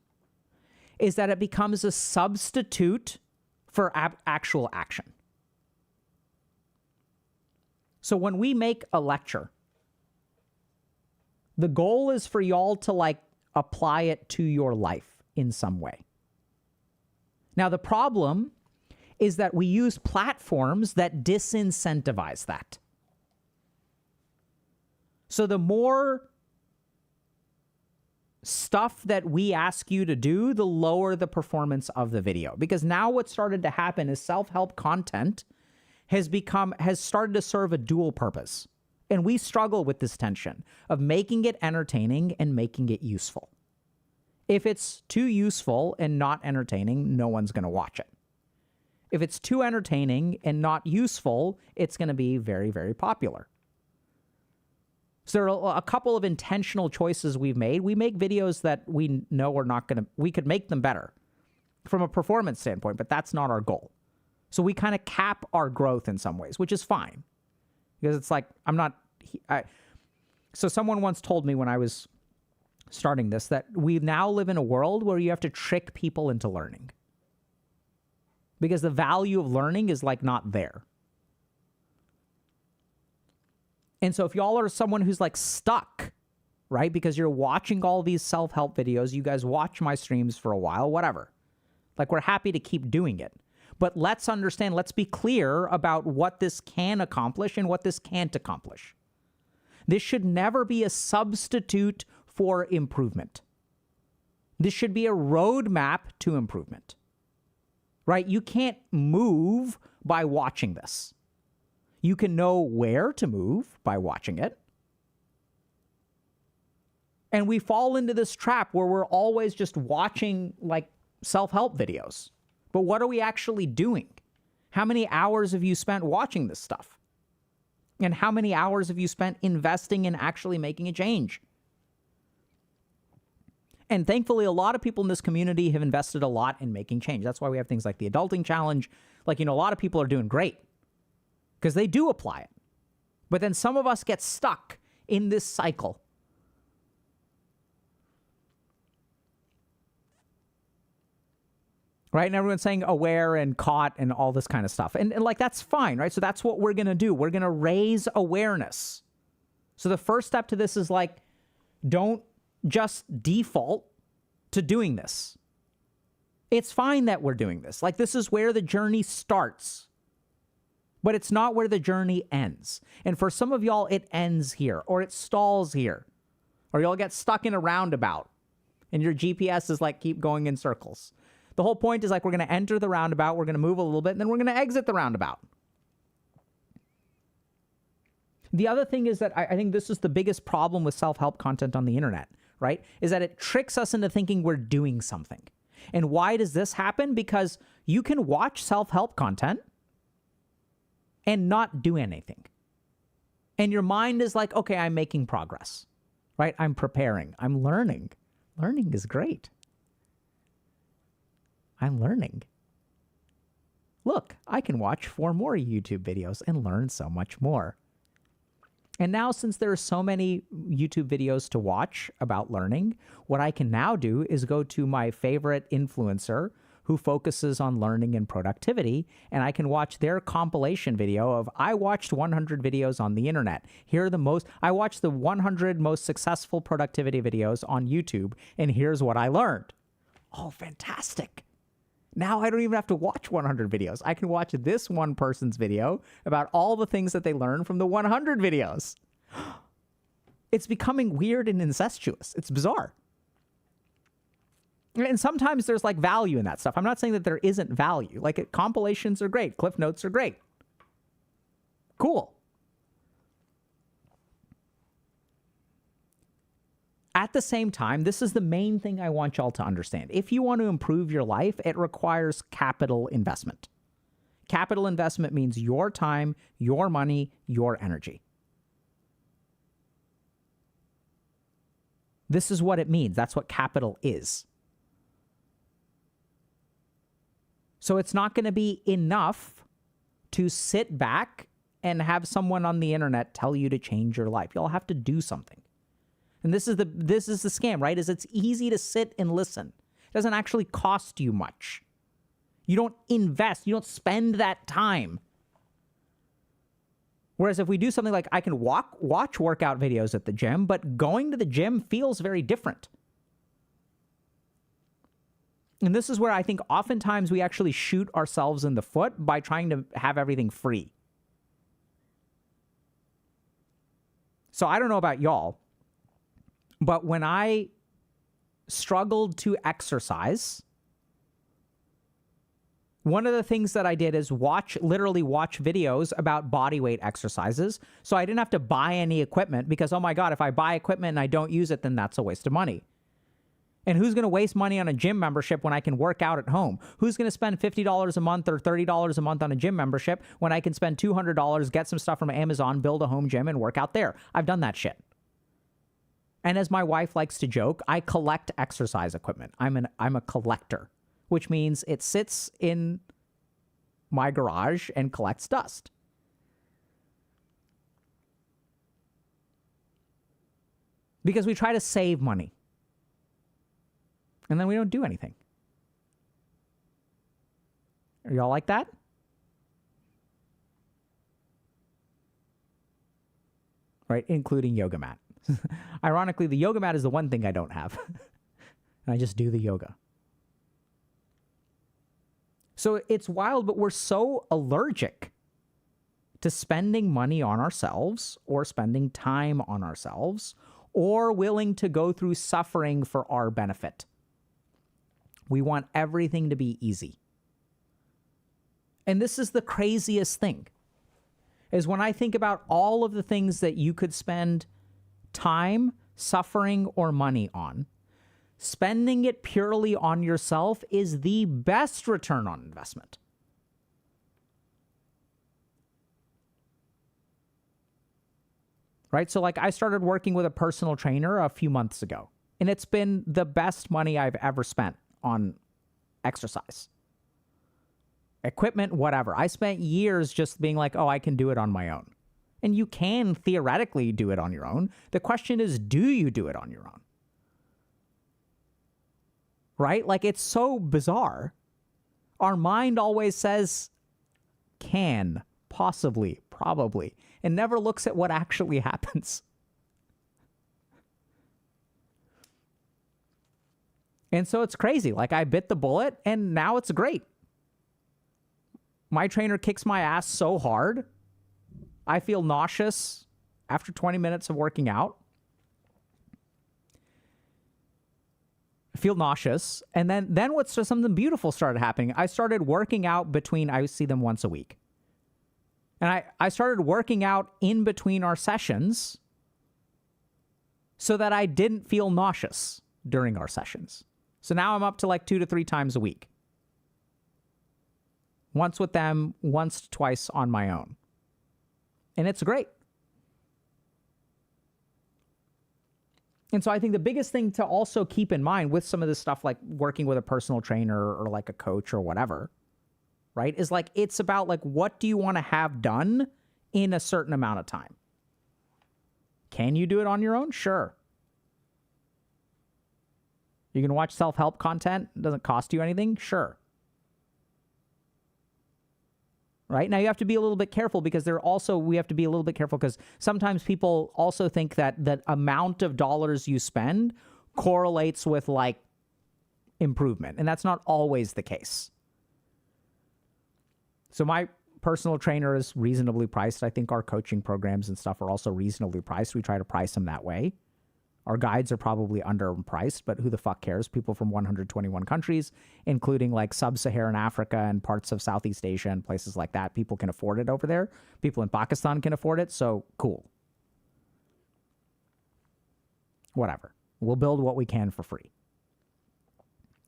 is that it becomes a substitute for actual action. So when we make a lecture, the goal is for y'all to like apply it to your life in some way. Now, the problem is that we use platforms that disincentivize that. So the more stuff that we ask you to do, the lower the performance of the video. Because now what started to happen is self-help content has started to serve a dual purpose. And we struggle with this tension of making it entertaining and making it useful. If it's too useful and not entertaining, no one's going to watch it. If it's too entertaining and not useful, it's going to be very, very popular. So there are a couple of intentional choices we've made. We make videos that we know are not going to, we could make them better from a performance standpoint, but that's not our goal. So we kind of cap our growth in some ways, which is fine. Because it's like, so someone once told me when I was starting this that we now live in a world where you have to trick people into learning. Because the value of learning is like not there. And so if y'all are someone who's like stuck, right? Because you're watching all these self-help videos, you guys watch my streams for a while, whatever. Like, we're happy to keep doing it. But let's understand, let's be clear about what this can accomplish and what this can't accomplish. This should never be a substitute for improvement. This should be a roadmap to improvement, right? You can't move by watching this. You can know where to move by watching it. And we fall into this trap where we're always just watching like self-help videos. But what are we actually doing? How many hours have you spent watching this stuff? And how many hours have you spent investing in actually making a change? And thankfully, a lot of people in this community have invested a lot in making change. That's why we have things like the Adulting Challenge. Like, a lot of people are doing great because they do apply it. But then some of us get stuck in this cycle. Right? And everyone's saying aware and caught and all this kind of stuff. And like, that's fine, right? So that's what we're going to do. We're going to raise awareness. So the first step to this is like, don't just default to doing this. It's fine that we're doing this. Like, this is where the journey starts. But it's not where the journey ends. And for some of y'all, it ends here, or it stalls here, or you'll get stuck in a roundabout and your GPS is like, keep going in circles. The whole point is like, we're going to enter the roundabout, we're going to move a little bit, and then we're going to exit the roundabout. The other thing is that I think this is the biggest problem with self-help content on the internet, right? Is that it tricks us into thinking we're doing something. And why does this happen? Because you can watch self-help content and not do anything. And your mind is like, okay, I'm making progress, right? I'm preparing, I'm learning. Learning is great. I'm learning. Look, I can watch 4 more YouTube videos and learn so much more. And now, since there are so many YouTube videos to watch about learning, what I can now do is go to my favorite influencer who focuses on learning and productivity, and I can watch their compilation video of, I watched 100 videos on the internet. Here are I watched the 100 most successful productivity videos on YouTube, and here's what I learned. Oh, fantastic. Now I don't even have to watch 100 videos. I can watch this one person's video about all the things that they learned from the 100 videos. It's becoming weird and incestuous. It's bizarre. And sometimes there's like value in that stuff. I'm not saying that there isn't value. Like, compilations are great. Cliff notes are great. Cool. At the same time, this is the main thing I want y'all to understand. If you want to improve your life, it requires capital investment. Capital investment means your time, your money, your energy. This is what it means. That's what capital is. So it's not going to be enough to sit back and have someone on the internet tell you to change your life. You'll have to do something. And this is the scam, right? Is it's easy to sit and listen. It doesn't actually cost you much. You don't invest, you don't spend that time. Whereas if we do something like I can watch workout videos at the gym, but going to the gym feels very different. And this is where I think oftentimes we actually shoot ourselves in the foot by trying to have everything free. So I don't know about y'all, but when I struggled to exercise, one of the things that I did is literally watch videos about body weight exercises. So I didn't have to buy any equipment because, oh my God, if I buy equipment and I don't use it, then that's a waste of money. And who's going to waste money on a gym membership when I can work out at home? Who's going to spend $50 a month or $30 a month on a gym membership when I can spend $200, get some stuff from Amazon, build a home gym, and work out there? I've done that shit. And as my wife likes to joke, I collect exercise equipment. I'm a collector, which means it sits in my garage and collects dust. Because we try to save money. And then we don't do anything. Are y'all like that? Right? Including yoga mat. Ironically, the yoga mat is the one thing I don't have. And I just do the yoga. So it's wild, but we're so allergic to spending money on ourselves or spending time on ourselves or willing to go through suffering for our benefit. We want everything to be easy. And this is the craziest thing, is when I think about all of the things that you could spend time, suffering, or money on, spending it purely on yourself is the best return on investment. Right? So like I started working with a personal trainer a few months ago, and it's been the best money I've ever spent on exercise. Equipment, whatever. I spent years just being like, oh, I can do it on my own. And you can theoretically do it on your own. The question is, do you do it on your own? Right? Like, it's so bizarre. Our mind always says can, possibly, probably, and never looks at what actually happens. And so it's crazy. Like, I bit the bullet and now it's great. My trainer kicks my ass so hard. I feel nauseous after 20 minutes of working out. I feel nauseous. And then what's something beautiful started happening. I started working out I see them once a week. And I started working out in between our sessions so that I didn't feel nauseous during our sessions. So now I'm up to like 2 to 3 times a week. Once with them, once, twice on my own. And it's great. And so I think the biggest thing to also keep in mind with some of this stuff, like working with a personal trainer or like a coach or whatever, right, is like, it's about like, what do you want to have done in a certain amount of time? Can you do it on your own? Sure. You can watch self-help content. It doesn't cost you anything. Sure. Right? Now you have to be a little bit careful because we have to be a little bit careful because sometimes people also think that the amount of dollars you spend correlates with like improvement. And that's not always the case. So my personal trainer is reasonably priced. I think our coaching programs and stuff are also reasonably priced. We try to price them that way. Our guides are probably underpriced, but who the fuck cares? People from 121 countries, including like sub-Saharan Africa and parts of Southeast Asia and places like that. People can afford it over there. People in Pakistan can afford it, so cool. Whatever. We'll build what we can for free.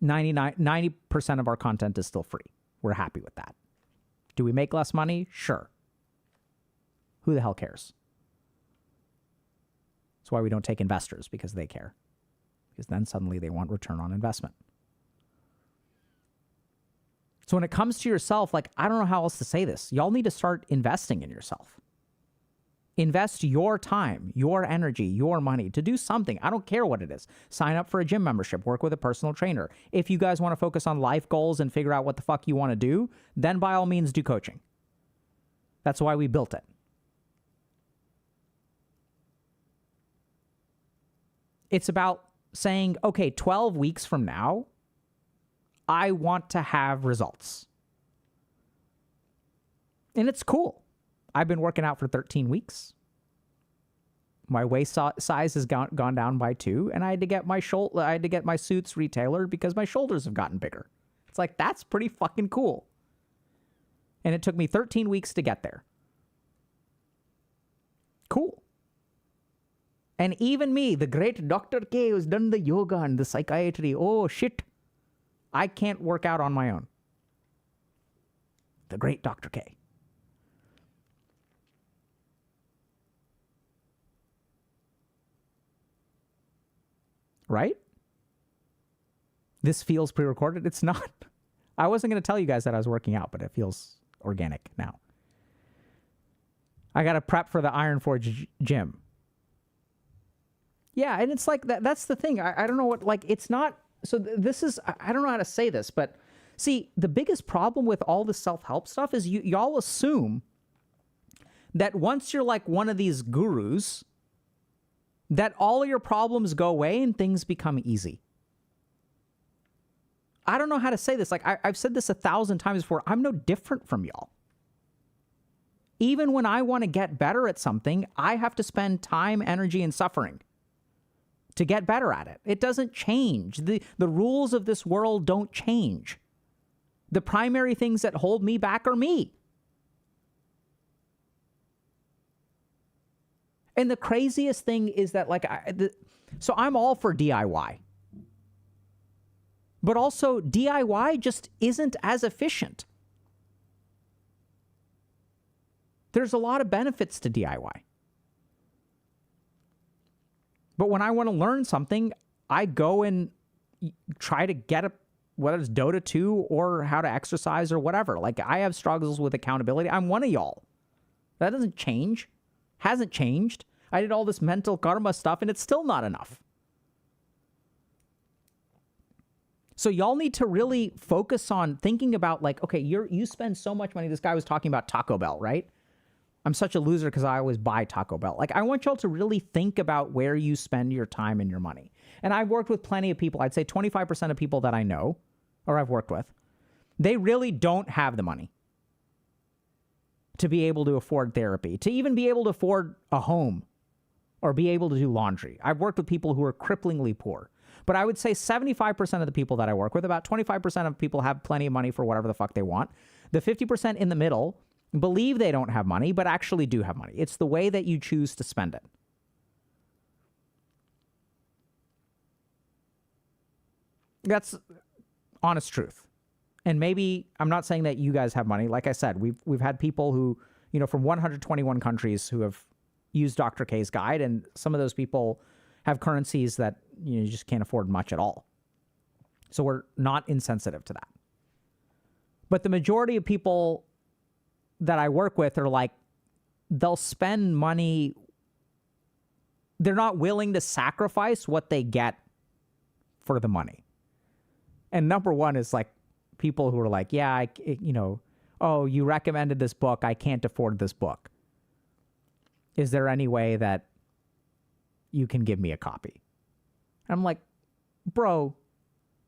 90% of our content is still free. We're happy with that. Do we make less money? Sure. Who the hell cares? That's why we don't take investors, because they care. Because then suddenly they want return on investment. So when it comes to yourself, like, I don't know how else to say this. Y'all need to start investing in yourself. Invest your time, your energy, your money to do something. I don't care what it is. Sign up for a gym membership, work with a personal trainer. If you guys want to focus on life goals and figure out what the fuck you want to do, then by all means do coaching. That's why we built it. It's about saying, okay, 12 weeks from now, I want to have results. And it's cool. I've been working out for 13 weeks. My waist size has gone down by 2, and I had to get my suits retailored because my shoulders have gotten bigger. It's like, that's pretty fucking cool. And it took me 13 weeks to get there. Cool. And even me, the great Dr. K, who's done the yoga and the psychiatry, oh shit, I can't work out on my own. The great Dr. K. Right? This feels pre-recorded. It's not. I wasn't going to tell you guys that I was working out, but it feels organic now. I got to prep for the Iron Forge gym. Yeah, and it's like that's the thing. I don't know what, like, it's not. So this is, I don't know how to say this, but see, the biggest problem with all this self-help stuff is y'all assume that once you're like one of these gurus, that all your problems go away and things become easy. I don't know how to say this. Like, I've said this 1,000 times before. I'm no different from y'all. Even when I want to get better at something, I have to spend time, energy, and suffering to get better at it. It doesn't change. The rules of this world don't change. The primary things that hold me back are me. And the craziest thing is that, like, so I'm all for DIY. But also, DIY just isn't as efficient. There's a lot of benefits to DIY. But when I want to learn something, I go and try to get whether it's Dota 2 or how to exercise or whatever. Like, I have struggles with accountability. I'm one of y'all. That doesn't change. Hasn't changed. I did all this mental karma stuff, and it's still not enough. So y'all need to really focus on thinking about, like, okay, you spend so much money. This guy was talking about Taco Bell, right? I'm such a loser because I always buy Taco Bell. Like, I want y'all to really think about where you spend your time and your money. And I've worked with plenty of people. I'd say 25% of people that I know or I've worked with, they really don't have the money to be able to afford therapy, to even be able to afford a home or be able to do laundry. I've worked with people who are cripplingly poor. But I would say 75% of the people that I work with, about 25% of people have plenty of money for whatever the fuck they want. The 50% in the middle believe they don't have money, but actually do have money. It's the way that you choose to spend it. That's honest truth. And maybe, I'm not saying that you guys have money. Like I said, we've had people who, from 121 countries who have used Dr. K's guide, and some of those people have currencies that you just can't afford much at all. So we're not insensitive to that. But the majority of people that I work with are like, they'll spend money. They're not willing to sacrifice what they get for the money. And number one is like people who are like, yeah, oh, you recommended this book. I can't afford this book. Is there any way that you can give me a copy? And I'm like, bro,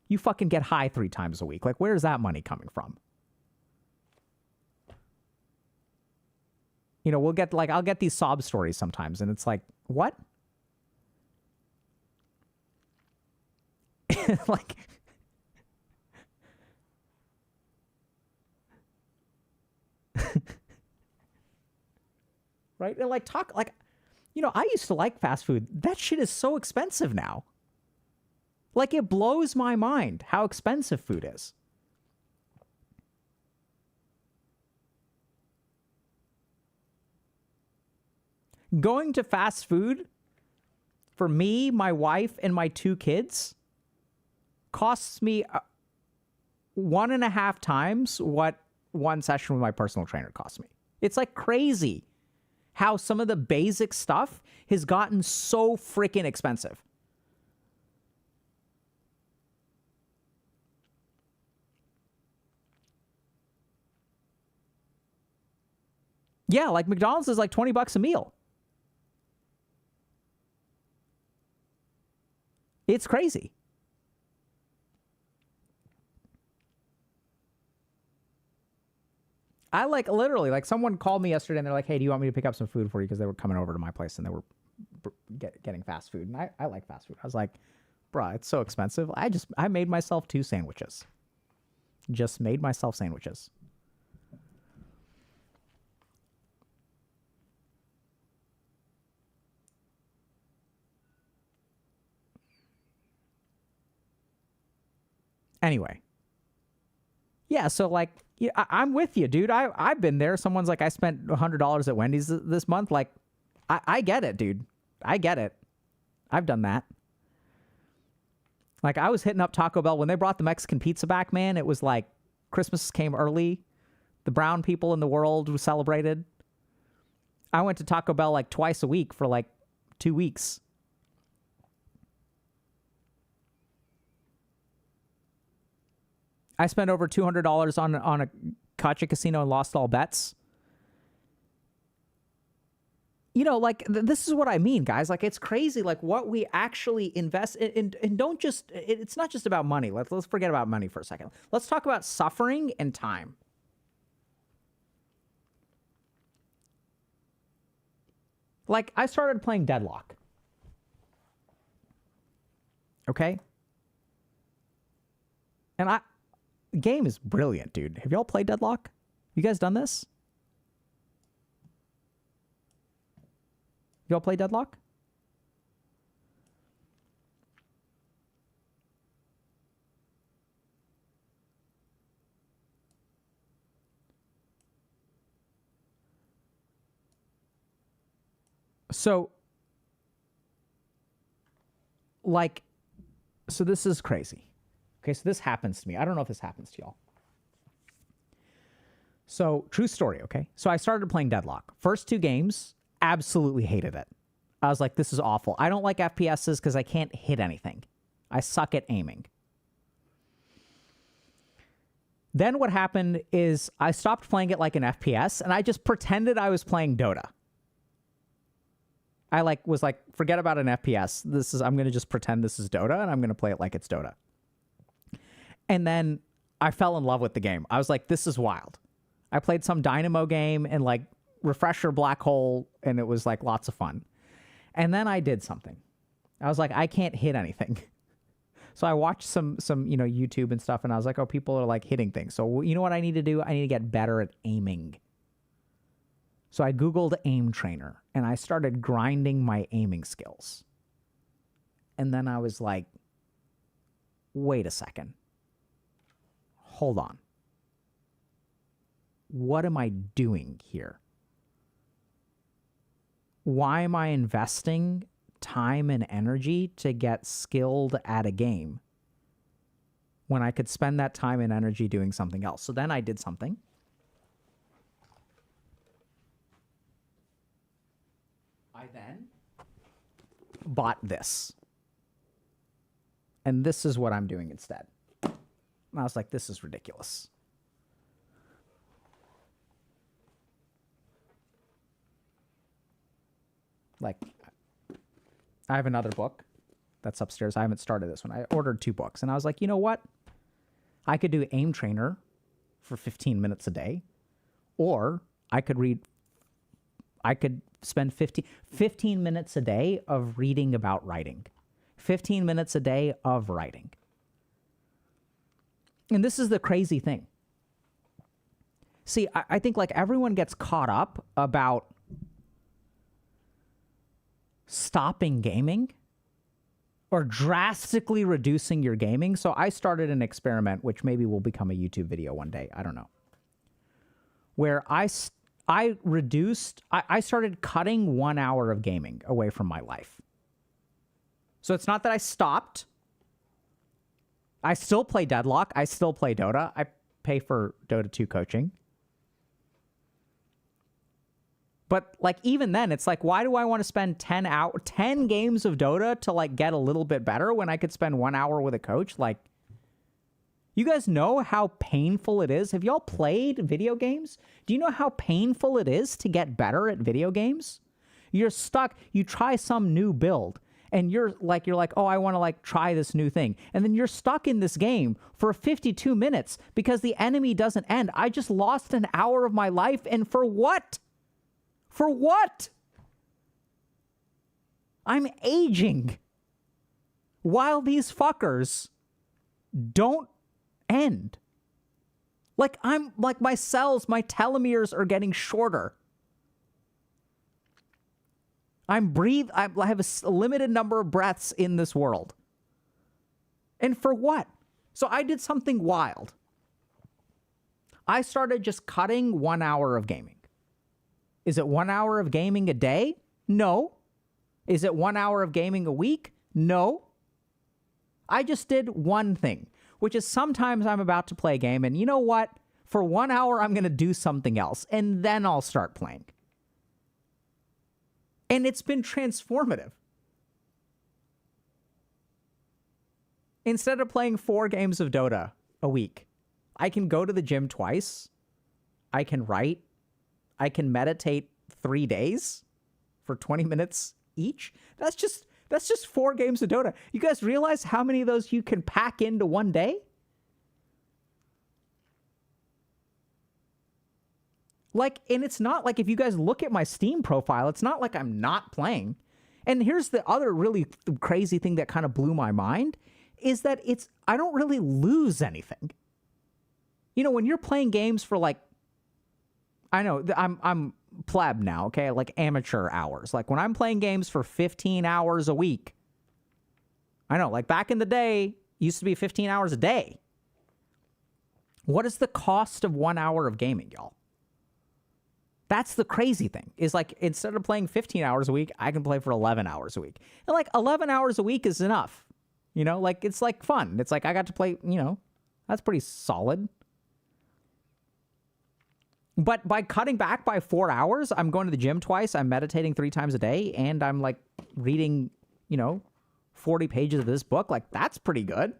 you fucking get high 3 times a week. Like, where's that money coming from? We'll get, like, I'll get these sob stories sometimes, and it's like, what? Like, right? And like, talk, like, I used to like fast food. That shit is so expensive now. Like, it blows my mind how expensive food is. Going to fast food for me, my wife, and my 2 kids costs me 1.5 times what one session with my personal trainer cost me. It's like crazy how some of the basic stuff has gotten so freaking expensive. Yeah, like McDonald's is like $20 a meal. It's crazy. I like literally, like someone called me yesterday and they're like, hey, do you want me to pick up some food for you? Because they were coming over to my place and they were getting fast food. And I like fast food. I was like, bruh, it's so expensive. I made myself 2 sandwiches. Just made myself sandwiches. Anyway. Yeah, so like, yeah, I'm with you, dude. I've been there. Someone's like, I spent $100 at Wendy's this month. Like, I get it, dude. I get it. I've done that. Like, I was hitting up Taco Bell when they brought the Mexican pizza back, man. It was like Christmas came early. The brown people in the world were celebrated. I went to Taco Bell like twice a week for like 2 weeks. I spent over $200 on a Kacha casino and lost all bets. You know, like, this is what I mean, guys. Like, it's crazy, like, what we actually invest in. And don't just, it's not just about money. Let's forget about money for a second. Let's talk about suffering and time. Like, I started playing Deadlock. Okay? And the game is brilliant, dude. Have y'all played Deadlock? You guys done this? Y'all play Deadlock? So, like, so this is crazy. Okay, so this happens to me. I don't know if this happens to y'all. So, true story, okay? So I started playing Deadlock. First 2 games, absolutely hated it. I was like, this is awful. I don't like FPSs because I can't hit anything. I suck at aiming. Then what happened is I stopped playing it like an FPS, and I just pretended I was playing Dota. I was like, forget about an FPS. I'm going to just pretend this is Dota, and I'm going to play it like it's Dota. And then I fell in love with the game. I was like, this is wild. I played some Dynamo game and like Refresher Black Hole, and it was like lots of fun. And then I did something. I was like, I can't hit anything. So I watched some YouTube and stuff, and I was like, oh, people are like hitting things. So you know what I need to do? I need to get better at aiming. So I Googled aim trainer, and I started grinding my aiming skills. And then I was like, wait a second. Hold on. What am I doing here? Why am I investing time and energy to get skilled at a game when I could spend that time and energy doing something else? So then I did something. I then bought this. And this is what I'm doing instead. And I was like, this is ridiculous. Like, I have another book that's upstairs. I haven't started this one. I ordered 2 books. And I was like, you know what? I could do aim trainer for 15 minutes a day. Or I could spend 15 minutes a day of reading about writing. 15 minutes a day of writing. And this is the crazy thing. See, I think like everyone gets caught up about stopping gaming. or drastically reducing your gaming. So I started an experiment, which maybe will become a YouTube video one day. I don't know. Where I started cutting 1 hour of gaming away from my life. So it's not that I stopped. I still play Deadlock. I still play Dota. I pay for Dota 2 coaching. But like even then, it's like, why do I want to spend 10 games of Dota to like get a little bit better when I could spend 1 hour with a coach? Like, you guys know how painful it is? Have y'all played video games? Do you know how painful it is to get better at video games? You're stuck. You try some new build and you're like, oh, I want to like try this new thing. And then you're stuck in this game for 52 minutes because the enemy doesn't end. I just lost an hour of my life. And for what? For what? I'm aging while these fuckers don't end. Like my cells, my telomeres are getting shorter. I have a limited number of breaths in this world. And for what? So I did something wild. I started just cutting 1 hour of gaming. Is it 1 hour of gaming a day? No. Is it 1 hour of gaming a week? No. I just did one thing, which is sometimes I'm about to play a game and you know what? For 1 hour, I'm going to do something else and then I'll start playing. And it's been transformative. Instead of playing 4 games of Dota a week, I can go to the gym twice. I can write. I can meditate 3 days for 20 minutes each. That's just 4 games of Dota. You guys realize how many of those you can pack into one day? Like, and it's not like if you guys look at my Steam profile, it's not like I'm not playing. And here's the other really crazy thing that kind of blew my mind is that I don't really lose anything. You know, when you're playing games for like, I know I'm pleb now, okay? Like amateur hours. Like when I'm playing games for 15 hours a week, I know, like back in the day, it used to be 15 hours a day. What is the cost of 1 hour of gaming, y'all? That's the crazy thing, is like instead of playing 15 hours a week, I can play for 11 hours a week. And like 11 hours a week is enough. You know, like it's like fun. It's like I got to play, you know, that's pretty solid. But by cutting back by 4 hours, I'm going to the gym twice, I'm meditating 3 times a day, and I'm like reading, you know, 40 pages of this book. Like, that's pretty good.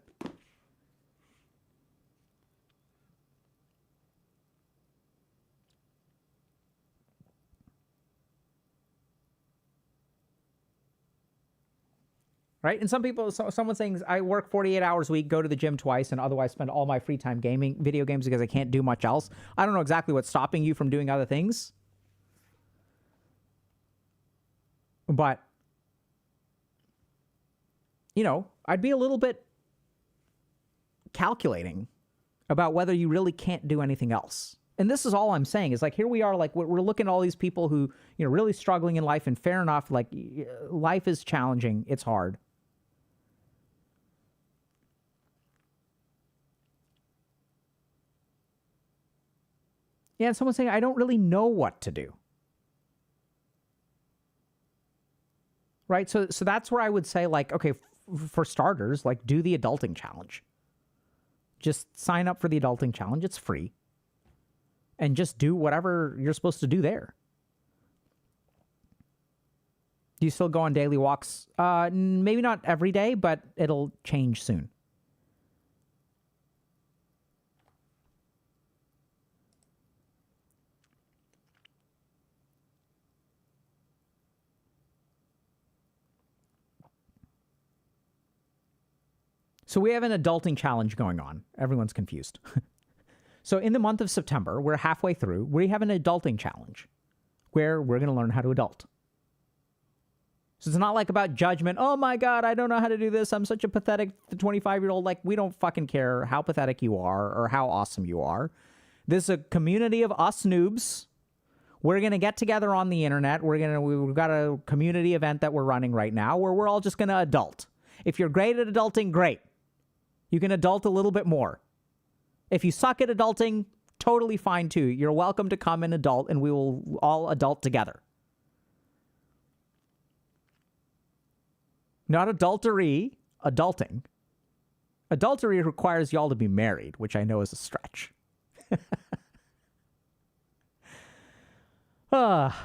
Right? And some people, someone saying, I work 48 hours a week, go to the gym twice, and otherwise spend all my free time gaming video games because I can't do much else. I don't know exactly what's stopping you from doing other things. But, you know, I'd be a little bit calculating about whether you really can't do anything else. And this is all I'm saying is like, here we are, like we're looking at all these people who, you know, really struggling in life, and fair enough, like life is challenging. It's hard. Yeah, and someone's saying, I don't really know what to do. Right? So that's where I would say, like, okay, for starters, like, do the adulting challenge. Just sign up for the adulting challenge. It's free. And just do whatever you're supposed to do there. Do you still go on daily walks? Maybe not every day, but it'll change soon. So we have an adulting challenge going on. Everyone's confused. So in the month of September, we're halfway through, we have an adulting challenge where we're going to learn how to adult. So it's not like about judgment. Oh my God, I don't know how to do this. I'm such a pathetic 25-year-old. Like, we don't fucking care how pathetic you are or how awesome you are. This is a community of us noobs. We're going to get together on the internet. We've got a community event that we're running right now where we're all just going to adult. If you're great at adulting, great. You can adult a little bit more. If you suck at adulting, totally fine too. You're welcome to come and adult, and we will all adult together. Not adultery, adulting. Adultery requires y'all to be married, which I know is a stretch. That's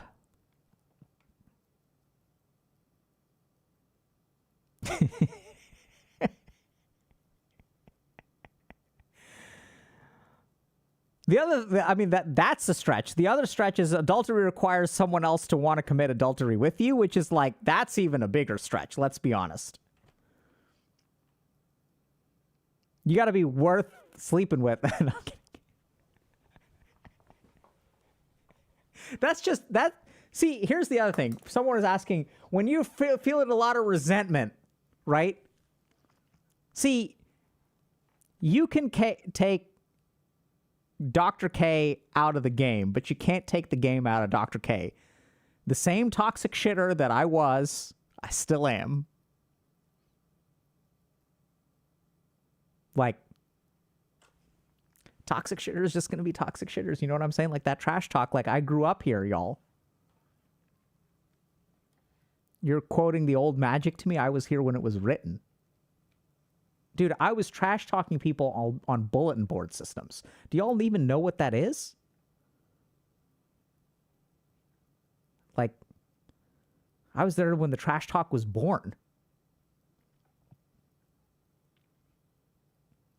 the stretch. The other stretch is adultery requires someone else to want to commit adultery with you, which is like, that's even a bigger stretch. Let's be honest. You got to be worth sleeping with. No, I'm kidding. That's just that. See, here's the other thing. Someone is asking, when you feeling a lot of resentment, right? See, you can take Dr. K out of the game, but you can't take the game out of Dr. K. The same toxic shitter that I was, I still am. Like, toxic shitter is just going to be toxic shitters. You know what I'm saying? Like that trash talk. Like, I grew up here, y'all. You're quoting the old magic to me. I was here when it was written. Dude, I was trash talking people on bulletin board systems. Do y'all even know what that is? Like, I was there when the trash talk was born.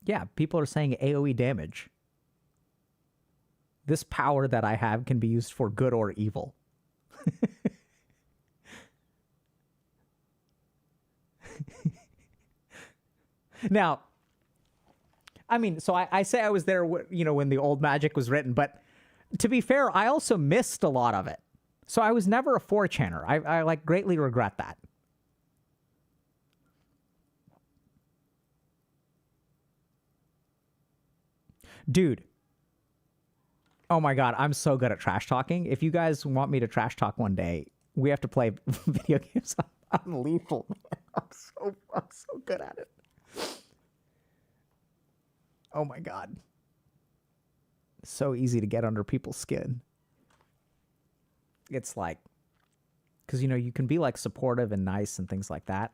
Yeah, people are saying AoE damage. This power that I have can be used for good or evil. Now, I mean, so I say I was there, when the old magic was written, but to be fair, I also missed a lot of it. So I was never a 4chaner. I like greatly regret that. Dude. Oh my God, I'm so good at trash talking. If you guys want me to trash talk one day, we have to play video games. I'm lethal, man. I'm so good at it. Oh my God. So easy to get under people's skin. It's like, because, you can be like supportive and nice and things like that.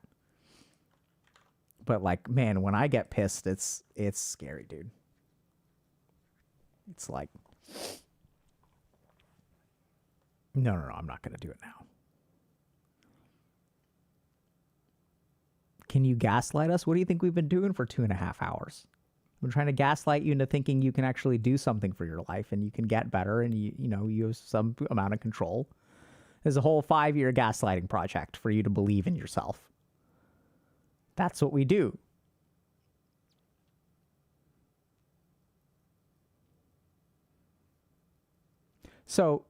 But like, man, when I get pissed, it's scary, dude. It's like, no, I'm not going to do it now. Can you gaslight us? What do you think we've been doing for 2.5 hours? We're trying to gaslight you into thinking you can actually do something for your life and you can get better and you have some amount of control. There's a whole 5-year gaslighting project for you to believe in yourself. That's what we do. So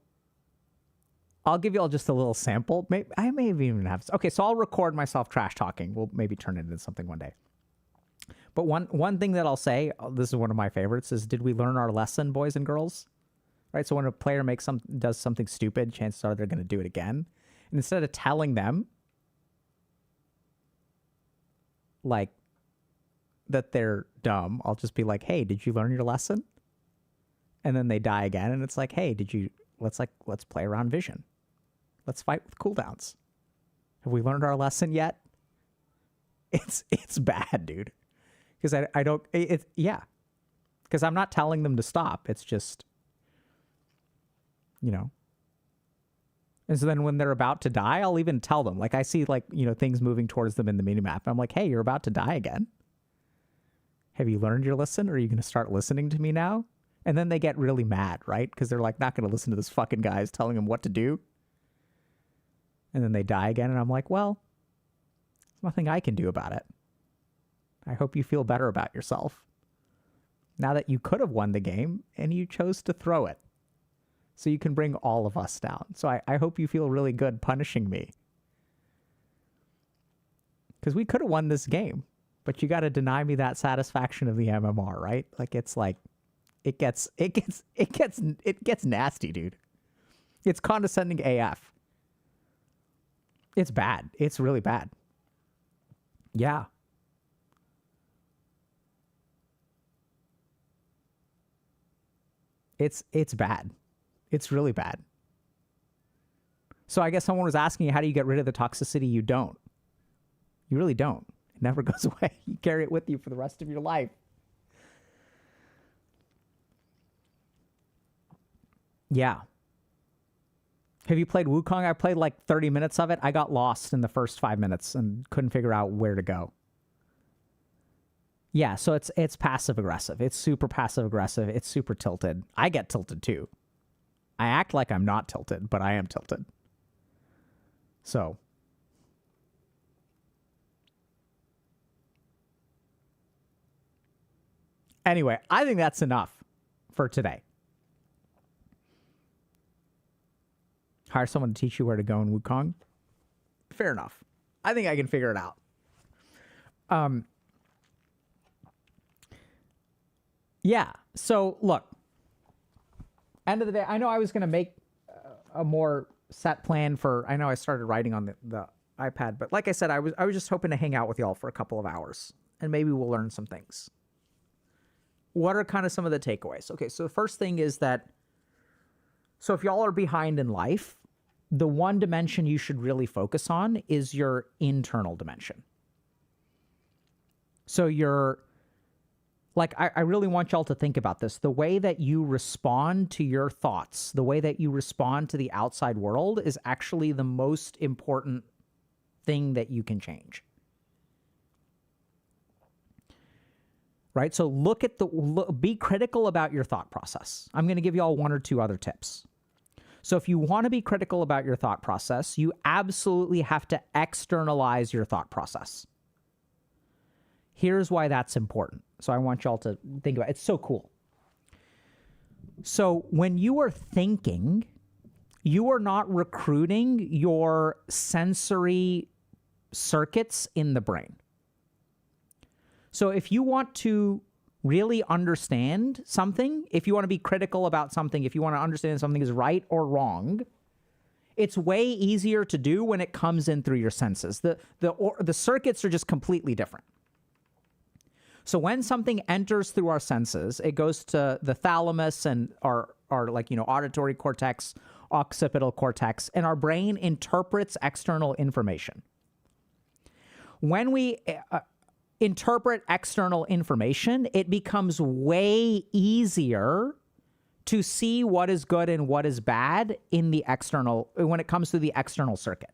I'll give you all just a little sample. I may even have. Okay, so I'll record myself trash talking. We'll maybe turn it into something one day. But one thing that I'll say, this is one of my favorites, is did we learn our lesson, boys and girls? Right? So when a player does something stupid, chances are they're going to do it again. And instead of telling them like that they're dumb, I'll just be like, hey, did you learn your lesson? And then they die again. And it's like, hey, let's play around vision. Let's fight with cooldowns. Have we learned our lesson yet? It's bad, dude. Because I don't, yeah. Because I'm not telling them to stop. It's just, And so then when they're about to die, I'll even tell them. Like I see things moving towards them in the minimap. I'm like, hey, you're about to die again. Have you learned your lesson? Or are you going to start listening to me now? And then they get really mad, right? Because they're like, not going to listen to this fucking guy who's telling them what to do. And then they die again. And I'm like, well, there's nothing I can do about it. I hope you feel better about yourself. Now that you could have won the game and you chose to throw it. So you can bring all of us down. So I hope you feel really good punishing me. Because we could have won this game. But you got to deny me that satisfaction of the MMR, right? Like it's like, it gets nasty, dude. It's condescending AF. It's bad. It's really bad. Yeah. It's bad. It's really bad. So I guess someone was asking you, how do you get rid of the toxicity? You don't. You really don't. It never goes away. You carry it with you for the rest of your life. Yeah. Have you played Wukong? I played like 30 minutes of it. I got lost in the first 5 minutes and couldn't figure out where to go. Yeah, so it's passive aggressive. It's super passive aggressive. It's super tilted. I get tilted too. I act like I'm not tilted, but I am tilted. So anyway, I think that's enough for today. Hire someone to teach you where to go in Wukong. Fair enough. I think I can figure it out. Yeah. So look, end of the day, I know I was going to make a more set plan for, I know I started writing on the iPad, but like I said, I was just hoping to hang out with y'all for a couple of hours and maybe we'll learn some things. What are kind of some of the takeaways? Okay. So the first thing is that, so if y'all are behind in life, the one dimension you should really focus on is your internal dimension. So you're, like, I really want y'all to think about this. The way that you respond to your thoughts, the way that you respond to the outside world is actually the most important thing that you can change. Right? So be critical about your thought process. I'm going to give y'all one or two other tips. So if you want to be critical about your thought process, you absolutely have to externalize your thought process. Here's why that's important. So I want y'all to think about it. It's so cool. So when you are thinking, you are not recruiting your sensory circuits in the brain. So if you want to really understand something, if you want to be critical about something, if you want to understand if something is right or wrong, it's way easier to do when it comes in through your senses. The circuits are just completely different. So when something enters through our senses, it goes to the thalamus and our auditory cortex, occipital cortex, and our brain interprets external information. When we interpret external information, it becomes way easier to see what is good and what is bad in the external, when it comes to the external circuit.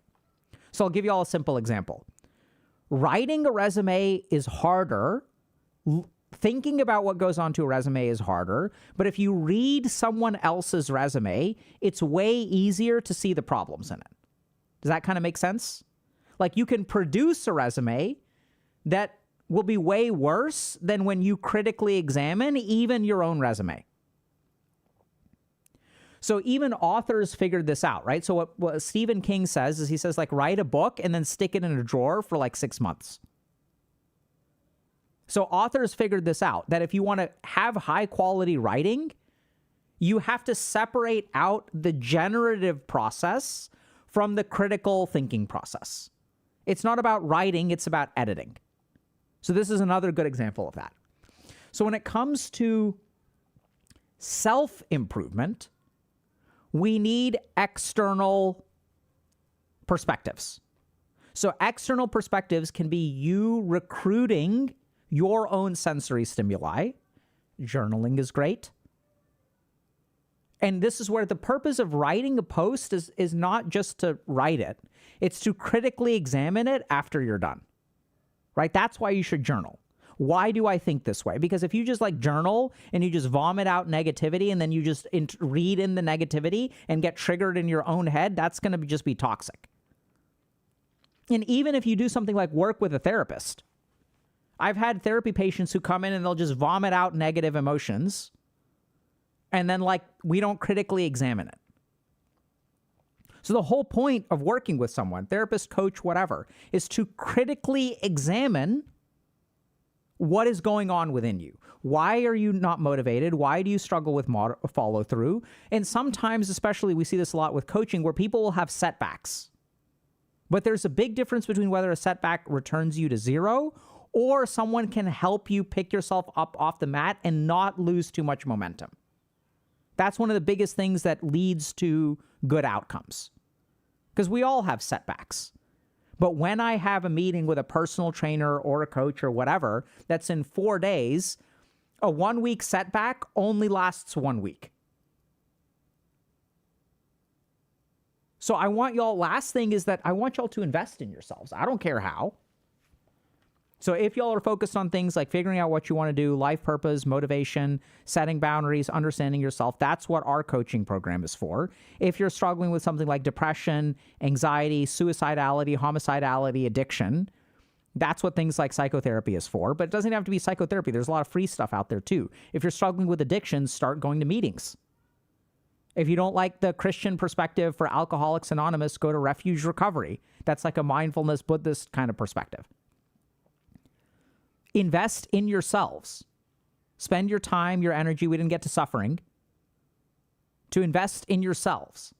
So I'll give you all a simple example. Writing a resume is harder. Thinking about what goes onto a resume is harder, but if you read someone else's resume, it's way easier to see the problems in it. Does that kind of make sense? Like, you can produce a resume that will be way worse than when you critically examine even your own resume. So even authors figured this out, right? So what Stephen King says is, he says, like, write a book and then stick it in a drawer for like 6 months. So authors figured this out, that if you want to have high quality writing, you have to separate out the generative process from the critical thinking process. It's not about writing, it's about editing. So this is another good example of that. So when it comes to self-improvement, we need external perspectives. So external perspectives can be you recruiting your own sensory stimuli. Journaling is great. And this is where the purpose of writing a post is not just to write it. It's to critically examine it after you're done, right? That's why you should journal. Why do I think this way? Because if you just like journal and you just vomit out negativity and then you just read in the negativity and get triggered in your own head, that's going to just be toxic. And even if you do something like work with a therapist, I've had therapy patients who come in and they'll just vomit out negative emotions, and then like we don't critically examine it. So the whole point of working with someone, therapist, coach, whatever, is to critically examine what is going on within you. Why are you not motivated? Why do you struggle with follow through? And sometimes, especially, we see this a lot with coaching, where people will have setbacks. But there's a big difference between whether a setback returns you to zero or someone can help you pick yourself up off the mat and not lose too much momentum. That's one of the biggest things that leads to good outcomes. Because we all have setbacks. But when I have a meeting with a personal trainer or a coach or whatever that's in 4 days, a 1 week setback only lasts 1 week. So I want y'all, last thing is that I want y'all to invest in yourselves. I don't care how. So if y'all are focused on things like figuring out what you want to do, life purpose, motivation, setting boundaries, understanding yourself, that's what our coaching program is for. If you're struggling with something like depression, anxiety, suicidality, homicidality, addiction, that's what things like psychotherapy is for. But it doesn't have to be psychotherapy. There's a lot of free stuff out there too. If you're struggling with addiction, start going to meetings. If you don't like the Christian perspective for Alcoholics Anonymous, go to Refuge Recovery. That's like a mindfulness Buddhist kind of perspective. Invest in yourselves. Spend your time, your energy, we didn't get to suffering, to invest in yourselves.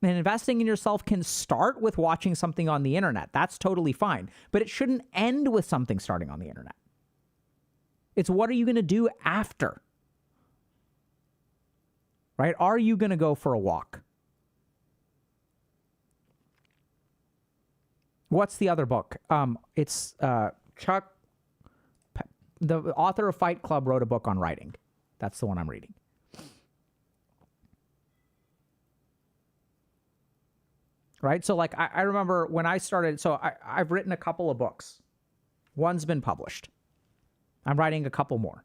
And investing in yourself can start with watching something on the internet. That's totally fine. But it shouldn't end with something starting on the internet. It's what are you going to do after? Right? Are you going to go for a walk? What's the other book? It's Chuck, the author of Fight Club, wrote a book on writing. That's the one I'm reading. Right? So like, I remember when I started, so I've written a couple of books. One's been published. I'm writing a couple more.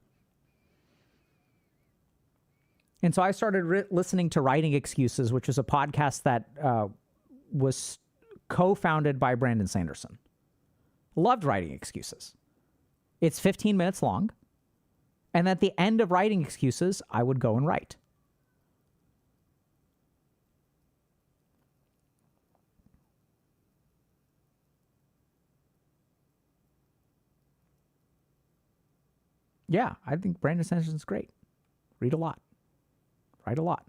And so I started listening to Writing Excuses, which is a podcast that was co-founded by Brandon Sanderson. Loved Writing Excuses. It's 15 minutes long. And at the end of Writing Excuses, I would go and write. Yeah, I think Brandon Sanderson's great. Read a lot. Write a lot.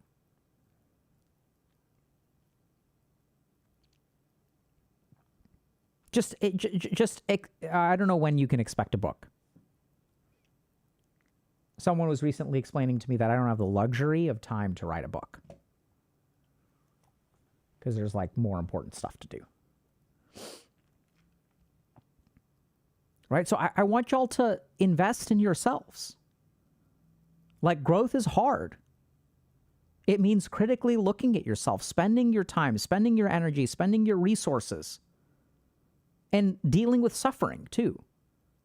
I don't know when you can expect a book. Someone was recently explaining to me that I don't have the luxury of time to write a book. Because there's like more important stuff to do. Right? So I want y'all to invest in yourselves. Like, growth is hard. It means critically looking at yourself, spending your time, spending your energy, spending your resources, and dealing with suffering too.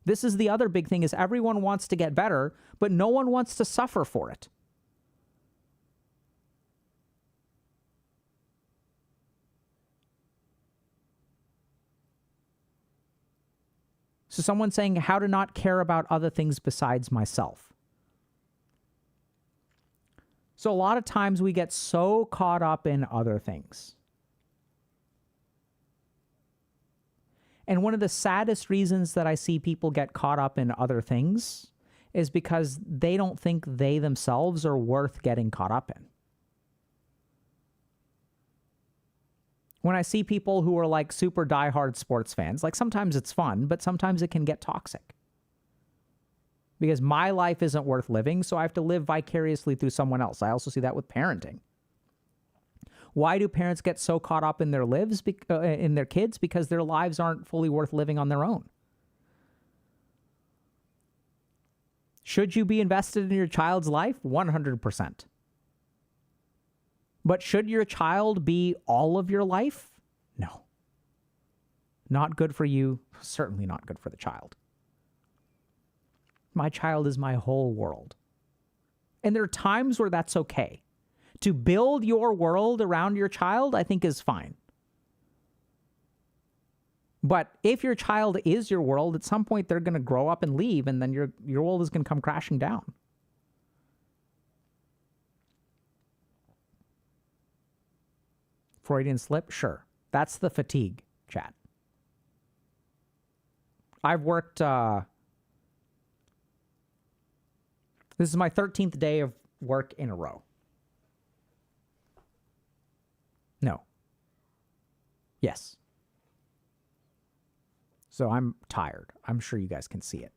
This is the other big thing, is everyone wants to get better, but no one wants to suffer for it. So someone's saying how to not care about other things besides myself. So a lot of times we get so caught up in other things. And one of the saddest reasons that I see people get caught up in other things is because they don't think they themselves are worth getting caught up in. When I see people who are like super diehard sports fans, like sometimes it's fun, but sometimes it can get toxic. Because my life isn't worth living, so I have to live vicariously through someone else. I also see that with parenting. Why do parents get so caught up in their lives, in their kids? Because their lives aren't fully worth living on their own. Should you be invested in your child's life? 100%. But should your child be all of your life? No. Not good for you, certainly not good for the child. My child is my whole world. And there are times where that's okay. To build your world around your child, I think is fine. But if your child is your world, at some point they're going to grow up and leave, and then your world is going to come crashing down. Freudian slip? Sure. That's the fatigue, chat. I've worked... this is my 13th day of work in a row. No. Yes. So I'm tired. I'm sure you guys can see it.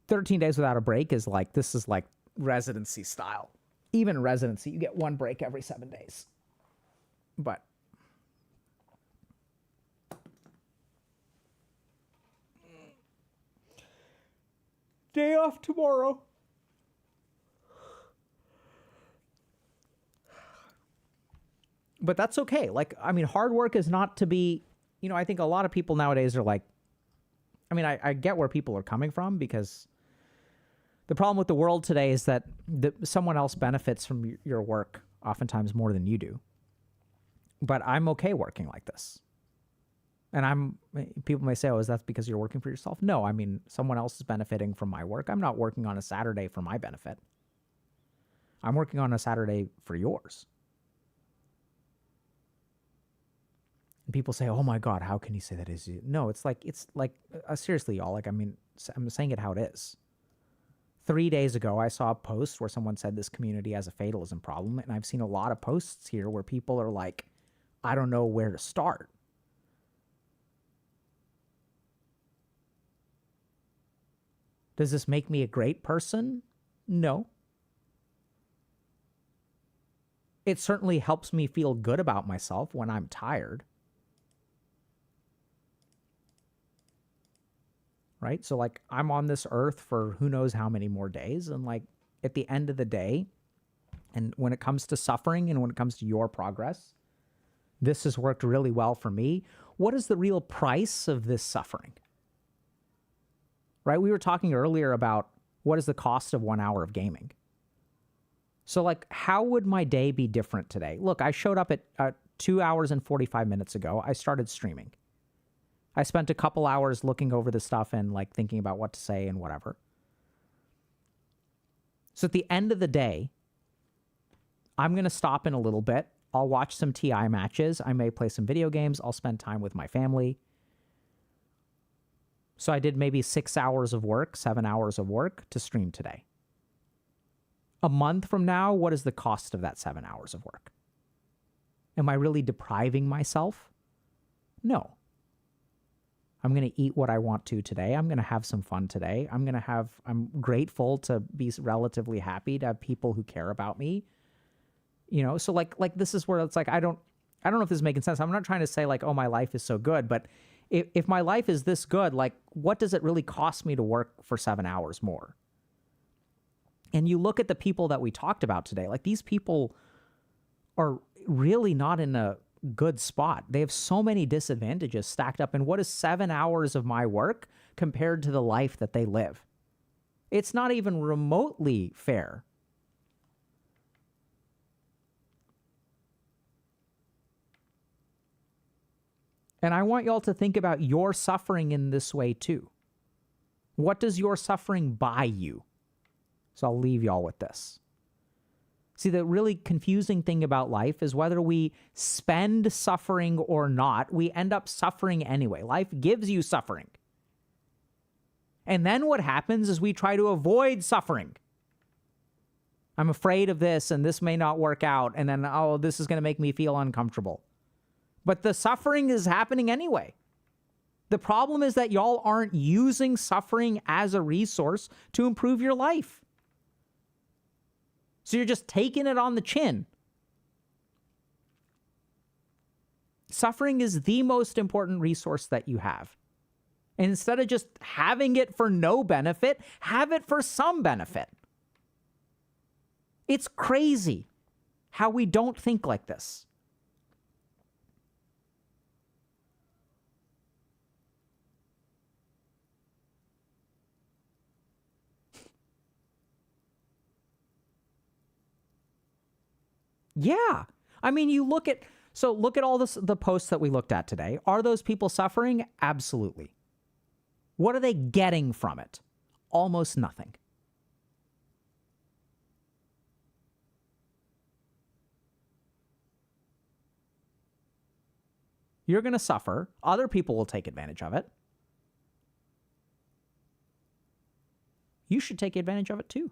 13 days without a break is like, this is like residency style. Even residency, you get one break every 7 days. But day off tomorrow. But that's okay. Like, I mean, hard work is not to be, I think a lot of people nowadays are like, I get where people are coming from, because the problem with the world today is that someone else benefits from your work oftentimes more than you do. But I'm okay working like this. And people may say, oh, is that because you're working for yourself? No, I mean, someone else is benefiting from my work. I'm not working on a Saturday for my benefit. I'm working on a Saturday for yours. And people say, oh my God, how can you say that is you? No, it's like seriously, y'all, like, I'm saying it how it is. 3 days ago, I saw a post where someone said this community has a fatalism problem. And I've seen a lot of posts here where people are like, I don't know where to start. Does this make me a great person? No. It certainly helps me feel good about myself when I'm tired. Right? So, like, I'm on this earth for who knows how many more days. And, like, at the end of the day, and when it comes to suffering and when it comes to your progress, this has worked really well for me. What is the real price of this suffering? Right? We were talking earlier about what is the cost of 1 hour of gaming. So, like, how would my day be different today? Look, I showed up at 2 hours and 45 minutes ago. I started streaming. I spent a couple hours looking over the stuff and, like, thinking about what to say and whatever. So at the end of the day, I'm going to stop in a little bit. I'll watch some TI matches. I may play some video games. I'll spend time with my family. So I did maybe 6 hours of work, 7 hours of work to stream today. A month from now, what is the cost of that 7 hours of work? Am I really depriving myself? No. I'm going to eat what I want to today. I'm going to have some fun today. I'm grateful to be relatively happy to have people who care about me. So like this is where it's like, I don't know if this is making sense. I'm not trying to say like, oh, my life is so good, but if my life is this good, like, what does it really cost me to work for 7 hours more? And you look at the people that we talked about today, like, these people are really not in a good spot. They have so many disadvantages stacked up. And what is 7 hours of my work compared to the life that they live? It's not even remotely fair. And I want y'all to think about your suffering in this way too. What does your suffering buy you? So I'll leave y'all with this. See, the really confusing thing about life is whether we spend suffering or not, we end up suffering anyway. Life gives you suffering. And then what happens is we try to avoid suffering. I'm afraid of this and this may not work out. And then, oh, this is going to make me feel uncomfortable. But the suffering is happening anyway. The problem is that y'all aren't using suffering as a resource to improve your life. So you're just taking it on the chin. Suffering is the most important resource that you have. And instead of just having it for no benefit, have it for some benefit. It's crazy how we don't think like this. Yeah. I mean, look at all the posts that we looked at today. Are those people suffering? Absolutely. What are they getting from it? Almost nothing. You're going to suffer. Other people will take advantage of it. You should take advantage of it too.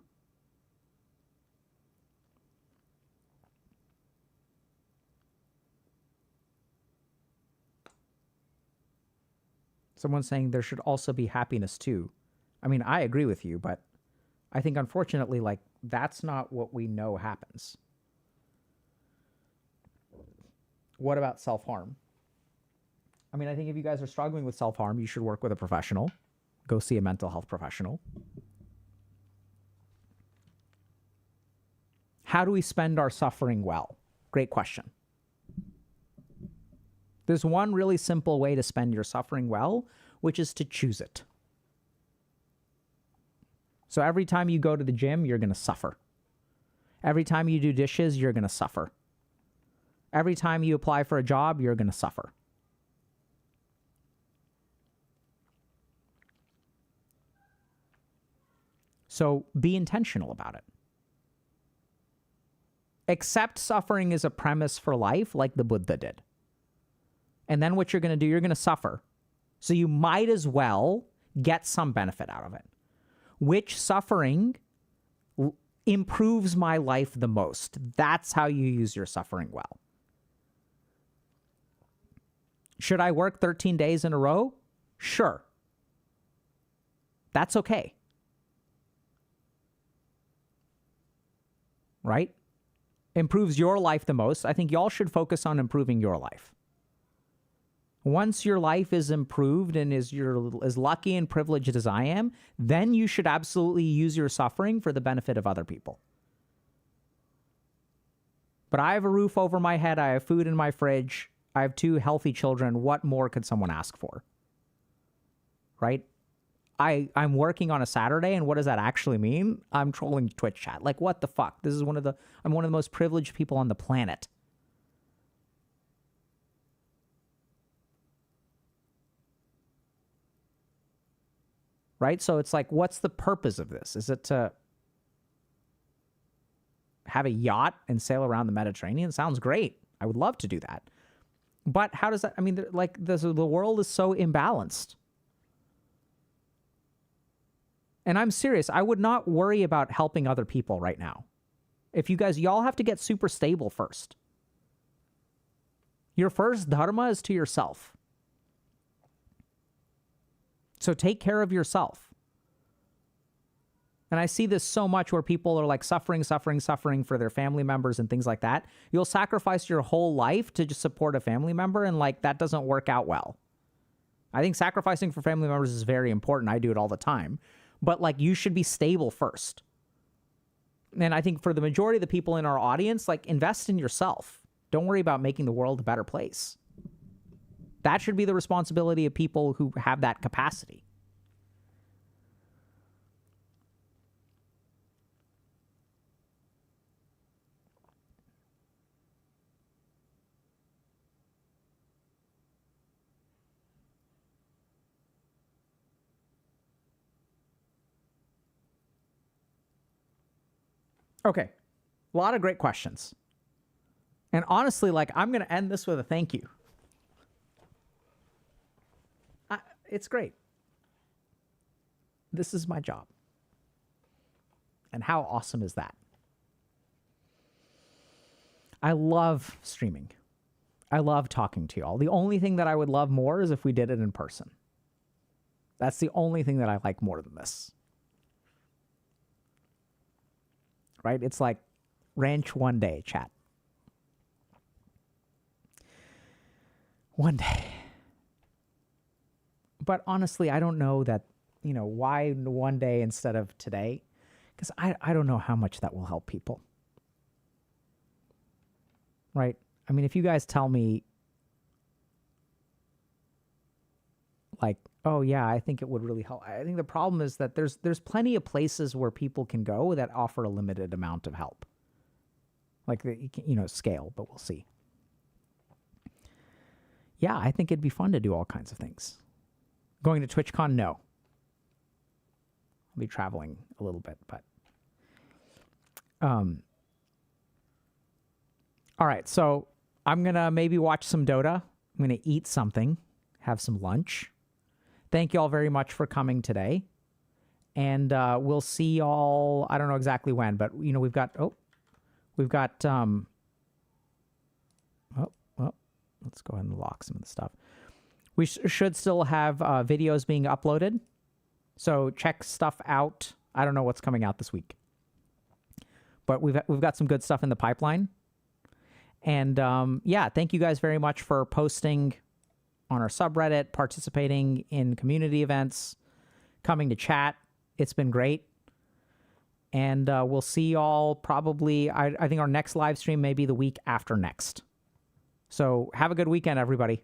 Someone's saying there should also be happiness too. I mean, I agree with you, but I think unfortunately, like, that's not what we know happens. What about self-harm? I mean, I think if you guys are struggling with self-harm, you should work with a professional. Go see a mental health professional. How do we spend our suffering well? Great question. There's one really simple way to spend your suffering well, which is to choose it. So every time you go to the gym, you're going to suffer. Every time you do dishes, you're going to suffer. Every time you apply for a job, you're going to suffer. So be intentional about it. Accept suffering as a premise for life, like the Buddha did. And then what you're going to do, you're going to suffer. So you might as well get some benefit out of it. Which suffering improves my life the most? That's how you use your suffering well. Should I work 13 days in a row? Sure. That's okay. Right? Improves your life the most. I think y'all should focus on improving your life. Once your life is improved and you're as lucky and privileged as I am, then you should absolutely use your suffering for the benefit of other people. But I have a roof over my head. I have food in my fridge. I have 2 healthy children. What more could someone ask for? Right? I'm working on a Saturday, and what does that actually mean? I'm trolling Twitch chat. Like, what the fuck? I'm one of the most privileged people on the planet. Right? So it's like, what's the purpose of this? Is it to have a yacht and sail around the Mediterranean? Sounds great. I would love to do that. But how does that, I mean, like, the world is so imbalanced. And I'm serious. I would not worry about helping other people right now. If you guys, y'all have to get super stable first. Your first dharma is to yourself. So take care of yourself. And I see this so much where people are like suffering for their family members and things like that. You'll sacrifice your whole life to just support a family member, and like that doesn't work out well. I think sacrificing for family members is very important. I do it all the time. But like, you should be stable first. And I think for the majority of the people in our audience, like, invest in yourself. Don't worry about making the world a better place. That should be the responsibility of people who have that capacity. Okay. A lot of great questions. And honestly, like, I'm going to end this with a thank you. It's great. This is my job. And how awesome is that? I love streaming. I love talking to y'all. The only thing that I would love more is if we did it in person. That's the only thing that I like more than this. Right? It's like ranch one day, chat. One day. But honestly, I don't know that, why one day instead of today? Because I don't know how much that will help people. Right? I mean, if you guys tell me, like, oh yeah, I think it would really help. I think the problem is that there's plenty of places where people can go that offer a limited amount of help. Like, scale, but we'll see. Yeah, I think it'd be fun to do all kinds of things. Going to TwitchCon? No. I'll be traveling a little bit, but... All right, so I'm going to maybe watch some Dota. I'm going to eat something, have some lunch. Thank you all very much for coming today. And we'll see y'all, I don't know exactly when, but, we've got, let's go ahead and lock some of the stuff. We should still have videos being uploaded. So check stuff out. I don't know what's coming out this week, but we've got some good stuff in the pipeline. And yeah, thank you guys very much for posting on our subreddit, participating in community events, coming to chat. It's been great. And we'll see y'all probably, I think our next live stream may be the week after next. So have a good weekend, everybody.